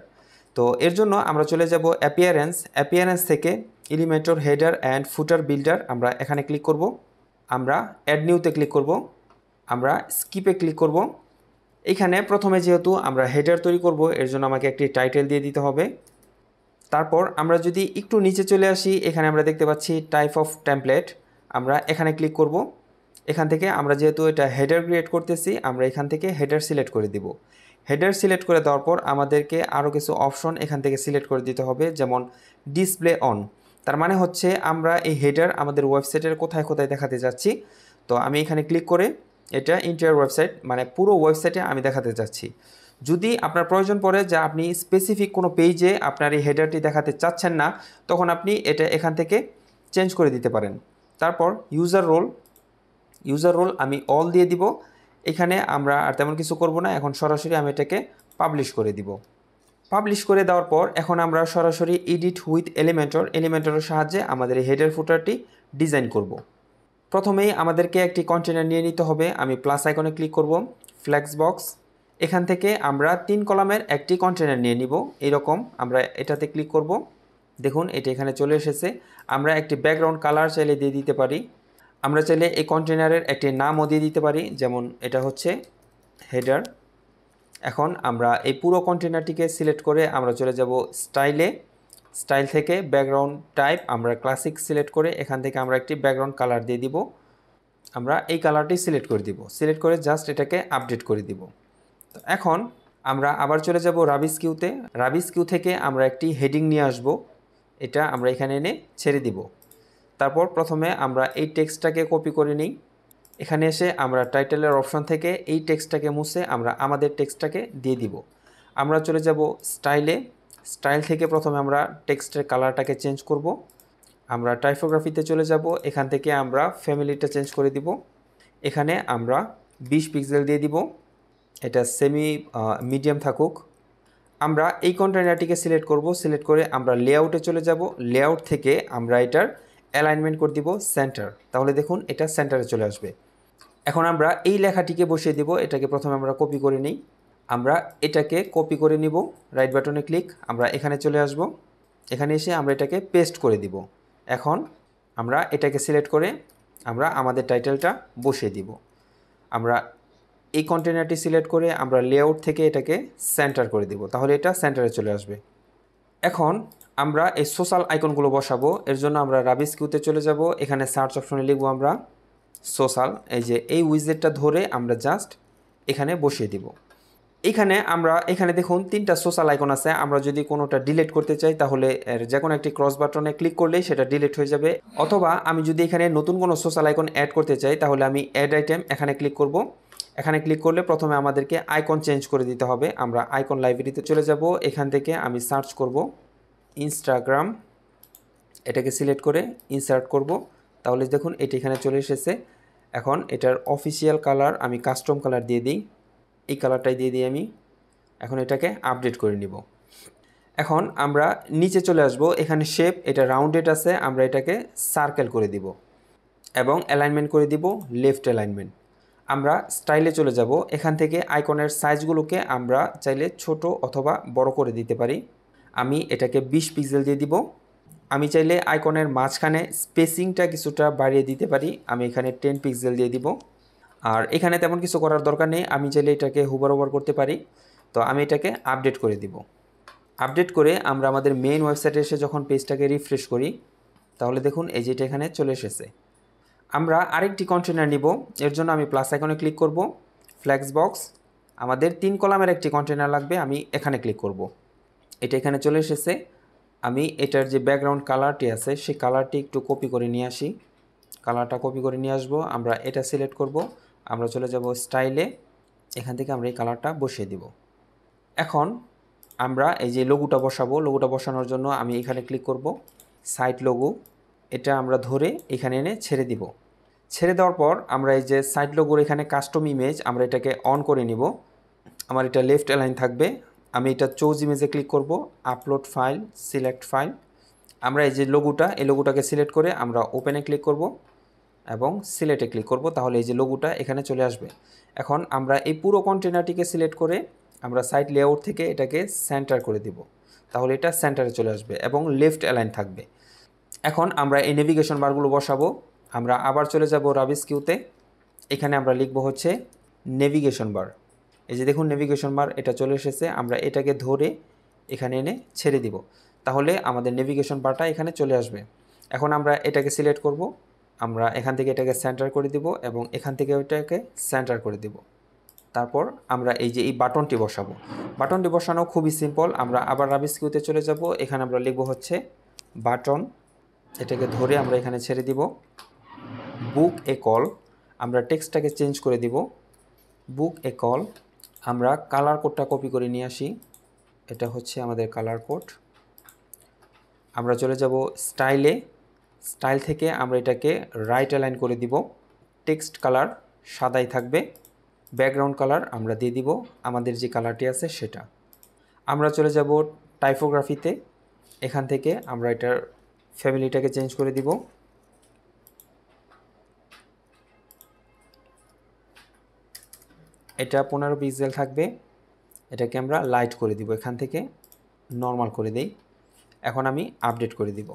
তো এর জন্য আমরা চলে যাব অ্যাপিয়ারেন্স থেকে Elementor header and footer builder, আমরা এখানে ক্লিক করব। আমরা অ্যাড নিউতে ক্লিক করব। আমরা স্কিপে ক্লিক করব। এখানে প্রথমে যেহেতু আমরা হেডার তৈরি করব এর জন্য আমাকে একটি টাইটেল দিয়ে দিতে হবে। তারপর আমরা যদি একটু নিচে চলে আসি, এখানে আমরা দেখতে পাচ্ছি টাইপ অফ টেমপ্লেট, আমরা এখানে ক্লিক করব। এখান থেকে আমরা যেহেতু এটা হেডার ক্রিয়েট করতেছি আমরা এখান থেকে হেডার সিলেক্ট করে দিব। হেডার সিলেক্ট করে দেওয়ার পর আমাদেরকে আরও কিছু অপশন এখান থেকে সিলেক্ট করে দিতে হবে, যেমন ডিসপ্লে অন। তার মানে হচ্ছে আমরা এই হেডার আমাদের ওয়েবসাইটের কোথায় কোথায় দেখাতে যাচ্ছি। তো আমি এখানে ক্লিক করে এটা ইন্টায়ার ওয়েবসাইট মানে পুরো ওয়েবসাইটে আমি দেখাতে যাচ্ছি। যদি আপনার প্রয়োজন পড়ে যে আপনি স্পেসিফিক কোনো পেজে আপনার এই হেডারটি দেখাতে চাচ্ছেন না, তখন আপনি এটা এখান থেকে চেঞ্জ করে দিতে পারেন। তারপর ইউজার রোল আমি অল দিয়ে দিব। এখানে আমরা আর তেমন কিছু করব না, এখন সরাসরি আমি এটাকে পাবলিশ করে দিব। পাবলিশ করে দেওয়ার পর এখন আমরা সরাসরি এডিট উইথ এলিমেন্টরের সাহায্যে আমাদের এই হেডার ফুটারটি ডিজাইন করব। প্রথমেই আমাদেরকে একটি কন্টেনার নিয়ে নিতে হবে। আমি প্লাস আইকনে ক্লিক করব, ফ্লেক্স বক্স। এখান থেকে আমরা 3 কলামের একটি কন্টেনার নিয়ে নিব। এইরকম আমরা এটাতে ক্লিক করব। দেখুন এটা এখানে চলে এসেছে। আমরা একটি ব্যাকগ্রাউন্ড কালার চাইলে দিয়ে দিতে পারি। আমরা চাইলে এই কন্টেনারের একটি নামও দিয়ে দিতে পারি, যেমন এটা হচ্ছে হেডার। এখন আমরা এই পুরো কন্টেনারটিকে সিলেক্ট করে আমরা চলে যাব স্টাইল থেকে ব্যাকগ্রাউন্ড টাইপ আমরা ক্লাসিক সিলেক্ট করে এখান থেকে আমরা একটি ব্যাকগ্রাউন্ড কালার দিয়ে দিব। আমরা এই কালারটি সিলেক্ট করে দিব। সিলেক্ট করে জাস্ট এটাকে আপডেট করে দিব। তো এখন আমরা আবার চলে যাব রাবিস কিউ থেকে আমরা একটি হেডিং নিয়ে আসব। এটা আমরা এখানে এনে ছেড়ে দিব। তারপর প্রথমে আমরা এই টেক্সটটাকে কপি করে নিই। এখানে এসে আমরা টাইটেলের অপশন থেকে এই টেক্সটটাকে মুছে আমরা আমাদের টেক্সটটাকে দিয়ে দিব। আমরা চলে যাব স্টাইল থেকে প্রথমে আমরা টেক্সটের কালারটাকে চেঞ্জ করব। আমরা টাইপোগ্রাফিতে চলে যাব। এখান থেকে আমরা ফ্যামিলিটা চেঞ্জ করে দিব। এখানে আমরা 20 পিক্সেল দিয়ে দিব, এটা সেমি মিডিয়াম থাকুক। আমরা এই কন্টেনারটিকে সিলেক্ট করব। সিলেক্ট করে আমরা লেআউটে চলে যাব। লেআউট থেকে আমরা এটার অ্যালাইনমেন্ট করে দিব সেন্টার। তাহলে দেখুন এটা সেন্টারে চলে আসবে। এখন আমরা এই লেখাটিকে বসিয়ে দিব। এটাকে প্রথমে আমরা কপি করে নিই। আমরা এটাকে কপি করে নিব, রাইট বাটনে ক্লিক, আমরা এখানে চলে আসব। এখানে এসে আমরা এটাকে পেস্ট করে দিব। এখন আমরা এটাকে সিলেক্ট করে আমরা আমাদের টাইটেলটা বসিয়ে দিব। আমরা এই কন্টেনারটি সিলেক্ট করে আমরা লেআউট থেকে এটাকে সেন্টার করে দিব, তাহলে এটা সেন্টারে চলে আসবে। এখন আমরা এই সোশ্যাল আইকনগুলো বসাবো। এর জন্য আমরা রাবিস কিউতে চলে যাব, এখানে সার্চ অপশনে লিখবো আমরা সোশ্যাল। এই যে এই উইজেটটা ধরে আমরা জাস্ট এখানে বসিয়ে দিব। এখানে দেখুন 3টা সোশ্যাল আইকন আছে। আমরা যদি কোনোটা ডিলিট করতে চাই তাহলে যে কোনো একটি ক্রস বাটনে ক্লিক করলেই সেটা ডিলিট হয়ে যাবে, অথবা আমি যদি এখানে নতুন কোনো সোশ্যাল আইকন অ্যাড করতে চাই তাহলে আমি অ্যাড আইটেম এখানে ক্লিক করব। এখানে ক্লিক করলে প্রথমে আমাদেরকে আইকন চেঞ্জ করে দিতে হবে। আমরা আইকন লাইব্রেরিতে চলে যাব, এখান থেকে আমি সার্চ করব ইনস্টাগ্রাম, এটাকে সিলেক্ট করে ইনসার্ট করব। তাহলে দেখুন এটি এখানে চলে এসেছে। এখন এটার অফিসিয়াল কালার আমি কাস্টম কালার দিয়ে দিই, এই কালারটাই দিয়ে দিই আমি। এখন এটাকে আপডেট করে নিব। এখন আমরা নিচে চলে আসব, এখানে শেপ এটা রাউন্ডেড আছে, আমরা এটাকে সার্কেল করে দিব এবং অ্যালাইনমেন্ট করে দিব লেফট অ্যালাইনমেন্ট। আমরা স্টাইলে চলে যাব, এখান থেকে আইকনের সাইজগুলোকে আমরা চাইলে ছোট অথবা বড় করে দিতে পারি। আমি এটাকে 20 পিক্সেল দিয়ে দিব। আমি চাইলে আইকনের মাঝখানে স্পেসিংটা কিছুটা বাড়িয়ে দিতে পারি, আমি এখানে 10 পিক্সেল দিয়ে দিব। আর এখানে তেমন কিছু করার দরকার নেই, আমি চাইলে এটাকে হুবার ওভার করতে পারি। তো আমি এটাকে আপডেট করে দিব। আপডেট করে আমরা আমাদের মেইন ওয়েবসাইটে এসে যখন পেজটাকে রিফ্রেশ করি তাহলে দেখুন এই যেটা এখানে চলে এসেছে। আমরা আরেকটি কন্টেনার নিব, এর জন্য আমি প্লাস আইকনে ক্লিক করব, ফ্ল্যাক্স বক্স, আমাদের 3 কলামের একটি কন্টেনার লাগবে, আমি এখানে ক্লিক করব। এটা এখানে চলে এসেছে। আমি এটার যে ব্যাকগ্রাউন্ড কালারটি আছে সেই কালারটি একটু কপি করে নিয়ে আসি, কালারটা কপি করে নিয়ে আসবো। আমরা এটা সিলেক্ট করব, আমরা চলে যাব স্টাইলে, এখান থেকে আমরা এই কালারটা বসিয়ে দিব। এখন আমরা এই যে লোগোটা বসাবো, লোগোটা বসানোর জন্য আমি এখানে ক্লিক করব, সাইট লোগো, এটা আমরা ধরে এখানে এনে ছেড়ে দিব। ছেড়ে দেওয়ার পর আমরা এই যে সাইট লোগোর এখানে কাস্টম ইমেজ আমরা এটাকে অন করে নিব। আমার এটা লেফট অ্যালাইন থাকবে। আমি এটা চুজ ইমেজে ক্লিক করব, আপলোড ফাইল, সিলেক্ট ফাইল। আমরা এই যে লোগোটা, এই লোগোটাকে সিলেক্ট করে আমরা ওপেনে ক্লিক করব এবং সিলেক্টে ক্লিক করব, তাহলে এই যে লোগোটা এখানে চলে আসবে। এখন আমরা এই পুরো কন্টেনারটিকে সিলেক্ট করে আমরা সাইট লেআউট থেকে এটাকে সেন্টার করে দিব, তাহলে এটা সেন্টারে চলে আসবে এবং লেফট অ্যালাইন থাকবে। এখন আমরা এই নেভিগেশন বারগুলো বসাবো। আমরা আবার চলে যাব রাবিস কিউতে, এখানে আমরা লিখব হচ্ছে নেভিগেশন বার। এই যে দেখুন নেভিগেশন বার এটা চলে এসেছে, আমরা এটাকে ধরে এখানে এনে ছেড়ে দিব, তাহলে আমাদের নেভিগেশন বারটা এখানে চলে আসবে। এখন আমরা এটাকে সিলেক্ট করব, আমরা এখান থেকে এটাকে সেন্টার করে দিব এবং এখান থেকে ওইটাকে সেন্টার করে দিব। তারপর আমরা এই যে এই বাটনটি বসাবো। বাটনটি বসানো খুবই সিম্পল। আমরা আবার রাবিস কিউতে চলে যাব, এখানে আমরা লিখব হচ্ছে বাটন, এটাকে ধরে আমরা এখানে ছেড়ে দিব। বুক এ কল, আমরা টেক্সটটাকে চেঞ্জ করে দিব, বুক এ কল। আমরা কালার কোডটা কপি করে নিয়ে আসি, এটা হচ্ছে আমাদের কালার কোড। আমরা চলে যাব স্টাইলে, স্টাইল থেকে আমরা এটাকে রাইট অ্যালাইন করে দিব। টেক্সট কালার সাদাই থাকবে, ব্যাকগ্রাউন্ড কালার আমরা দিয়ে দিব আমাদের যে কালারটি আছে সেটা। আমরা চলে যাব টাইপোগ্রাফিতে, এখান থেকে আমরা এটার ফ্যামিলিটাকে চেঞ্জ করে দিব। এটা 15 পিক্সেল থাকবে, এটাকে আমরা লাইট করে দিব, এখান থেকে নর্মাল করে দেই। এখন আমি আপডেট করে দিব।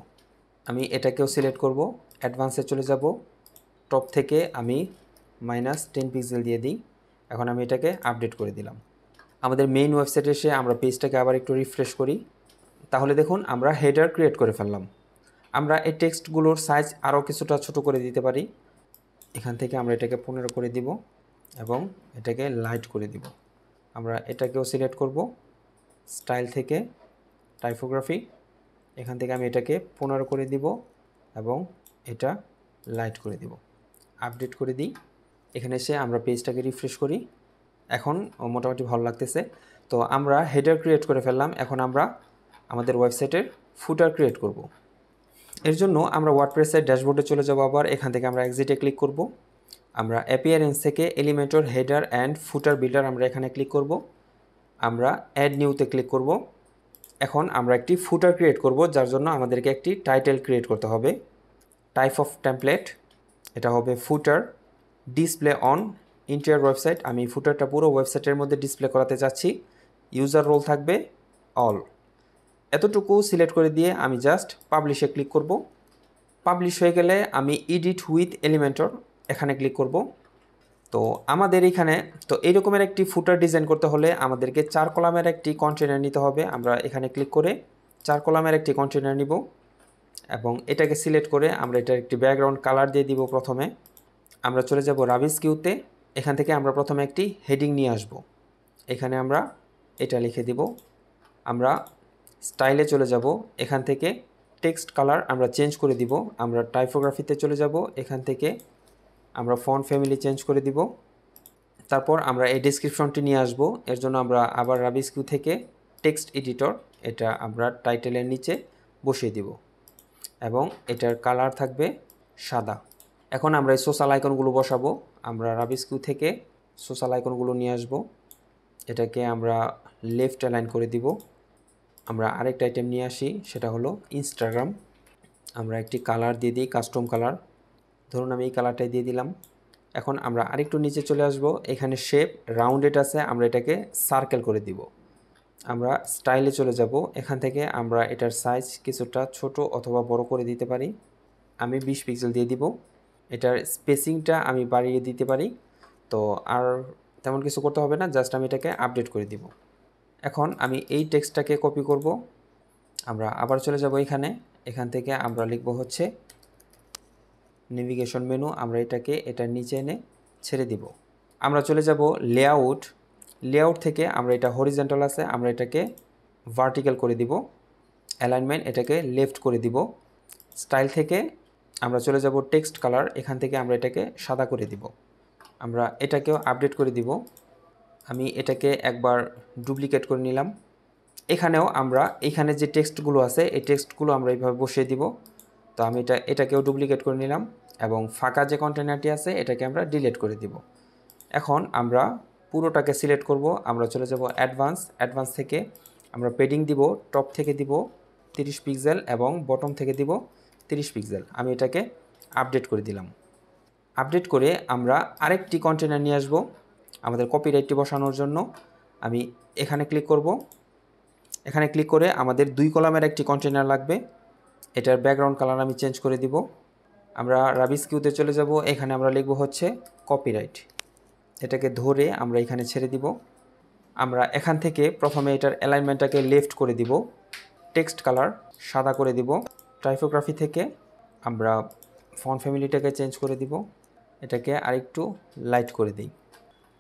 আমি এটাকেও সিলেক্ট করব, অ্যাডভান্সে চলে যাব, টপ থেকে আমি -10 পিক্সেল দিয়ে দিই। এখন আমি এটাকে আপডেট করে দিলাম। আমাদের মেইন ওয়েবসাইটে এসে আমরা পেজটাকে আবার একটু রিফ্রেশ করি, তাহলে দেখুন আমরা হেডার ক্রিয়েট করে ফেললাম। আমরা এই টেক্সটগুলোর সাইজ আরও কিছুটা ছোট করে দিতে পারি, এখান থেকে আমরা এটাকে 15 করে দিব এবং এটাকে লাইট করে দিব। আমরা এটাকেও সিলেক্ট করব, স্টাইল থেকে টাইপোগ্রাফি, এখান থেকে আমি এটাকে 15 করে দিব এবং এটা লাইট করে দিব। আপডেট করে দিই, এখানে এসে আমরা পেজটাকে রিফ্রেশ করি। এখন মোটামুটি ভালো লাগতেছে। তো আমরা হেডার ক্রিয়েট করে ফেললাম, এখন আমরা আমাদের ওয়েবসাইটের ফুটার ক্রিয়েট করব। এর জন্য আমরা ওয়ার্ডপ্রেসের ড্যাশবোর্ডে চলে যাব, আবার এখান থেকে আমরা এক্সিটে ক্লিক করব। আমরা অ্যাপিয়ারেন্স থেকে Elementor header and footer builder আমরা এখানে ক্লিক করব। আমরা অ্যাড নিউতে ক্লিক করব। এখন আমরা একটি ফুটার ক্রিয়েট করব, যার জন্য আমাদেরকে একটি টাইটেল ক্রিয়েট করতে হবে। টাইপ অফ টেমপ্লেট, এটা হবে ফুটার। ডিসপ্লে অন ইন্টায়ার ওয়েবসাইট, আমি ফুটারটা পুরো ওয়েবসাইটের মধ্যে ডিসপ্লে করাতে চাচ্ছি। ইউজার রোল থাকবে অল। এতটুকু সিলেক্ট করে দিয়ে আমি জাস্ট পাবলিশে ক্লিক করব। পাবলিশ হয়ে গেলে আমি এডিট উইথ এলিমেন্টর এখানে ক্লিক করব। তো আমাদের এখানে তো এই রকমের একটি ফুটার ডিজাইন করতে হলে আমাদেরকে 4 কলামের একটি কন্টেনার নিতে হবে। আমরা এখানে ক্লিক করে 4 কলামের একটি কন্টেনার নিব এবং এটাকে সিলেক্ট করে আমরা এটার একটি ব্যাকগ্রাউন্ড কালার দিয়ে দিব। প্রথমে আমরা চলে যাব রাবিস কিউতে। এখান থেকে আমরা প্রথমে একটি হেডিং নিয়ে আসব। এখানে আমরা এটা লিখে দিব। আমরা স্টাইলে চলে যাব। এখান থেকে টেক্সট কালার আমরা চেঞ্জ করে দিব। আমরা টাইপোগ্রাফিতে চলে যাব। এখান থেকে আমরা ফন্ট ফ্যামিলি চেঞ্জ করে দিব। তারপর আমরা এই ডেসক্রিপশনটি নিয়ে আসব। এর জন্য আমরা আবার রাবিস কিউ থেকে টেক্সট এডিটর এটা আমরা টাইটেলের নিচে বসিয়ে দিব এবং এটার কালার থাকবে সাদা। এখন আমরা এই সোশ্যাল আইকনগুলো বসাবো। আমরা রাবিস কিউ থেকে সোশ্যাল আইকনগুলো নিয়ে আসব। এটাকে আমরা লেফট অ্যালাইন করে দিব। আমরা আরেকটা আইটেম নিয়ে আসি, সেটা হলো ইনস্টাগ্রাম। আমরা একটি কালার দিয়ে দিই, কাস্টম কালার। ধরুন আমি এই কালারটাই দিয়ে দিলাম। এখন আমরা আরেকটু নিচে চলে আসব। এখানে শেপ রাউন্ডেড আছে, আমরা এটাকে সার্কেল করে দিব। আমরা স্টাইলে চলে যাব। এখান থেকে আমরা এটার সাইজ কিছুটা ছোট অথবা বড় করে দিতে পারি। আমি 20 পিক্সেল দিয়ে দিব। এটার স্পেসিংটা আমি বাড়িয়ে দিতে পারি। তো আর তেমন কিছু করতে হবে না, জাস্ট আমি এটাকে আপডেট করে দিব। এখন আমি এই টেক্সটটাকে কপি করব। আমরা আবার চলে যাব এখান থেকে আমরা লিখব হচ্ছে নেভিগেশন মেনু। আমরা এটাকে এটার নিচে এনে ছেড়ে দিব। আমরা চলে যাব লেআউট থেকে আমরা এটা হরিজন্টাল আছে, আমরা এটাকে ভার্টিক্যাল করে দিব। অ্যালাইনমেন্ট এটাকে লেফট করে দিব। স্টাইল থেকে আমরা চলে যাব টেক্সট কালার। এখান থেকে আমরা এটাকে সাদা করে দিব। আমরা এটাকেও আপডেট করে দিব। আমি এটাকে একবার ডুপ্লিকেট করে নিলাম। এখানেও আমরা এখানে যে টেক্সটগুলো আছে এই টেক্সটগুলো আমরা এইভাবে বসিয়ে দিব। তো আমি এটাকেও ডুপ্লিকেট করে নিলাম এবং ফাঁকা যে কন্টেনারটি আছে এটাকে আমরা ডিলিট করে দিব। এখন আমরা পুরোটাকে সিলেক্ট করব। আমরা চলে যাব অ্যাডভান্স থেকে আমরা পেডিং দিব। টপ থেকে দিব 30 পিক্সেল এবং বটম থেকে দিব 30 পিক্সেল। আমি এটাকে আপডেট করে দিলাম। আপডেট করে আমরা আরেকটি কন্টেনার নিয়ে আসব আমাদের কপিরাইটটি বসানোর জন্য। আমি এখানে ক্লিক করব। এখানে ক্লিক করে আমাদের 2 কলামের একটি কন্টেনার লাগবে। এটার ব্যাকগ্রাউন্ড কালার আমি চেঞ্জ করে দিব। আমরা রাবিস কিউতে চলে যাব। এখানে আমরা লিখব হচ্ছে কপিরাইট। এটাকে ধরে আমরা এখানে ছেড়ে দিব। আমরা এখান থেকে প্রথমে এটার অ্যালাইনমেন্টটাকে লেফট করে দিব। টেক্সট কালার সাদা করে দিব। টাইপোগ্রাফি থেকে আমরা ফন্ট ফ্যামিলিটাকে চেঞ্জ করে দিব। এটাকে আরেকটু লাইট করে দিই।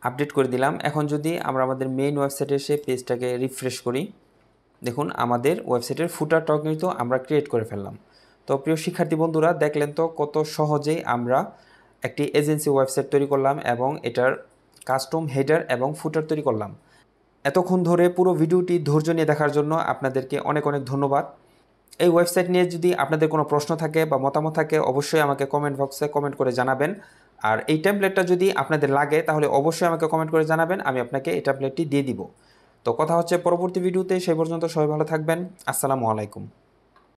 আপডেট করে দিলাম। এখন যদি আমরা আমাদের মেইন ওয়েবসাইটে এসে পেজটাকে রিফ্রেশ করি, দেখুন আমাদের ওয়েবসাইটের ফুটারটাও কিন্তু আমরা ক্রিয়েট করে ফেললাম। তো প্রিয় শিক্ষার্থী বন্ধুরা, দেখলেন তো কত সহজেই আমরা একটি এজেন্সি ওয়েবসাইট তৈরি করলাম এবং এটার কাস্টম হেডার এবং ফুটার তৈরি করলাম। এতক্ষণ ধরে পুরো ভিডিওটি ধৈর্য নিয়ে দেখার জন্য আপনাদেরকে অনেক অনেক ধন্যবাদ। এই ওয়েবসাইট নিয়ে যদি আপনাদের কোনো প্রশ্ন থাকে বা মতামত থাকে অবশ্যই আমাকে কমেন্ট বক্সে কমেন্ট করে জানাবেন। আর এই টেমপ্লেটটা যদি আপনাদের লাগে তাহলে অবশ্যই আমাকে কমেন্ট করে জানাবেন, আমি আপনাকে এই টেমপ্লেটটি দিয়ে দিব। তো কথা হচ্ছে পরবর্তী ভিডিওতে, সেই পর্যন্ত সবাই ভালো থাকবেন। আসসালামু আলাইকুম।